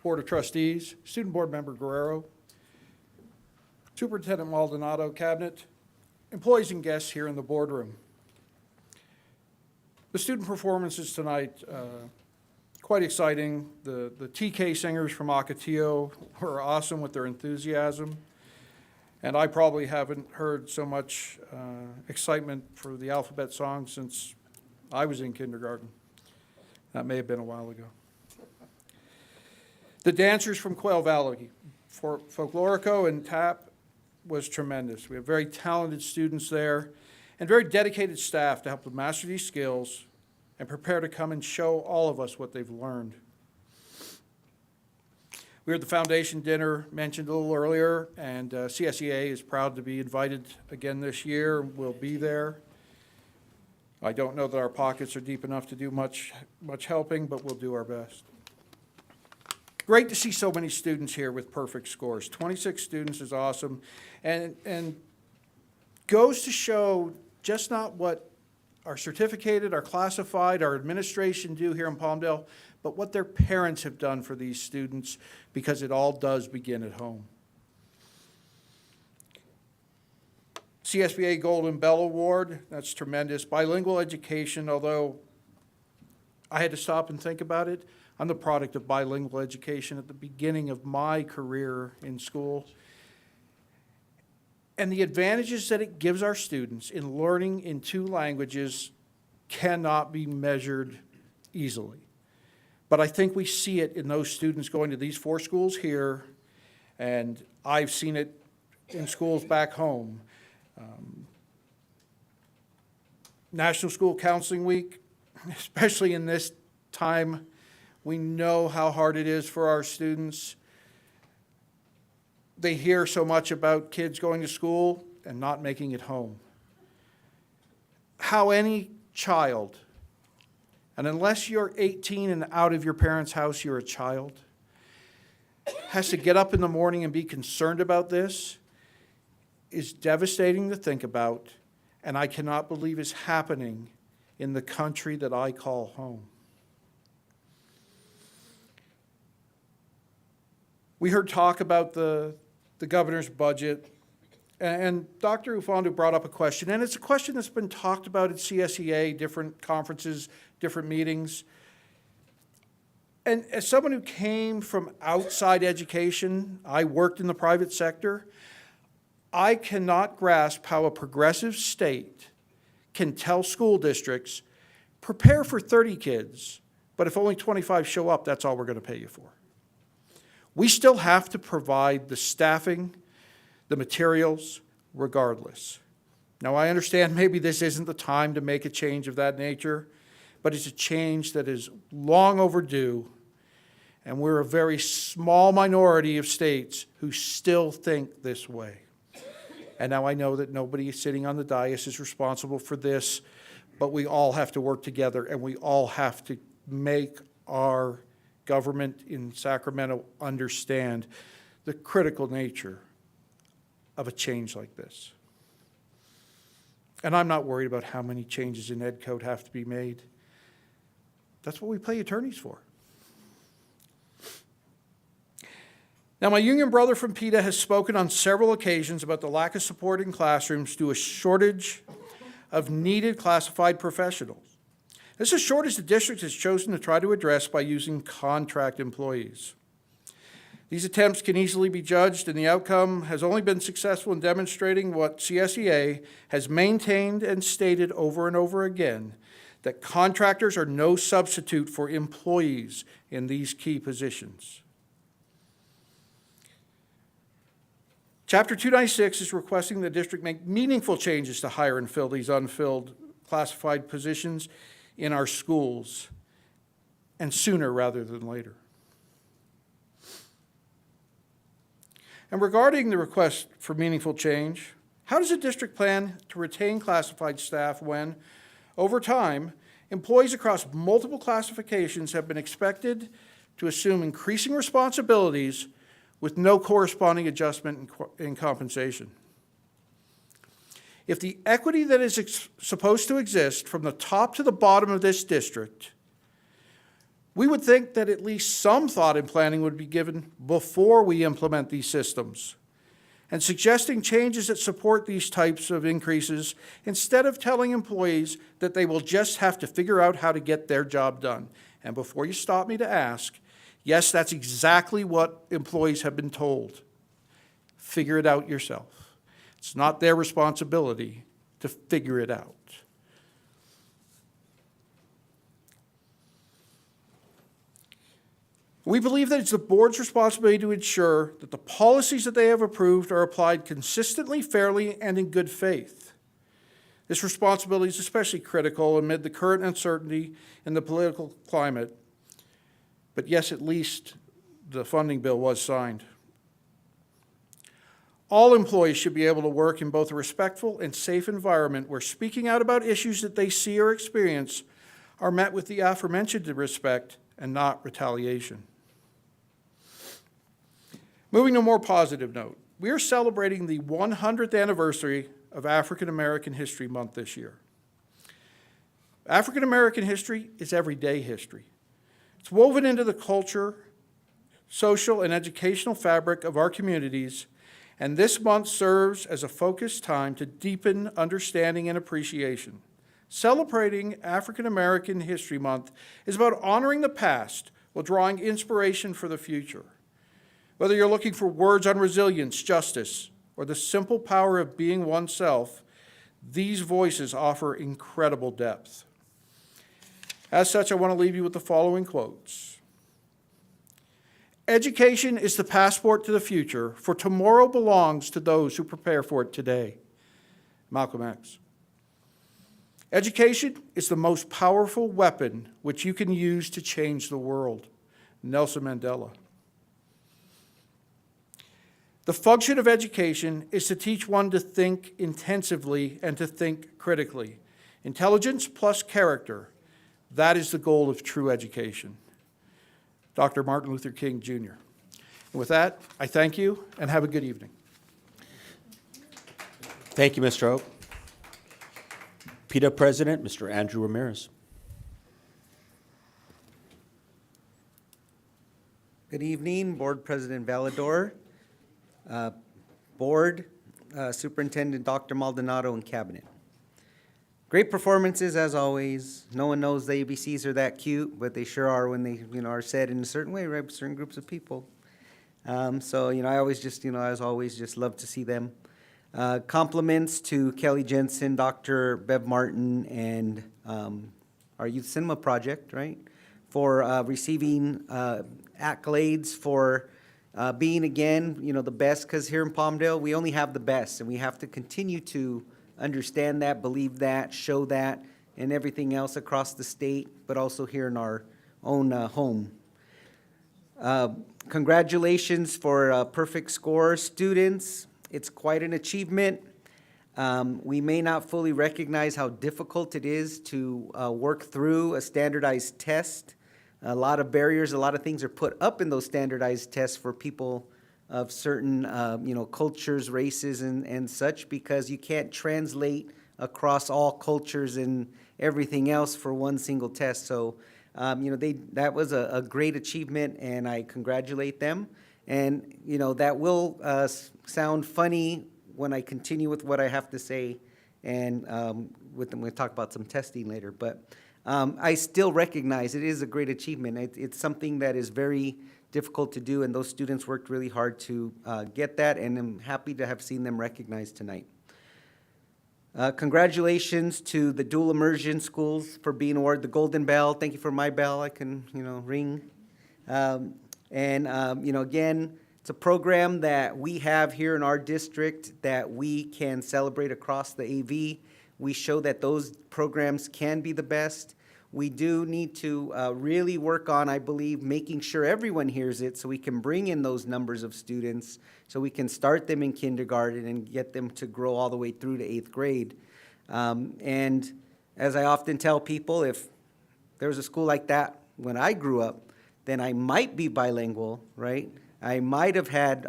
[SPEAKER 8] Board of Trustees, Student Board Member Guerrero, Superintendent Maldonado, Cabinet, employees and guests here in the boardroom. The student performances tonight, quite exciting. The TK singers from Ocotillo were awesome with their enthusiasm. And I probably haven't heard so much excitement for the alphabet song since I was in kindergarten. That may have been a while ago. The dancers from Quail Valley, for Folklorico and TAP, was tremendous. We have very talented students there and very dedicated staff to help them master these skills and prepare to come and show all of us what they've learned. We were at the foundation dinner mentioned a little earlier, and CSEA is proud to be invited again this year. We'll be there. I don't know that our pockets are deep enough to do much helping, but we'll do our best. Great to see so many students here with perfect scores. 26 students is awesome, and goes to show just not what our certificated, our classified, our administration do here in Palmdale, but what their parents have done for these students, because it all does begin at home. CSBA Golden Bell Award, that's tremendous. Bilingual education, although I had to stop and think about it, I'm the product of bilingual education at the beginning of my career in school. And the advantages that it gives our students in learning in 2 languages cannot be measured easily. But I think we see it in those students going to these 4 schools here, and I've seen it in schools back home. National School Counseling Week, especially in this time, we know how hard it is for our students. They hear so much about kids going to school and not making it home. How any child, and unless you're 18 and out of your parents' house, you're a child, has to get up in the morning and be concerned about this is devastating to think about, and I cannot believe is happening in the country that I call home. We heard talk about the governor's budget, and Dr. Ufando brought up a question, and it's a question that's been talked about at CSEA, different conferences, different meetings. And as someone who came from outside education, I worked in the private sector, I cannot grasp how a progressive state can tell school districts, prepare for 30 kids, but if only 25 show up, that's all we're going to pay you for. We still have to provide the staffing, the materials, regardless. Now, I understand maybe this isn't the time to make a change of that nature, but it's a change that is long overdue, and we're a very small minority of states who still think this way. And now I know that nobody sitting on the dais is responsible for this, but we all have to work together, and we all have to make our government in Sacramento understand the critical nature of a change like this. And I'm not worried about how many changes in Ed Code have to be made. That's what we pay attorneys for. Now, my union brother from PETA has spoken on several occasions about the lack of support in classrooms due to a shortage of needed classified professionals. This is a shortage the district has chosen to try to address by using contract employees. These attempts can easily be judged, and the outcome has only been successful in demonstrating what CSEA has maintained and stated over and over again, that contractors are no substitute for employees in these key positions. Chapter 296 is requesting the district make meaningful changes to hire and fill these unfilled classified positions in our schools, and sooner rather than later. And regarding the request for meaningful change, how does the district plan to retain classified staff when, over time, employees across multiple classifications have been expected to assume increasing responsibilities with no corresponding adjustment in compensation? If the equity that is supposed to exist from the top to the bottom of this district, we would think that at least some thought and planning would be given before we implement these systems, and suggesting changes that support these types of increases instead of telling employees that they will just have to figure out how to get their job done. And before you stop me to ask, yes, that's exactly what employees have been told. Figure it out yourself. It's not their responsibility to figure it out. We believe that it's the board's responsibility to ensure that the policies that they have approved are applied consistently, fairly, and in good faith. This responsibility is especially critical amid the current uncertainty in the political climate. But yes, at least the funding bill was signed. All employees should be able to work in both a respectful and safe environment where speaking out about issues that they see or experience are met with the aforementioned respect and not retaliation. Moving to a more positive note, we are celebrating the 100th anniversary of African American History Month this year. African American history is everyday history. It's woven into the culture, social, and educational fabric of our communities, and this month serves as a focused time to deepen understanding and appreciation. Celebrating African American History Month is about honoring the past while drawing inspiration for the future. Whether you're looking for words on resilience, justice, or the simple power of being oneself, these voices offer incredible depth. As such, I want to leave you with the following quotes. Education is the passport to the future, for tomorrow belongs to those who prepare for it today. Malcolm X. Education is the most powerful weapon which you can use to change the world. Nelson Mandela. The function of education is to teach one to think intensively and to think critically. Intelligence plus character, that is the goal of true education. Dr. Martin Luther King, Jr. And with that, I thank you and have a good evening.
[SPEAKER 1] Thank you, Mr. Oak. PETA President, Mr. Andrew Ramirez.
[SPEAKER 9] Good evening, Board President Valador, Board Superintendent Dr. Maldonado, and Cabinet. Great performances as always. No one knows the ABCs are that cute, but they sure are when they are said in a certain way, right? Certain groups of people. So I always just as always just love to see them. Compliments to Kelly Jensen, Dr. Bev Martin, and our Youth Cinema Project, right, for receiving accolades for being again, the best. Because here in Palmdale, we only have the best, and we have to continue to understand that, believe that, show that, and everything else across the state, but also here in our own home. Congratulations for a perfect score, students. It's quite an achievement. We may not fully recognize how difficult it is to work through a standardized test. A lot of barriers, a lot of things are put up in those standardized tests for people of certain, cultures, races, and such, because you can't translate across all cultures and everything else for one single test. So, that was a great achievement, and I congratulate them. And, that will sound funny when I continue with what I have to say, and with them, we'll talk about some testing later. But I still recognize it is a great achievement. It's something that is very difficult to do, and those students worked really hard to get that, and I'm happy to have seen them recognized tonight. Congratulations to the dual immersion schools for being awarded the Golden Bell. Thank you for my bell. I can, ring. Again, it's a program that we have here in our district that we can celebrate across the AV. We show that those programs can be the best. We do need to really work on, I believe, making sure everyone hears it so we can bring in those numbers of students, so we can start them in kindergarten and get them to grow all the way through to 8th grade. And as I often tell people, if there was a school like that when I grew up, then I might be bilingual, right? I might have had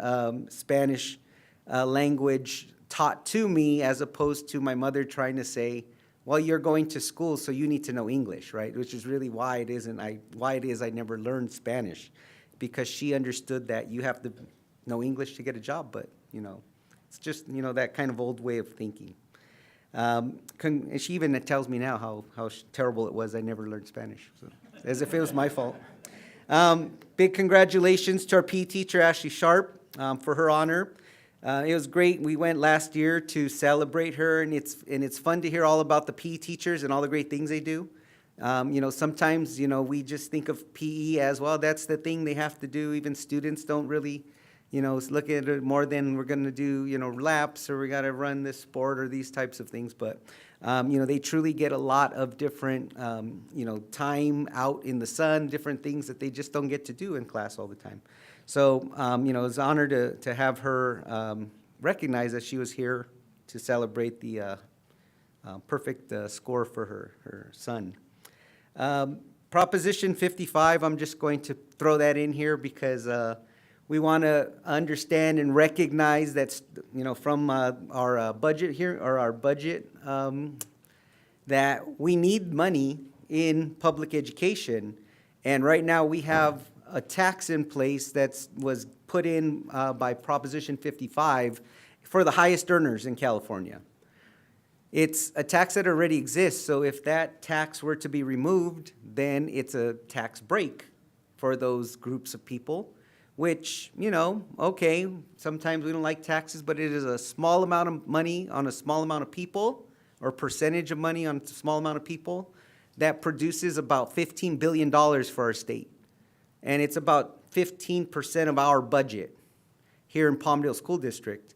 [SPEAKER 9] Spanish language taught to me as opposed to my mother trying to say, well, you're going to school, so you need to know English, right? Which is really why it is I never learned Spanish, because she understood that you have to know English to get a job, but, it's just, that kind of old way of thinking. And she even tells me now how terrible it was I never learned Spanish, so, as if it was my fault. Big congratulations to our PE teacher, Ashley Sharp, for her honor. It was great. We went last year to celebrate her, and it's fun to hear all about the PE teachers and all the great things they do. Sometimes, we just think of PE as, well, that's the thing they have to do. Even students don't really, look at it more than we're going to do, laps, or we got to run this sport or these types of things. But, they truly get a lot of different, time out in the sun, different things that they just don't get to do in class all the time. So, it's an honor to have her recognize that she was here to celebrate the perfect score for her son. Proposition 55, I'm just going to throw that in here because we want to understand and recognize that's, from our budget here, or our budget, that we need money in public education. And right now we have a tax in place that was put in by Proposition 55 for the highest earners in California. It's a tax that already exists, so if that tax were to be removed, then it's a tax break for those groups of people, which, okay, sometimes we don't like taxes, but it is a small amount of money on a small amount of people, or percentage of money on a small amount of people, that produces about $15 billion for our state. And it's about 15% of our budget here in Palmdale School District.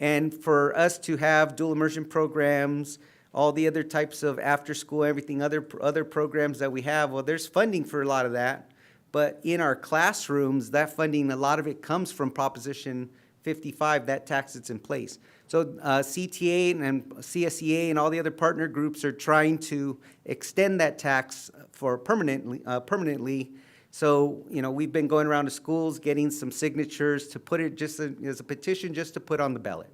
[SPEAKER 9] And for us to have dual immersion programs, all the other types of after-school, everything, other programs that we have, well, there's funding for a lot of that. But in our classrooms, that funding, a lot of it comes from Proposition 55, that tax that's in place. So CTA and CSEA and all the other partner groups are trying to extend that tax for permanently. So, we've been going around to schools, getting some signatures to put it just as a petition just to put on the ballot.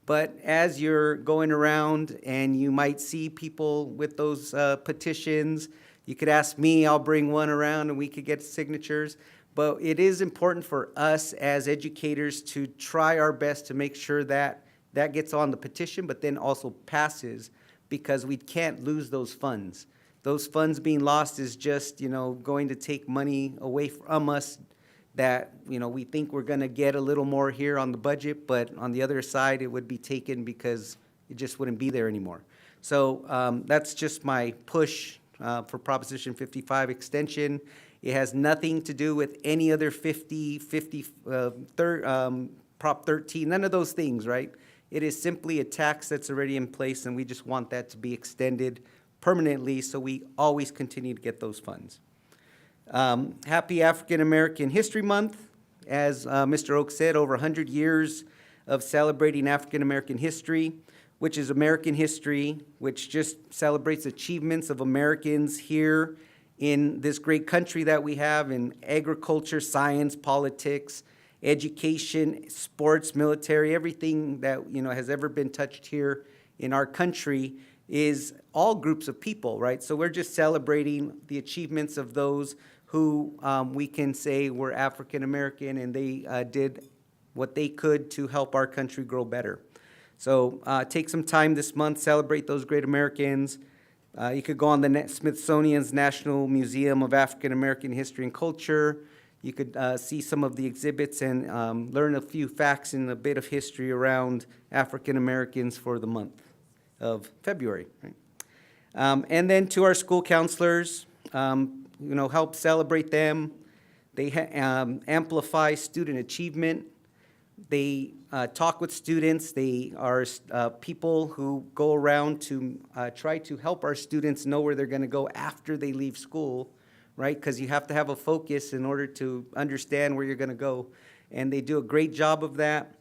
[SPEAKER 9] But as you're going around and you might see people with those petitions, you could ask me, I'll bring one around and we could get signatures. But it is important for us as educators to try our best to make sure that that gets on the petition, but then also passes, because we can't lose those funds. Those funds being lost is just, going to take money away from us that, we think we're going to get a little more here on the budget, but on the other side, it would be taken because it just wouldn't be there anymore. So that's just my push for Proposition 55 extension. It has nothing to do with any other Prop 13, none of those things, right? It is simply a tax that's already in place, and we just want that to be extended permanently so we always continue to get those funds. Happy African American History Month. As Mr. Oak said, over 100 years of celebrating African American history, which is American history, which just celebrates achievements of Americans here in this great country that we have in agriculture, science, politics, education, sports, military, everything that has ever been touched here in our country is all groups of people, right? So we're just celebrating the achievements of those who we can say were African American, and they did what they could to help our country grow better. So take some time this month, celebrate those great Americans. You could go on the Smithsonian's National Museum of African American History and Culture. You could see some of the exhibits and learn a few facts and a bit of history around African Americans for the month of February. Right? And then to our school counselors, help celebrate them. They amplify student achievement. They talk with students. They are people who go around to try to help our students know where they're going to go after they leave school, right? Because you have to have a focus in order to understand where you're going to go. And they do a great job of that.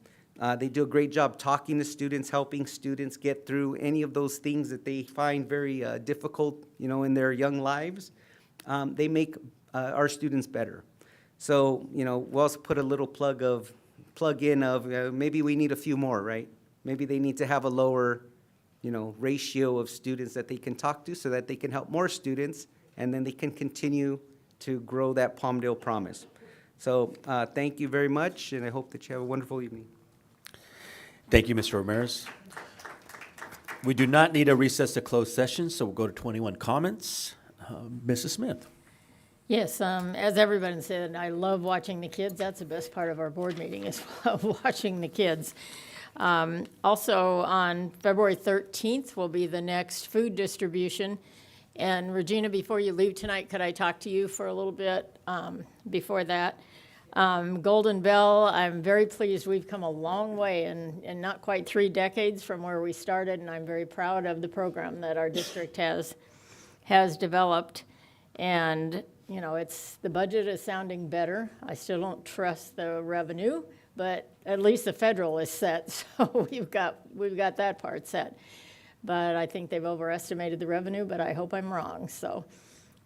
[SPEAKER 9] They do a great job talking to students, helping students get through any of those things that they find very difficult, in their young lives. They make our students better. So, we'll also put a little plug in of maybe we need a few more, right? Maybe they need to have a lower, ratio of students that they can talk to so that they can help more students, and then they can continue to grow that Palmdale promise. So thank you very much, and I hope that you have a wonderful evening.
[SPEAKER 1] Thank you, Mr. Ramirez. We do not need a recess to close session, so we'll go to 21 comments. Mrs. Smith.
[SPEAKER 21] Yes, as everybody said, I love watching the kids. That's the best part of our board meeting is watching the kids. Also, on February 13th will be the next food distribution. And Regina, before you leave tonight, could I talk to you for a little bit before that? Golden Bell, I'm very pleased. We've come a long way in not quite 3 decades from where we started, and I'm very proud of the program that our district has developed. And the budget is sounding better. I still don't trust the revenue, but at least the federal is set, so we've got that part set. But I think they've overestimated the revenue, but I hope I'm wrong.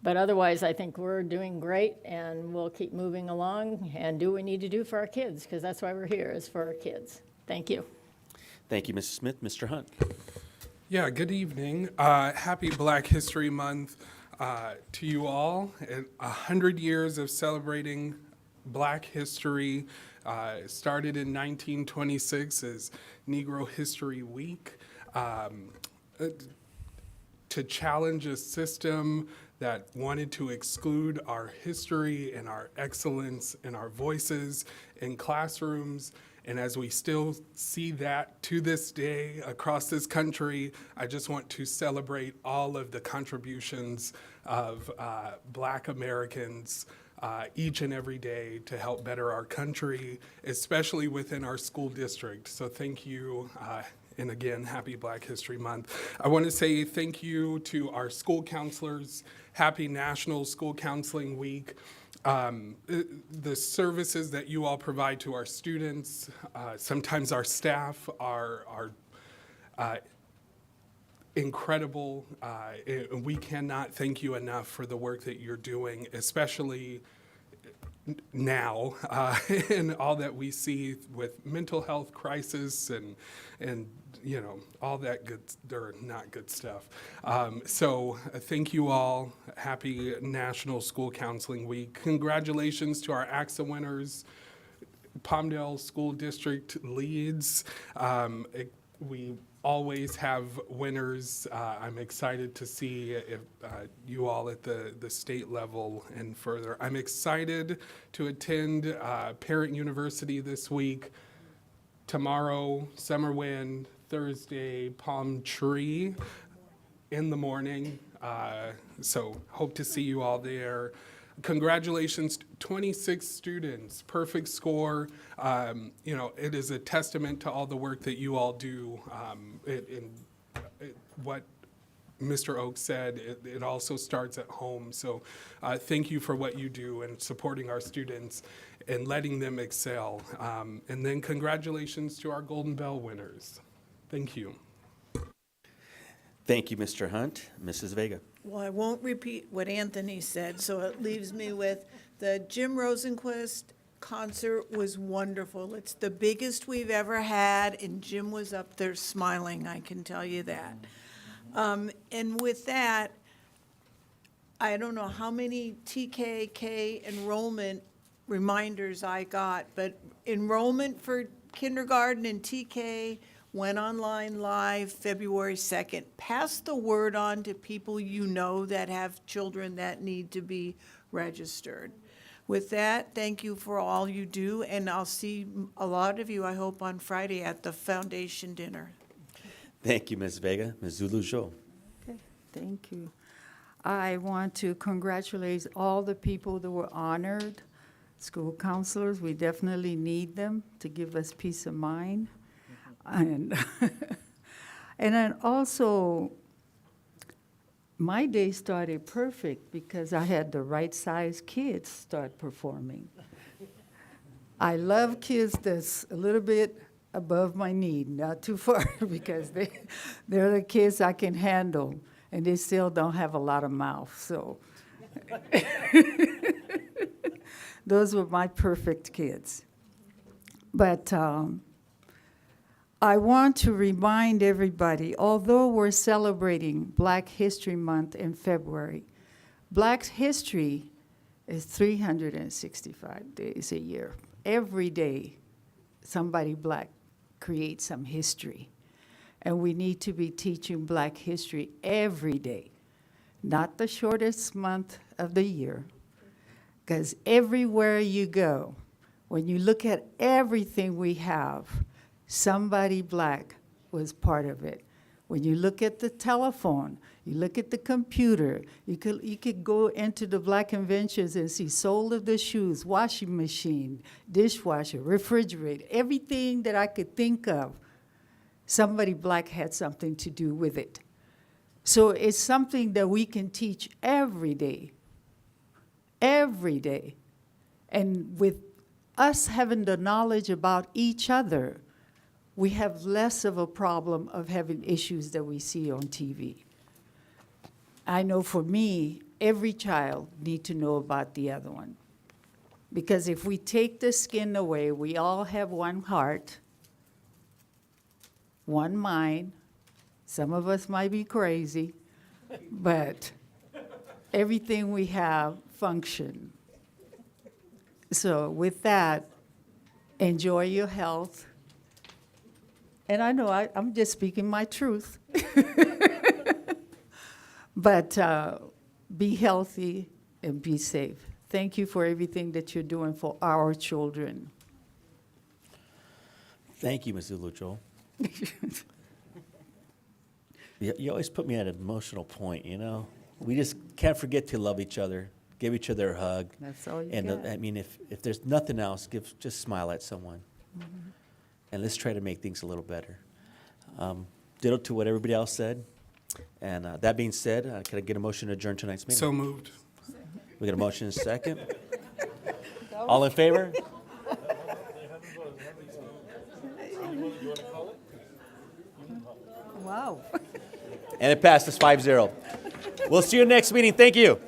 [SPEAKER 21] But otherwise, I think we're doing great, and we'll keep moving along and do what we need to do for our kids, because that's why we're here, is for our kids. Thank you.
[SPEAKER 1] Thank you, Mrs. Smith. Mr. Hunt.
[SPEAKER 7] Yeah, good evening. Happy Black History Month. To you all, 100 years of celebrating Black history started in 1926 as Negro History Week to challenge a system that wanted to exclude our history and our excellence and our voices in classrooms. And as we still see that to this day across this country, I just want to celebrate all of the contributions of Black Americans each and every day to help better our country, especially within our school district. So thank you, and again, happy Black History Month. I want to say thank you to our school counselors. Happy National School Counseling Week. The services that you all provide to our students, sometimes our staff are incredible. We cannot thank you enough for the work that you're doing, especially now, and all that we see with mental health crisis and all that good, or not good stuff. So thank you all. Happy National School Counseling Week. Congratulations to our AXA winners. Palmdale School District leads. We always have winners. I'm excited to see if, you all at the state level and further. I'm excited to attend Parent University this week. Tomorrow, Summer Wind. Thursday, Palm Tree in the morning. So hope to see you all there. Congratulations, 26 students, perfect score. It is a testament to all the work that you all do. What Mr. Oak said, it also starts at home. So thank you for what you do and supporting our students and letting them excel. And then congratulations to our Golden Bell winners. Thank you.
[SPEAKER 1] Thank you, Mr. Hunt. Mrs. Vega.
[SPEAKER 22] Well, I won't repeat what Anthony said, so it leaves me with the Jim Rosenquist concert was wonderful. It's the biggest we've ever had, and Jim was up there smiling, I can tell you that. And with that, I don't know how many TKK enrollment reminders I got, but enrollment for kindergarten and TK went online live February 2nd. Pass the word on to people you know that have children that need to be registered. With that, thank you for all you do, and I'll see a lot of you, I hope, on Friday at the foundation dinner.
[SPEAKER 1] Thank you, Ms. Vega. Ms. Zulu Jo.
[SPEAKER 3] Okay, thank you. I want to congratulate all the people that were honored. School counselors, we definitely need them to give us peace of mind. And, and then also, my day started perfect because I had the right size kids start performing. I love kids that's a little bit above my knee, not too far, because they're the kids I can handle, and they still don't have a lot of mouth, so. Those were my perfect kids. But I want to remind everybody, although we're celebrating Black History Month in February, Black history is 365 days a year. Every day, somebody Black creates some history. And we need to be teaching Black history every day, not the shortest month of the year. Because everywhere you go, when you look at everything we have, somebody Black was part of it. When you look at the telephone, you look at the computer, you could go into the Black inventions and see sole of the shoes, washing machine, dishwasher, refrigerator, everything that I could think of, somebody Black had something to do with it. So it's something that we can teach every day. Every day. And with us having the knowledge about each other, we have less of a problem of having issues that we see on TV. I know for me, every child needs to know about the other one. Because if we take the skin away, we all have one heart, one mind. Some of us might be crazy, but everything we have function. So with that, enjoy your health. And I know I'm just speaking my truth. But be healthy and be safe. Thank you for everything that you're doing for our children.
[SPEAKER 1] Thank you, Ms. Zulu Jo. You always put me at an emotional point, you know? We just can't forget to love each other, give each other a hug.
[SPEAKER 3] That's all you
[SPEAKER 1] and
[SPEAKER 3] got.
[SPEAKER 1] I mean, if there's nothing else, just smile at someone.
[SPEAKER 3] Mm-hmm.
[SPEAKER 1] And let's try to make things a little better. Ditto to what everybody else said. And that being said, can I get a motion to adjourn tonight's meeting?
[SPEAKER 7] So moved.
[SPEAKER 1] We got a motion and a second. All in favor?
[SPEAKER 3] Wow.
[SPEAKER 1] And it passes 5-0. We'll see you next meeting. Thank you.